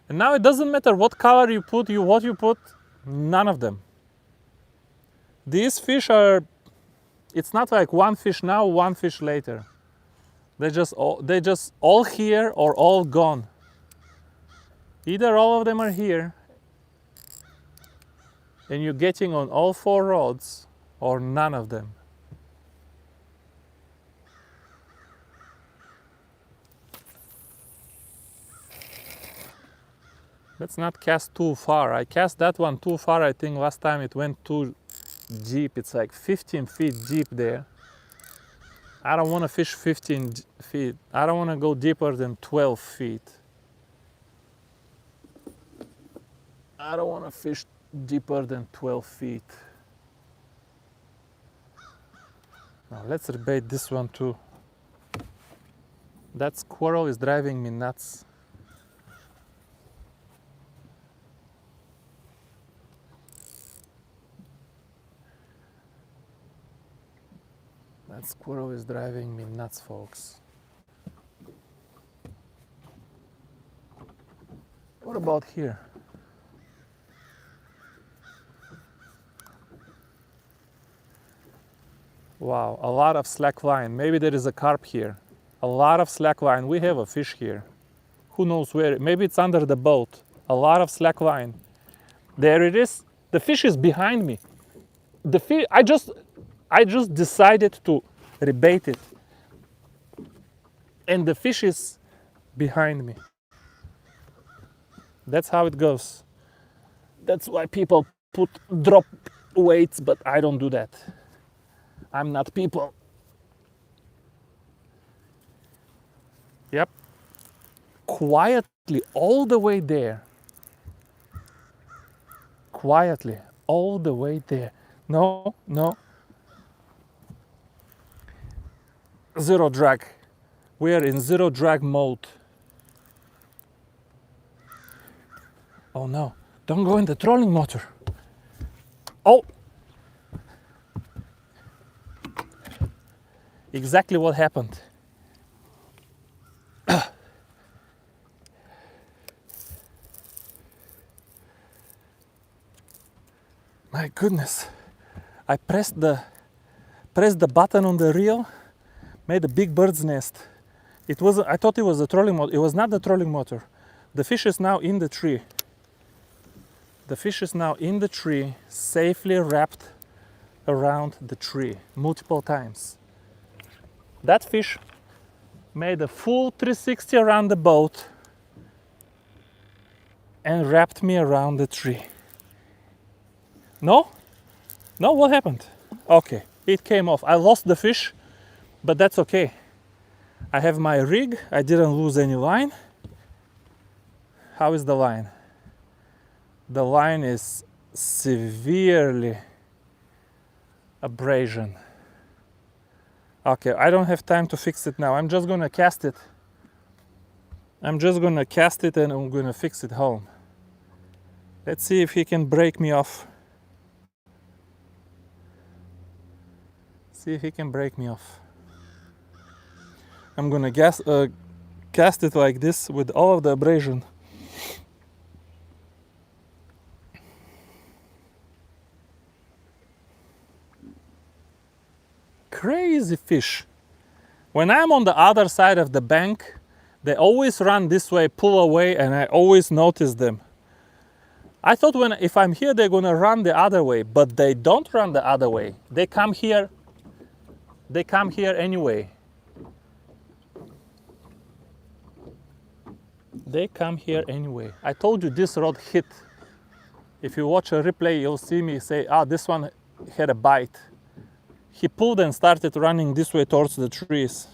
And now it doesn't matter what color you put, what you put, none of them. These fish are, it's not like one fish now, one fish later. They're just all here or all gone. Either all of them are here and you're getting on all 4 rods, or none of them. Let's not cast too far. I cast that one too far. I think last time it went too deep. It's like 15 feet deep there. I don't want to fish 15 feet. I don't want to go deeper than 12 feet. I don't want to fish deeper than 12 feet. Now let's rebait this one too. That squirrel is driving me nuts. That squirrel is driving me nuts, folks. What about here? Wow, a lot of slack line. Maybe there is a carp here. A lot of slack line. We have a fish here. Who knows where? Maybe it's under the boat. A lot of slack line. There it is. The fish is behind me. The fish, I just decided to rebait it. And the fish is behind me. That's how it goes. That's why people drop weights, but I don't do that. I'm not people. Yep. Quietly, all the way there. Quietly, all the way there. No, no. Zero drag. We are in zero drag mode. Oh no, don't go in the trolling motor. Oh! Exactly what happened. My goodness. I pressed the button on the reel, made a big bird's nest. I thought it was a trolling motor. It was not the trolling motor. The fish is now in the tree. The fish is now in the tree, safely wrapped around the tree multiple times. That fish made a full 360 around the boat and wrapped me around the tree. No? No, what happened? Okay, it came off. I lost the fish, but that's okay. I have my rig. I didn't lose any line. How is the line? The line is severely abrasion. Okay, I don't have time to fix it now. I'm just gonna cast it. I'm just gonna cast it and I'm gonna fix it home. Let's see if he can break me off. See if he can break me off. I'm gonna cast it like this with all of the abrasion. crazy fish. When I'm on the other side of the bank, they always run this way, pull away, and I always notice them. I thought if I'm here, they're gonna run the other way, but they don't run the other way. They come here anyway. They come here anyway. I told you this rod hit. If you watch a replay, you'll see me say, this one had a bite. He pulled and started running this way towards the trees.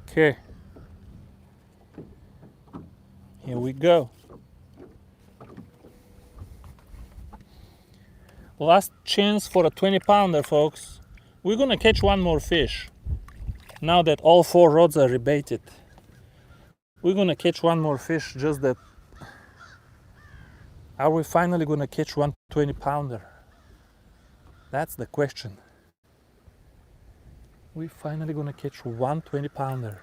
Okay. Here we go. Last chance for a 20-pounder, folks. We're gonna catch one more fish. Now that all 4 rods are rebaited. We're gonna catch one more fish, just that. Are we finally gonna catch one 20-pounder? That's the question. We're finally gonna catch one 20-pounder.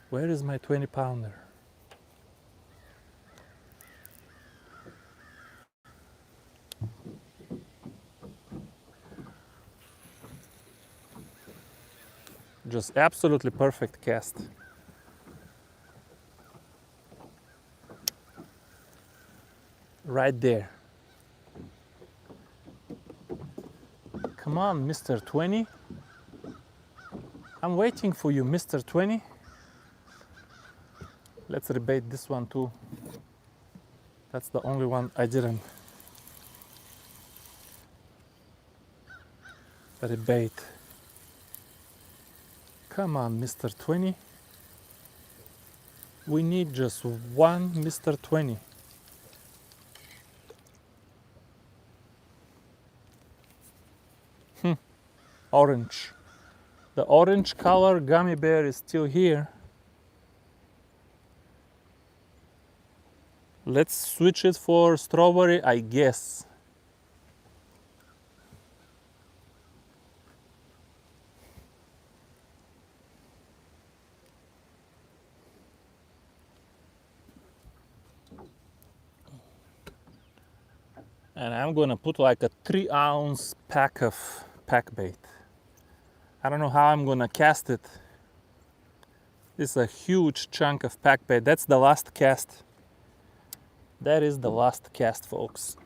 Where is my 20-pounder? Just absolutely perfect cast. Right there. Come on, Mr. 20. I'm waiting for you, Mr. 20. Let's rebait this one too. That's the only one I didn't rebait. Come on, Mr. 20. We need just one Mr. 20. Orange. The orange color gummy bear is still here. Let's switch it for strawberry, I guess. And I'm gonna put like a 3-ounce pack of pack bait. I don't know how I'm gonna cast it. This is a huge chunk of pack bait. That's the last cast. That is the last cast, folks.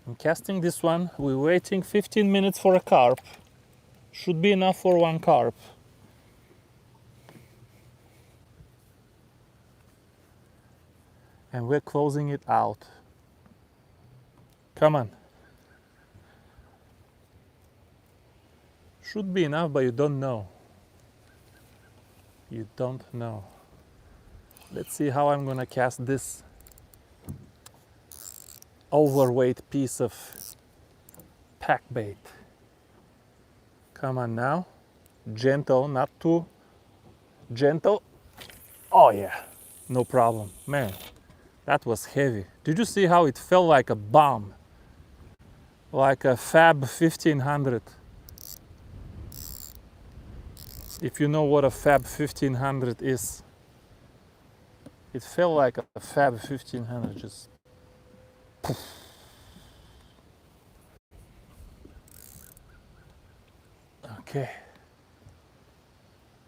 I'm casting this one. We're waiting 15 minutes for a carp. Should be enough for one carp. And we're closing it out. Come on. Should be enough, but you don't know. You don't know. Let's see how I'm gonna cast this overweight piece of pack bait. Come on now. Gentle, not too gentle. Oh yeah, no problem. Man, that was heavy. Did you see how it felt like a bomb? Like a Fab 1500. If you know what a Fab 1500 is. It felt like a Fab 1500, just poof. Okay.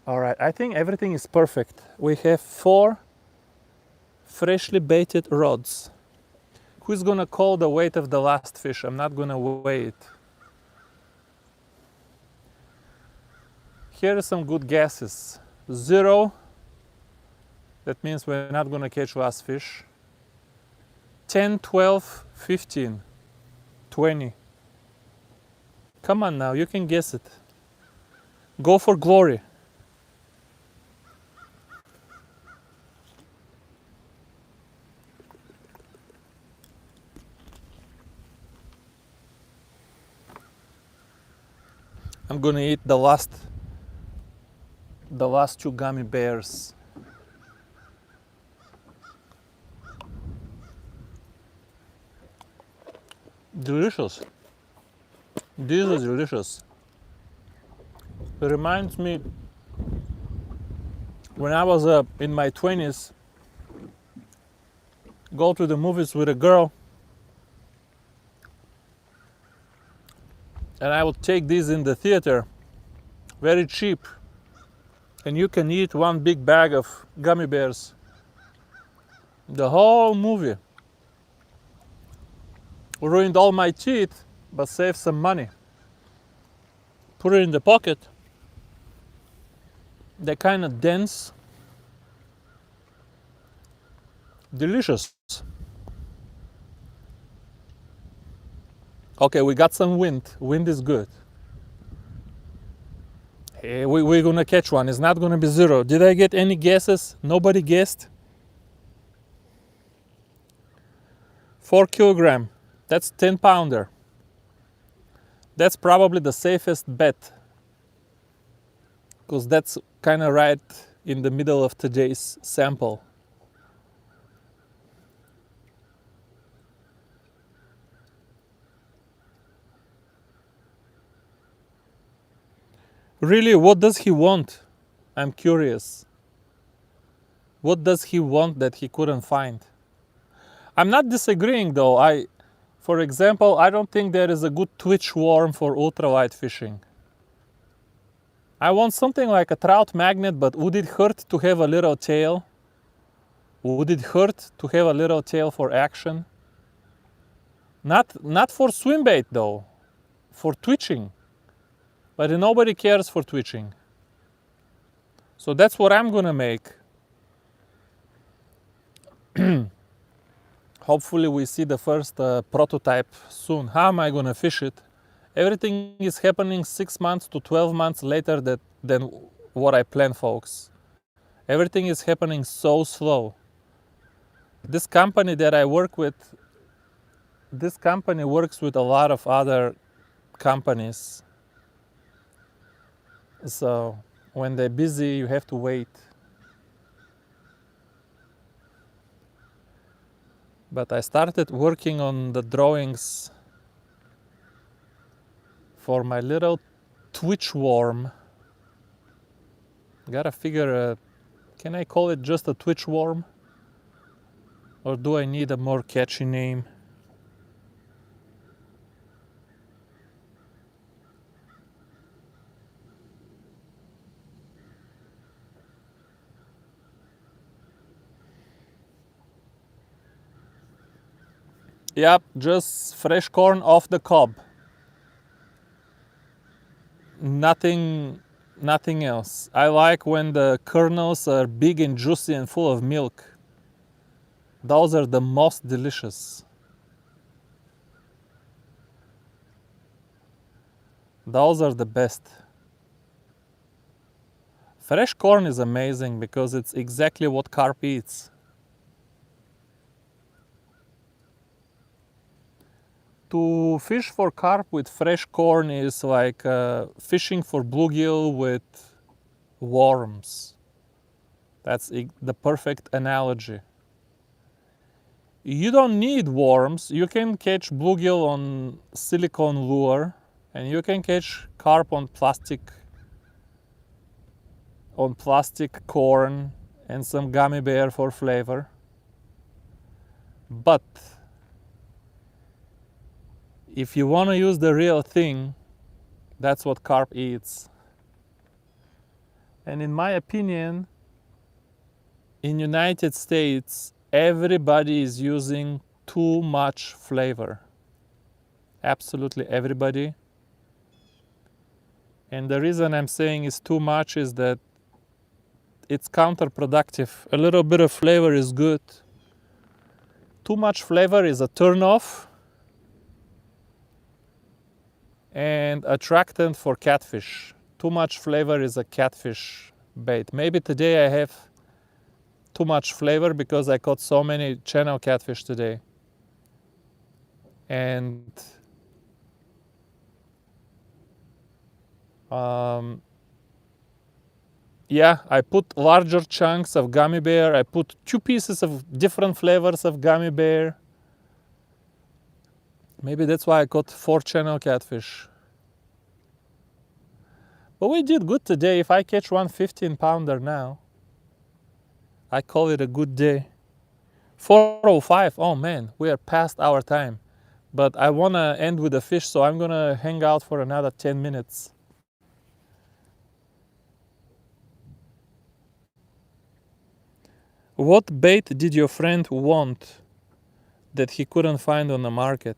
All right, I think everything is perfect. We have 4 freshly baited rods. Who's gonna call the weight of the last fish? I'm not gonna weigh it. Here are some good guesses. 0. That means we're not gonna catch last fish. 10, 12, 15, 20. Come on now, you can guess it. Go for glory. I'm gonna eat the last 2 gummy bears. Delicious. This is delicious. It reminds me when I was in my 20s, go to the movies with a girl, and I would take these in the theater, very cheap, and you can eat one big bag of gummy bears the whole movie. Ruined all my teeth, but saved some money. Put it in the pocket. They're kind of dense, delicious. Okay, we got some wind. Wind is good. Hey, we're gonna catch one. It's not gonna be zero. Did I get any guesses? Nobody guessed? 4 kilogram. That's 10 pounder. That's probably the safest bet, because that's kind of right in the middle of today's sample. Really, what does he want? I'm curious. What does he want that he couldn't find? I'm not disagreeing though. For example, I don't think there is a good twitch worm for ultralight fishing. I want something like a trout magnet, but would it hurt to have a little tail? Would it hurt to have a little tail for action? Not for swim bait though, for twitching. But nobody cares for twitching. So that's what I'm gonna make. Hopefully we see the first prototype soon. How am I gonna fish it? Everything is happening 6 months to 12 months later than what I planned, folks. Everything is happening so slow. This company that I work with, this company works with a lot of other companies. So when they're busy, you have to wait. But I started working on the drawings for my little twitch worm. Gotta figure, can I call it just a twitch worm? Or do I need a more catchy name? Yep, just fresh corn off the cob. Nothing else. I like when the kernels are big and juicy and full of milk. Those are the most delicious. Those are the best. Fresh corn is amazing because it's exactly what carp eats. To fish for carp with fresh corn is like fishing for bluegill with worms. That's the perfect analogy. You don't need worms. You can catch bluegill on silicone lure, and you can catch carp on plastic corn and some gummy bear for flavor. But if you want to use the real thing, that's what carp eats. And in my opinion, in United States, everybody is using too much flavor. Absolutely everybody. And the reason I'm saying is too much is that it's counterproductive. A little bit of flavor is good. Too much flavor is a turn-off and attractant for catfish. Too much flavor is a catfish bait. Maybe today I have too much flavor because I caught so many channel catfish today. And yeah, I put larger chunks of gummy bear. I put 2 pieces of different flavors of gummy bear. Maybe that's why I caught 4 channel catfish. But we did good today. If I catch one 15-pounder now, I call it a good day. 4:05. Oh man, we are past our time. But I want to end with a fish, so I'm going to hang out for another 10 minutes. What bait did your friend want that he couldn't find on the market?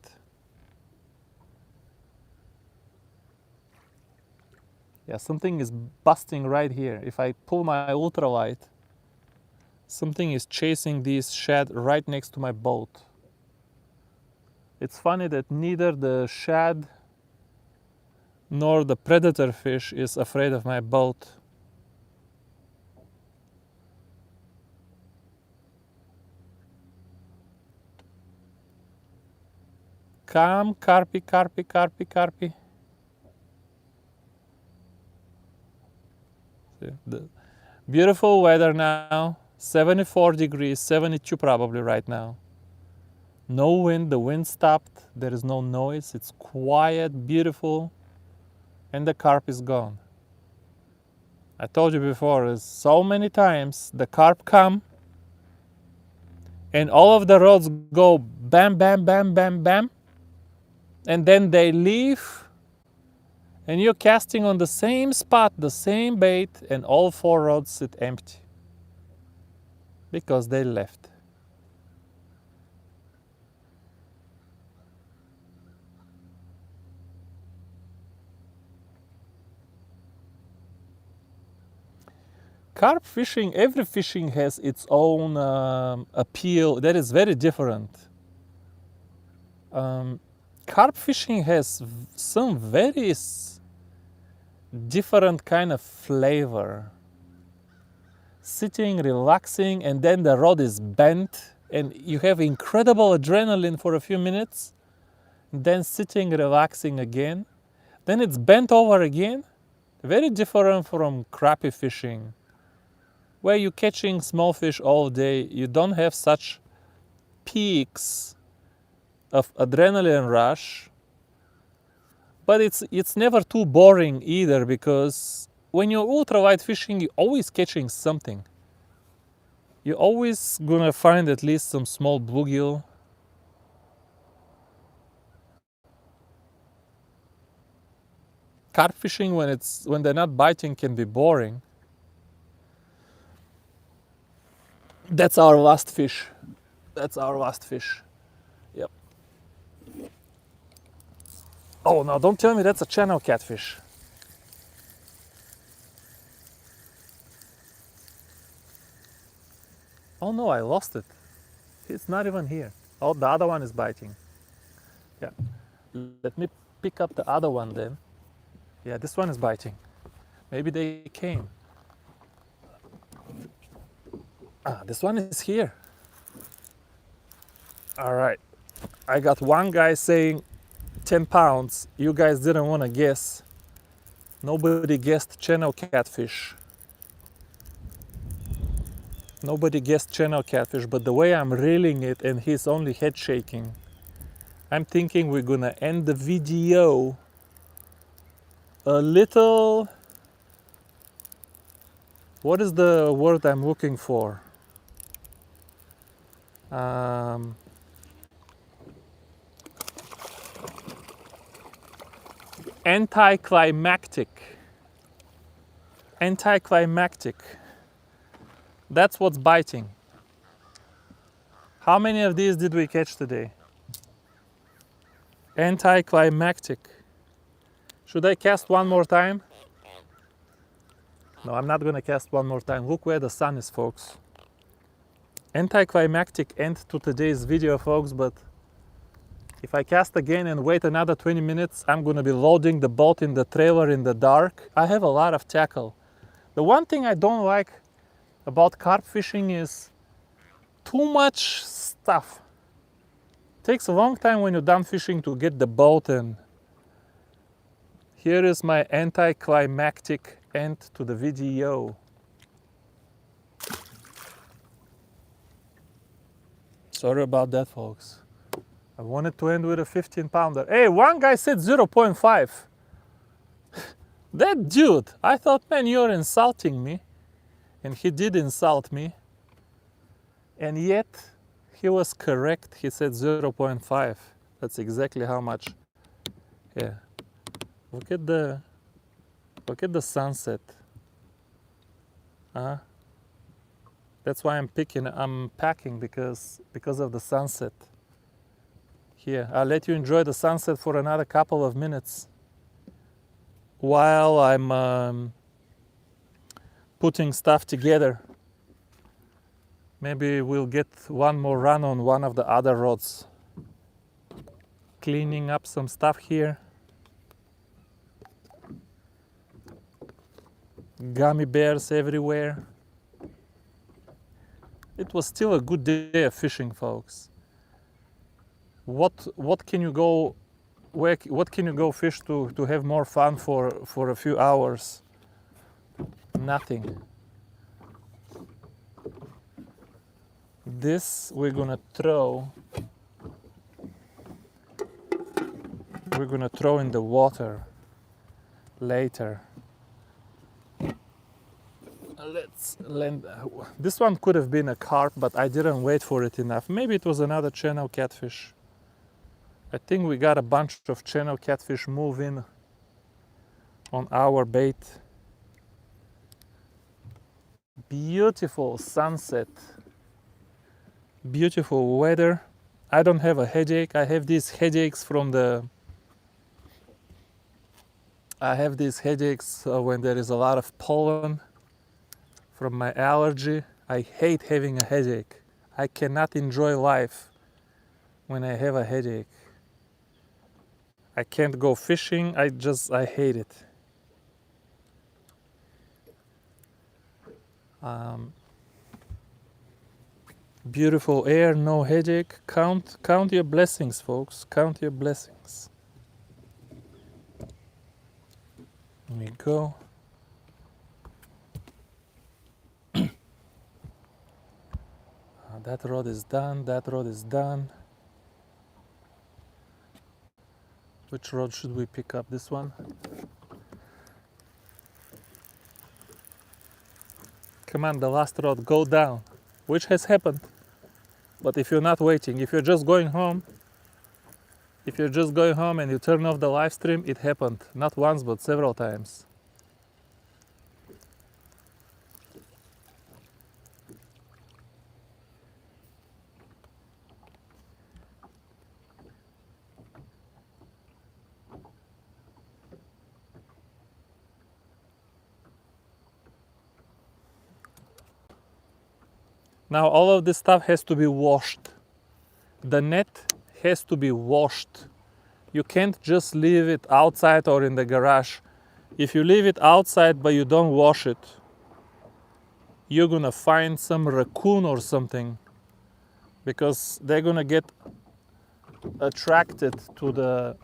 Yeah, something is busting right here. If I pull my ultralight, something is chasing this shad right next to my boat. It's funny that neither the shad nor the predator fish is afraid of my boat. Come, carpy, carpy, carpy, carpy. The beautiful weather now, 74 degrees, 72 probably right now. No wind, the wind stopped, there is no noise, it's quiet, beautiful, and the carp is gone. I told you before, so many times the carp come and all of the rods go bam, bam, bam, bam, bam, and then they leave and you're casting on the same spot, the same bait, and all 4 rods sit empty because they left. Carp fishing, every fishing has its own appeal that is very different. Carp fishing has some very different kind of flavor. Sitting, relaxing, and then the rod is bent and you have incredible adrenaline for a few minutes, then sitting, relaxing again, then it's bent over again. Very different from crappie fishing, where you're catching small fish all day. You don't have such peaks of adrenaline rush, but it's never too boring either, because when you're ultralight fishing, you're always catching something. You're always gonna find at least some small bluegill. Carp fishing, when they're not biting, can be boring. That's our last fish. That's our last fish. Yep. Oh no, don't tell me that's a channel catfish. Oh no, I lost it. It's not even here. Oh, the other one is biting. Yeah. Let me pick up the other one then. Yeah, this one is biting. Maybe they came. This one is here. All right. I got one guy saying 10 pounds. You guys didn't want to guess. Nobody guessed channel catfish. Nobody guessed channel catfish, but the way I'm reeling it and he's only head shaking, I'm thinking we're gonna end the video a little... What is the word I'm looking for? Anticlimactic. Anticlimactic. That's what's biting. How many of these did we catch today? Anticlimactic. Should I cast one more time? No, I'm not gonna cast one more time. Look where the sun is, folks. Anticlimactic end to today's video, folks, but if I cast again and wait another 20 minutes, I'm gonna be loading the boat in the trailer in the dark. I have a lot of tackle. The one thing I don't like about carp fishing is too much stuff. It takes a long time when you're done fishing to get the boat, and here is my anticlimactic end to the video. Sorry about that, folks. I wanted to end with a 15-pounder. Hey, one guy said 0.5. That dude, I thought, man, you're insulting me. And he did insult me. And yet, he was correct. He said 0.5. That's exactly how much. Yeah. Look at the sunset. That's why I'm packing because of the sunset. Here, I'll let you enjoy the sunset for another couple of minutes while I'm putting stuff together. Maybe we'll get one more run on one of the other rods. Cleaning up some stuff here. Gummy bears everywhere. It was still a good day of fishing, folks. What can you go fish to have more fun for a few hours? Nothing. This we're gonna throw in the water later. Let's land. This one could have been a carp, but I didn't wait for it enough. Maybe it was another channel catfish. I think we got a bunch of channel catfish moving on our bait. Beautiful sunset. Beautiful weather. I don't have a headache. I have these headaches when there is a lot of pollen from my allergy. I hate having a headache. I cannot enjoy life when I have a headache. I can't go fishing. I hate it. Beautiful air, no headache. Count your blessings, folks. Count your blessings. There we go. That rod is done. That rod is done. Which rod should we pick up? This one? Come on, the last rod, go down. Which has happened. But if you're not waiting, if you're just going home and you turn off the live stream, it happened. Not once, but several times. Now all of this stuff has to be washed. The net has to be washed. You can't just leave it outside or in the garage. If you leave it outside but you don't wash it, you're gonna find some raccoon or something, because they're gonna get attracted to the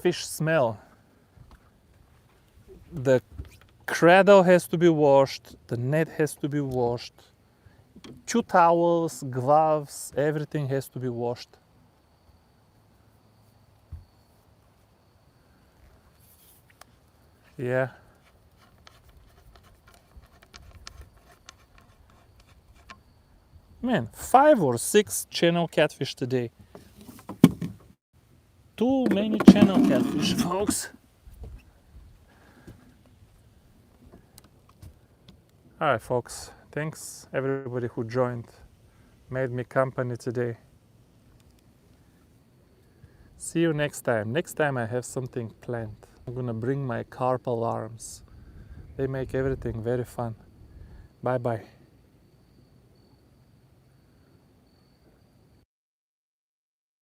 fish smell. The cradle has to be washed, the net has to be washed, 2 towels, gloves, everything has to be washed. Yeah. Man, 5 or 6 channel catfish today. Too many channel catfish, folks. Alright, folks. Thanks everybody who joined, made me company today. See you next time. Next time I have something planned. I'm gonna bring my carp alarms. They make everything very fun. Bye bye.